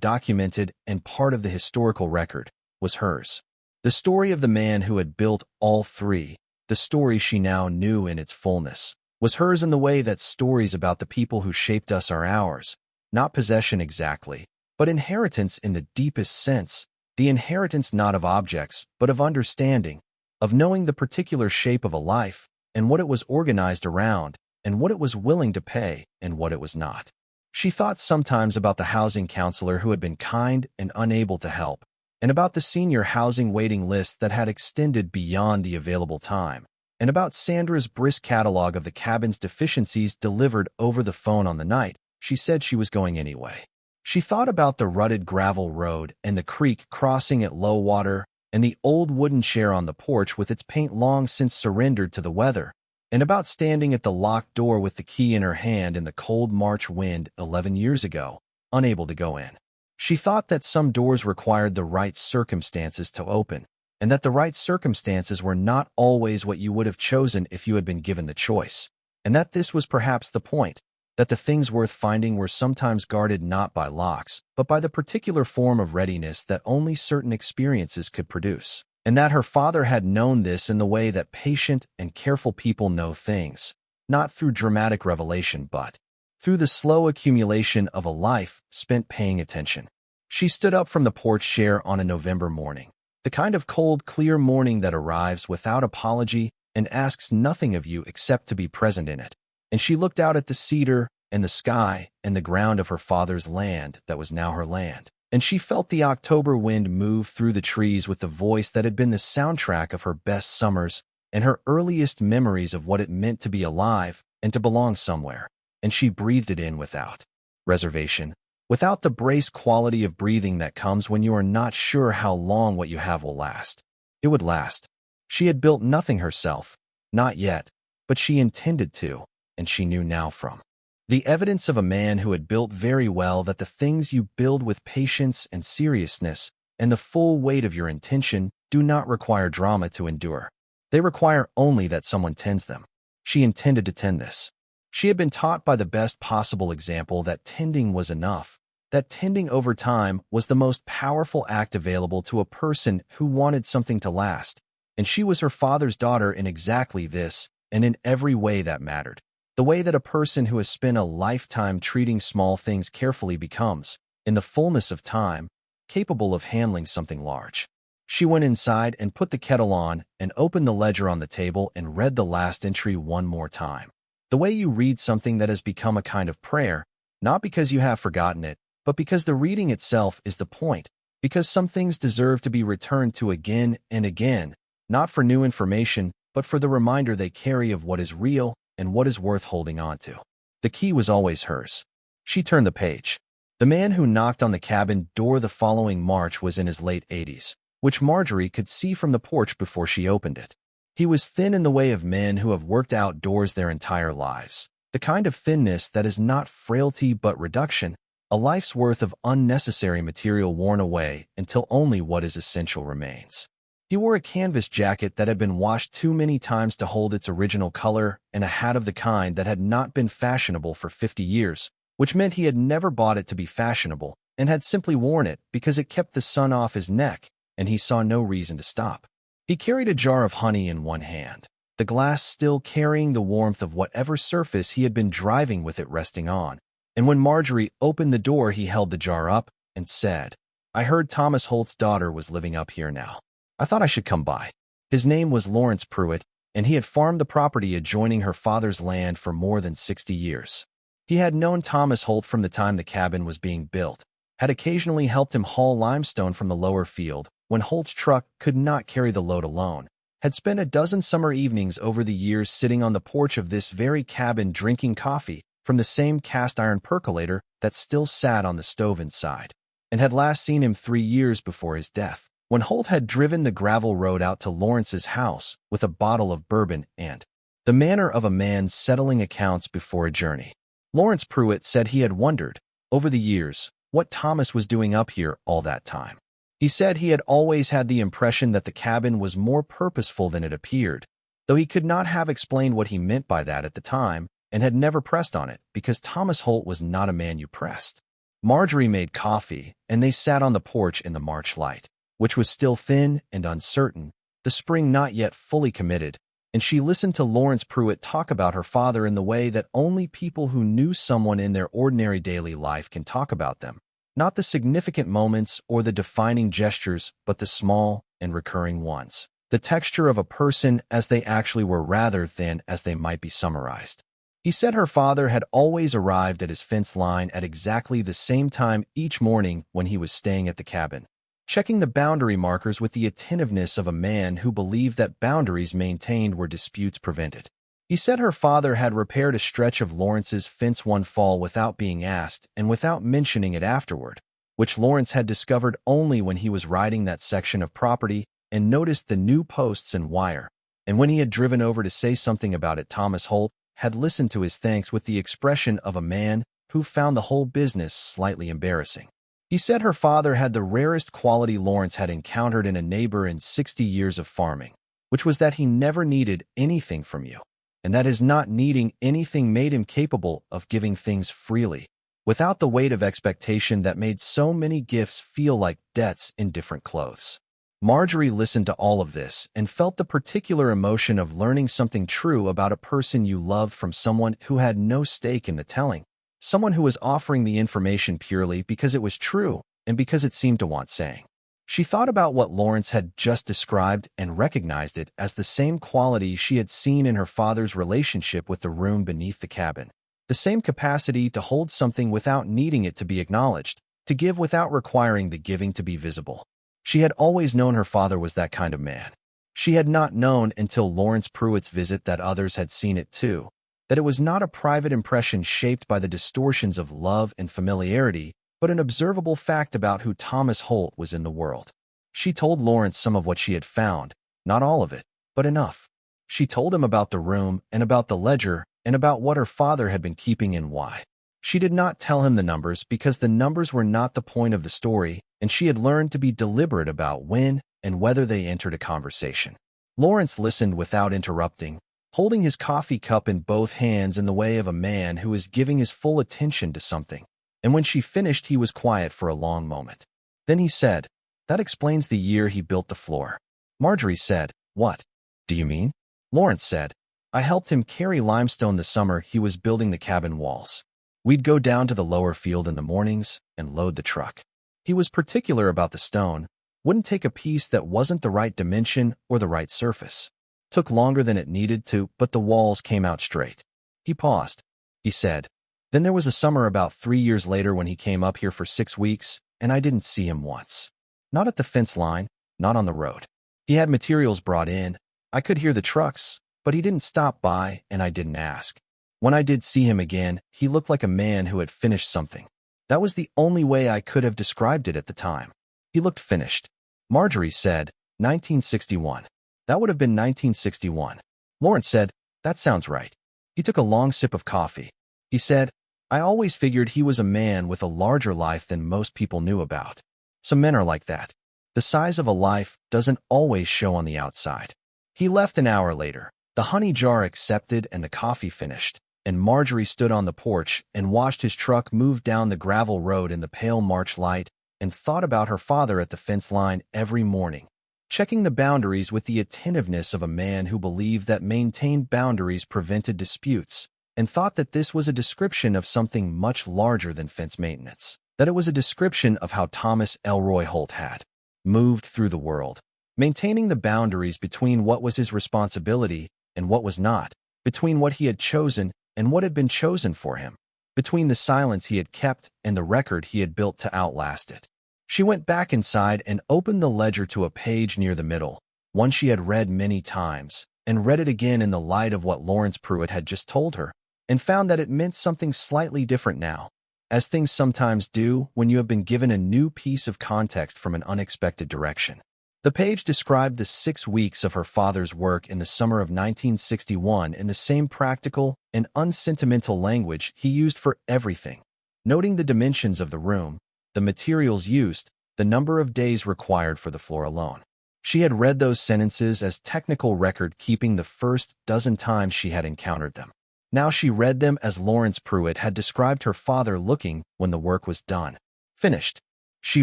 documented and part of the historical record, was hers. The story of the man who had built all three, the story she now knew in its fullness, was hers in the way that stories about the people who shaped us are ours, not possession exactly, but inheritance in the deepest sense, the inheritance not of objects, but of understanding, of knowing the particular shape of a life, and what it was organized around, and what it was willing to pay, and what it was not. She thought sometimes about the housing counselor who had been kind and unable to help, and about the senior housing waiting list that had extended beyond the available time, and about Sandra's brisk catalog of the cabin's deficiencies delivered over the phone on the night she said she was going anyway. She thought about the rutted gravel road and the creek crossing at low water and the old wooden chair on the porch with its paint long since surrendered to the weather, and about standing at the locked door with the key in her hand in the cold March wind 11 years ago, unable to go in. She thought that some doors required the right circumstances to open, and that the right circumstances were not always what you would have chosen if you had been given the choice, and that this was perhaps the point, that the things worth finding were sometimes guarded not by locks, but by the particular form of readiness that only certain experiences could produce, and that her father had known this in the way that patient and careful people know things, not through dramatic revelation but through the slow accumulation of a life spent paying attention. She stood up from the porch chair on a November morning, the kind of cold, clear morning that arrives without apology and asks nothing of you except to be present in it, and she looked out at the cedar and the sky and the ground of her father's land that was now her land, and she felt the October wind move through the trees with the voice that had been the soundtrack of her best summers and her earliest memories of what it meant to be alive and to belong somewhere, and she breathed it in without reservation, without the brace quality of breathing that comes when you are not sure how long what you have will last. It would last. She had built nothing herself, not yet, but she intended to, and she knew now from the evidence of a man who had built very well that the things you build with patience and seriousness and the full weight of your intention do not require drama to endure. They require only that someone tends them. She intended to tend this. She had been taught by the best possible example that tending was enough, that tending over time was the most powerful act available to a person who wanted something to last, and she was her father's daughter in exactly this, and in every way that mattered. The way that a person who has spent a lifetime treating small things carefully becomes, in the fullness of time, capable of handling something large. She went inside and put the kettle on and opened the ledger on the table and read the last entry one more time. The way you read something that has become a kind of prayer, not because you have forgotten it, but because the reading itself is the point, because some things deserve to be returned to again and again, not for new information, but for the reminder they carry of what is real and what is worth holding on to. The key was always hers. She turned the page. The man who knocked on the cabin door the following March was in his late 80s, which Marjorie could see from the porch before she opened it. He was thin in the way of men who have worked outdoors their entire lives, the kind of thinness that is not frailty but reduction, a life's worth of unnecessary material worn away until only what is essential remains. He wore a canvas jacket that had been washed too many times to hold its original color and a hat of the kind that had not been fashionable for 50 years, which meant he had never bought it to be fashionable and had simply worn it because it kept the sun off his neck, and he saw no reason to stop. He carried a jar of honey in one hand, the glass still carrying the warmth of whatever surface he had been driving with it resting on, and when Marjorie opened the door he held the jar up and said, "I heard Thomas Holt's daughter was living up here now. I thought I should come by." His name was Lawrence Pruitt, and he had farmed the property adjoining her father's land for more than 60 years. He had known Thomas Holt from the time the cabin was being built, had occasionally helped him haul limestone from the lower field when Holt's truck could not carry the load alone, had spent a dozen summer evenings over the years sitting on the porch of this very cabin drinking coffee from the same cast-iron percolator that still sat on the stove inside, and had last seen him 3 years before his death, when Holt had driven the gravel road out to Lawrence's house with a bottle of bourbon and the manner of a man settling accounts before a journey. Lawrence Pruitt said he had wondered, over the years, what Thomas was doing up here all that time. He said he had always had the impression that the cabin was more purposeful than it appeared, though he could not have explained what he meant by that at the time and had never pressed on it because Thomas Holt was not a man you pressed. Marjorie made coffee, and they sat on the porch in the March light, which was still thin and uncertain, the spring not yet fully committed, and she listened to Lawrence Pruitt talk about her father in the way that only people who knew someone in their ordinary daily life can talk about them. Not the significant moments or the defining gestures, but the small and recurring ones. The texture of a person as they actually were rather than as they might be summarized. He said her father had always arrived at his fence line at exactly the same time each morning when he was staying at the cabin, checking the boundary markers with the attentiveness of a man who believed that boundaries maintained where disputes prevented. He said her father had repaired a stretch of Lawrence's fence one fall without being asked and without mentioning it afterward, which Lawrence had discovered only when he was riding that section of property and noticed the new posts and wire, and when he had driven over to say something about it, Thomas Holt had listened to his thanks with the expression of a man who found the whole business slightly embarrassing. He said her father had the rarest quality Lawrence had encountered in a neighbor in 60 years of farming, which was that he never needed anything from you, and that his not needing anything made him capable of giving things freely, without the weight of expectation that made so many gifts feel like debts in different clothes. Marjorie listened to all of this and felt the particular emotion of learning something true about a person you loved from someone who had no stake in the telling, someone who was offering the information purely because it was true and because it seemed to want saying. She thought about what Lawrence had just described and recognized it as the same quality she had seen in her father's relationship with the room beneath the cabin, the same capacity to hold something without needing it to be acknowledged, to give without requiring the giving to be visible. She had always known her father was that kind of man. She had not known until Lawrence Pruitt's visit that others had seen it too, that it was not a private impression shaped by the distortions of love and familiarity, but an observable fact about who Thomas Holt was in the world. She told Lawrence some of what she had found, not all of it, but enough. She told him about the room and about the ledger and about what her father had been keeping and why. She did not tell him the numbers because the numbers were not the point of the story, and she had learned to be deliberate about when and whether they entered a conversation. Lawrence listened without interrupting, holding his coffee cup in both hands in the way of a man who is giving his full attention to something. And when she finished, he was quiet for a long moment. Then he said, "That explains the year he built the floor." Marjorie said, What do you mean? Lawrence said. I helped him carry limestone the summer he was building the cabin walls. We'd go down to the lower field in the mornings and load the truck. He was particular about the stone, wouldn't take a piece that wasn't the right dimension or the right surface. Took longer than it needed to, but the walls came out straight. He paused. He said, then there was a summer about 3 years later when he came up here for 6 weeks, and I didn't see him once. Not at the fence line, not on the road. He had materials brought in. I could hear the trucks, but he didn't stop by, and I didn't ask. When I did see him again, he looked like a man who had finished something. That was the only way I could have described it at the time. He looked finished. Marjorie said, 1961. That would have been 1961. Lawrence said, that sounds right. He took a long sip of coffee. He said, I always figured he was a man with a larger life than most people knew about. Some men are like that. The size of a life doesn't always show on the outside. He left an hour later. The honey jar accepted and the coffee finished, and Marjorie stood on the porch and watched his truck move down the gravel road in the pale March light and thought about her father at the fence line every morning, checking the boundaries with the attentiveness of a man who believed that maintained boundaries prevented disputes, and thought that this was a description of something much larger than fence maintenance, that it was a description of how Thomas Elroy Holt had moved through the world, maintaining the boundaries between what was his responsibility and what was not, between what he had chosen and what had been chosen for him, between the silence he had kept and the record he had built to outlast it. She went back inside and opened the ledger to a page near the middle, one she had read many times, and read it again in the light of what Lawrence Pruitt had just told her, and found that it meant something slightly different now, as things sometimes do when you have been given a new piece of context from an unexpected direction. The page described the 6 weeks of her father's work in the summer of 1961 in the same practical and unsentimental language he used for everything, noting the dimensions of the room, the materials used, the number of days required for the floor alone. She had read those sentences as technical record-keeping the first dozen times she had encountered them. Now she read them as Lawrence Pruitt had described her father looking when the work was done, finished. She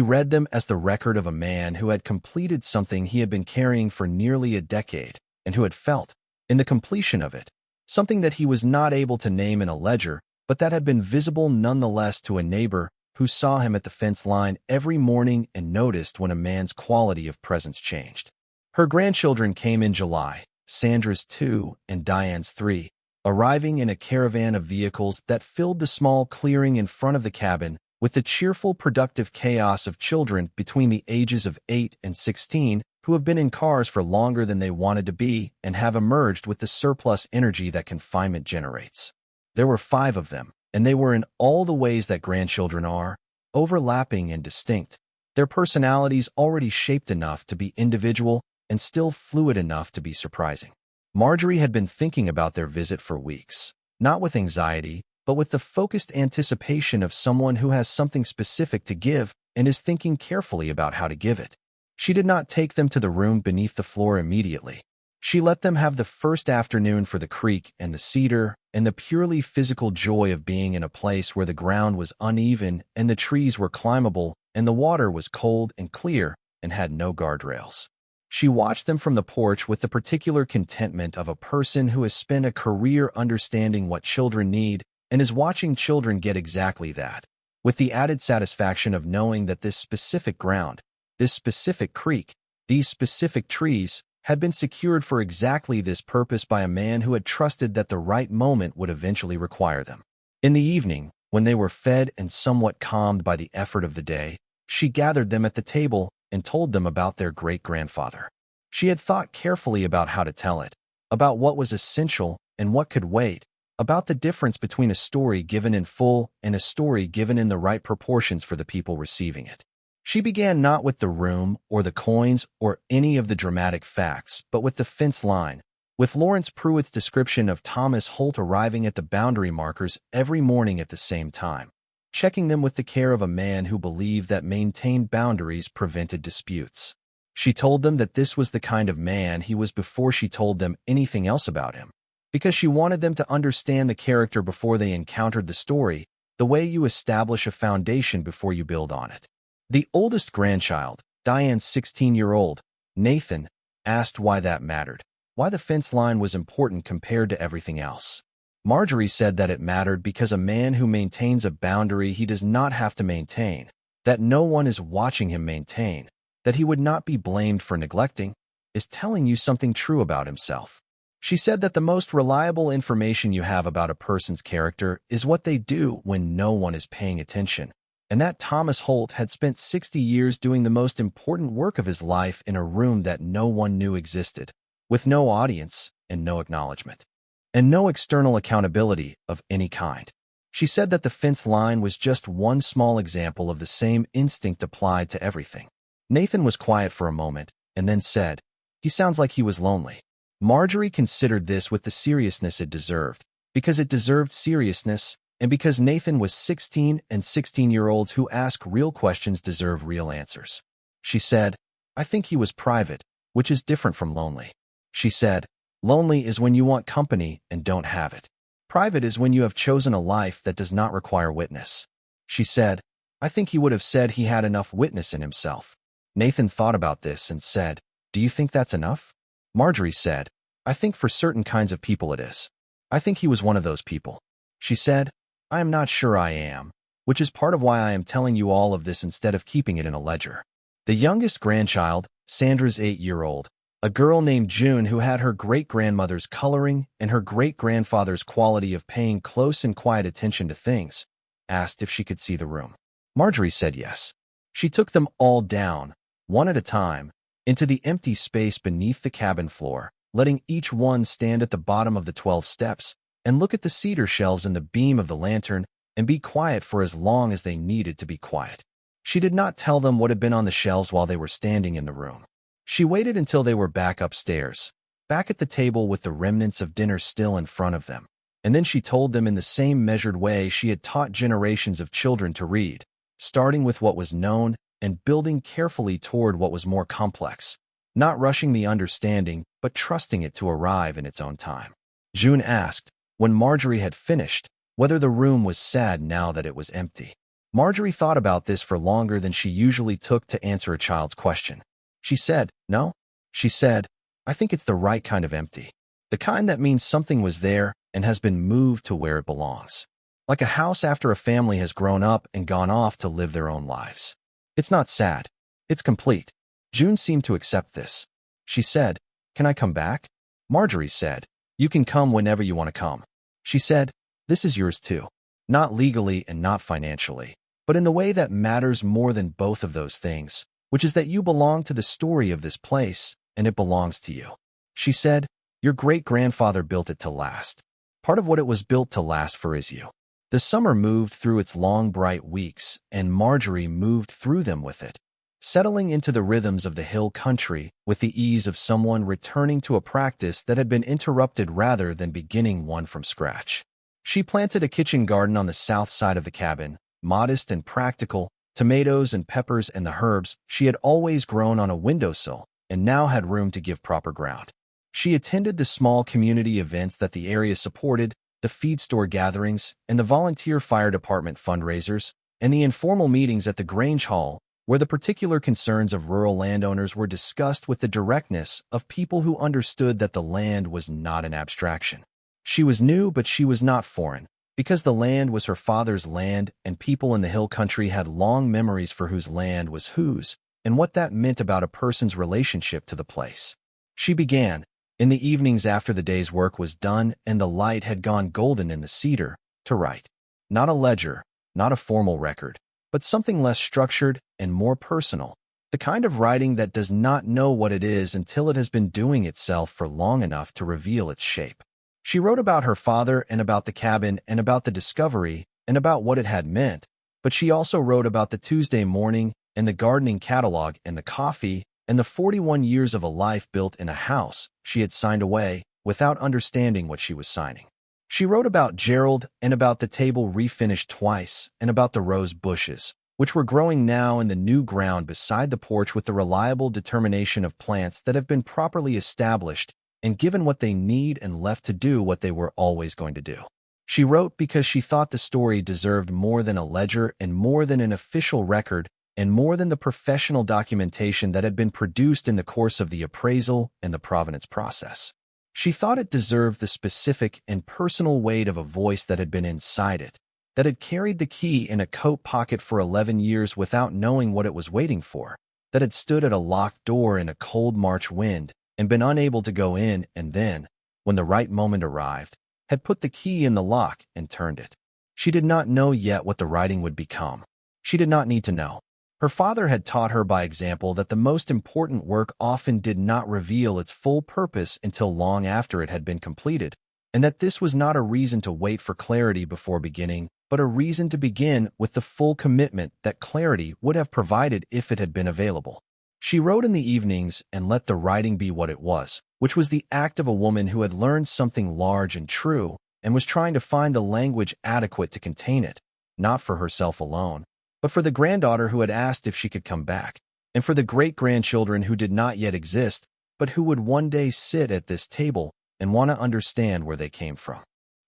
read them as the record of a man who had completed something he had been carrying for nearly a decade and who had felt, in the completion of it, something that he was not able to name in a ledger, but that had been visible nonetheless to a neighbor who saw him at the fence line every morning and noticed when a man's quality of presence changed. Her grandchildren came in July, Sandra's 2 and Diane's 3, arriving in a caravan of vehicles that filled the small clearing in front of the cabin with the cheerful, productive chaos of children between the ages of 8 and 16 who have been in cars for longer than they wanted to be and have emerged with the surplus energy that confinement generates. There were 5 of them, and they were in all the ways that grandchildren are, overlapping and distinct, their personalities already shaped enough to be individual and still fluid enough to be surprising. Marjorie had been thinking about their visit for weeks, not with anxiety, but with the focused anticipation of someone who has something specific to give and is thinking carefully about how to give it. She did not take them to the room beneath the floor immediately. She let them have the first afternoon for the creek and the cedar and the purely physical joy of being in a place where the ground was uneven and the trees were climbable and the water was cold and clear and had no guardrails. She watched them from the porch with the particular contentment of a person who has spent a career understanding what children need and is watching children get exactly that, with the added satisfaction of knowing that this specific ground, this specific creek, these specific trees had been secured for exactly this purpose by a man who had trusted that the right moment would eventually require them. In the evening, when they were fed and somewhat calmed by the effort of the day, she gathered them at the table and told them about their great-grandfather. She had thought carefully about how to tell it, about what was essential and what could wait, about the difference between a story given in full and a story given in the right proportions for the people receiving it. She began not with the room or the coins or any of the dramatic facts, but with the fence line, with Lawrence Pruitt's description of Thomas Holt arriving at the boundary markers every morning at the same time, checking them with the care of a man who believed that maintained boundaries prevented disputes. She told them that this was the kind of man he was before she told them anything else about him, because she wanted them to understand the character before they encountered the story, the way you establish a foundation before you build on it. The oldest grandchild, Diane's 16-year-old, Nathan, asked why that mattered, why the fence line was important compared to everything else. Marjorie said that it mattered because a man who maintains a boundary he does not have to maintain, that no one is watching him maintain, that he would not be blamed for neglecting, is telling you something true about himself. She said that the most reliable information you have about a person's character is what they do when no one is paying attention, and that Thomas Holt had spent 60 years doing the most important work of his life in a room that no one knew existed, with no audience and no acknowledgement, and no external accountability of any kind. She said that the fence line was just one small example of the same instinct applied to everything. Nathan was quiet for a moment and then said, "He sounds like he was lonely." Marjorie considered this with the seriousness it deserved, because it deserved seriousness, and because Nathan was 16 and 16-year-olds who ask real questions deserve real answers. She said, "I think he was private, which is different from lonely." She said, "Lonely is when you want company and don't have it. Private is when you have chosen a life that does not require witness." She said, "I think he would have said he had enough witness in himself." Nathan thought about this and said, "Do you think that's enough?" Marjorie said, "I think for certain kinds of people it is. I think he was one of those people." She said, "I am not sure I am, which is part of why I am telling you all of this instead of keeping it in a ledger." The youngest grandchild, Sandra's 8-year-old, a girl named June who had her great-grandmother's coloring and her great-grandfather's quality of paying close and quiet attention to things, asked if she could see the room. Marjorie said yes. She took them all down, one at a time, into the empty space beneath the cabin floor, letting each one stand at the bottom of the 12 steps and look at the cedar shelves in the beam of the lantern and be quiet for as long as they needed to be quiet. She did not tell them what had been on the shelves while they were standing in the room. She waited until they were back upstairs, back at the table with the remnants of dinner still in front of them, and then she told them in the same measured way she had taught generations of children to read, starting with what was known and building carefully toward what was more complex, not rushing the understanding, but trusting it to arrive in its own time. June asked, when Marjorie had finished, whether the room was sad now that it was empty. Marjorie thought about this for longer than she usually took to answer a child's question. She said, "No." She said, "I think it's the right kind of empty. The kind that means something was there and has been moved to where it belongs. Like a house after a family has grown up and gone off to live their own lives. It's not sad. It's complete." June seemed to accept this. She said, "Can I come back?" Marjorie said, "You can come whenever you want to come." She said, "This is yours too. Not legally and not financially, but in the way that matters more than both of those things, which is that you belong to the story of this place, and it belongs to you." She said, "Your great-grandfather built it to last. Part of what it was built to last for is you." The summer moved through its long, bright weeks, and Marjorie moved through them with it, settling into the rhythms of the hill country with the ease of someone returning to a practice that had been interrupted rather than beginning one from scratch. She planted a kitchen garden on the south side of the cabin, modest and practical, tomatoes and peppers and the herbs she had always grown on a windowsill and now had room to give proper ground. She attended the small community events that the area supported, the feed store gatherings, and the volunteer fire department fundraisers, and the informal meetings at the Grange Hall, where the particular concerns of rural landowners were discussed with the directness of people who understood that the land was not an abstraction. She was new, but she was not foreign, because the land was her father's land and people in the hill country had long memories for whose land was whose, and what that meant about a person's relationship to the place. She began, in the evenings after the day's work was done and the light had gone golden in the cedar, to write. Not a ledger, not a formal record, but something less structured and more personal, the kind of writing that does not know what it is until it has been doing itself for long enough to reveal its shape. She wrote about her father and about the cabin and about the discovery and about what it had meant, but she also wrote about the Tuesday morning and the gardening catalog and the coffee and the 41 years of a life built in a house she had signed away without understanding what she was signing. She wrote about Gerald and about the table refinished twice and about the rose bushes, which were growing now in the new ground beside the porch with the reliable determination of plants that have been properly established and given what they need and left to do what they were always going to do. She wrote because she thought the story deserved more than a ledger and more than an official record, and more than the professional documentation that had been produced in the course of the appraisal and the provenance process. She thought it deserved the specific and personal weight of a voice that had been inside it, that had carried the key in a coat pocket for 11 years without knowing what it was waiting for, that had stood at a locked door in a cold March wind and been unable to go in, and then, when the right moment arrived, had put the key in the lock and turned it. She did not know yet what the writing would become. She did not need to know. Her father had taught her by example that the most important work often did not reveal its full purpose until long after it had been completed, and that this was not a reason to wait for clarity before beginning, but a reason to begin with the full commitment that clarity would have provided if it had been available. She wrote in the evenings and let the writing be what it was, which was the act of a woman who had learned something large and true and was trying to find the language adequate to contain it, not for herself alone, but for the granddaughter who had asked if she could come back, and for the great-grandchildren who did not yet exist, but who would one day sit at this table and want to understand where they came from,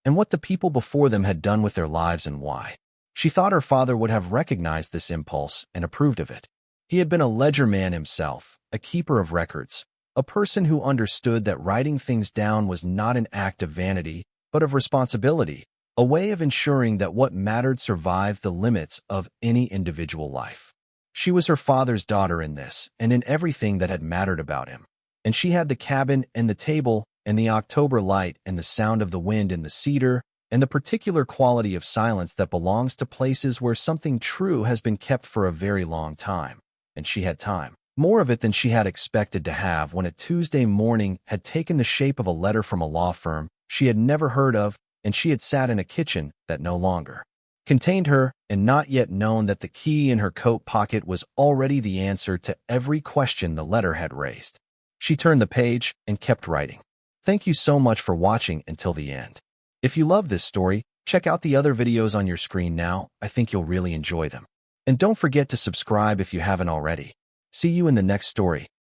and what the people before them had done with their lives and why. She thought her father would have recognized this impulse and approved of it. He had been a ledger man himself, a keeper of records, a person who understood that writing things down was not an act of vanity, but of responsibility, a way of ensuring that what mattered survived the limits of any individual life. She was her father's daughter in this and in everything that had mattered about him, and she had the cabin and the table and the October light and the sound of the wind in the cedar and the particular quality of silence that belongs to places where something true has been kept for a very long time, and she had time. More of it than she had expected to have when a Tuesday morning had taken the shape of a letter from a law firm she had never heard of, and she had sat in a kitchen that no longer contained her and not yet known that the key in her coat pocket was already the answer to every question the letter had raised. She turned the page and kept writing. Thank you so much for watching until the end. If you love this story, check out the other videos on your screen now. I think you'll really enjoy them. And don't forget to subscribe if you haven't already. See you in the next story.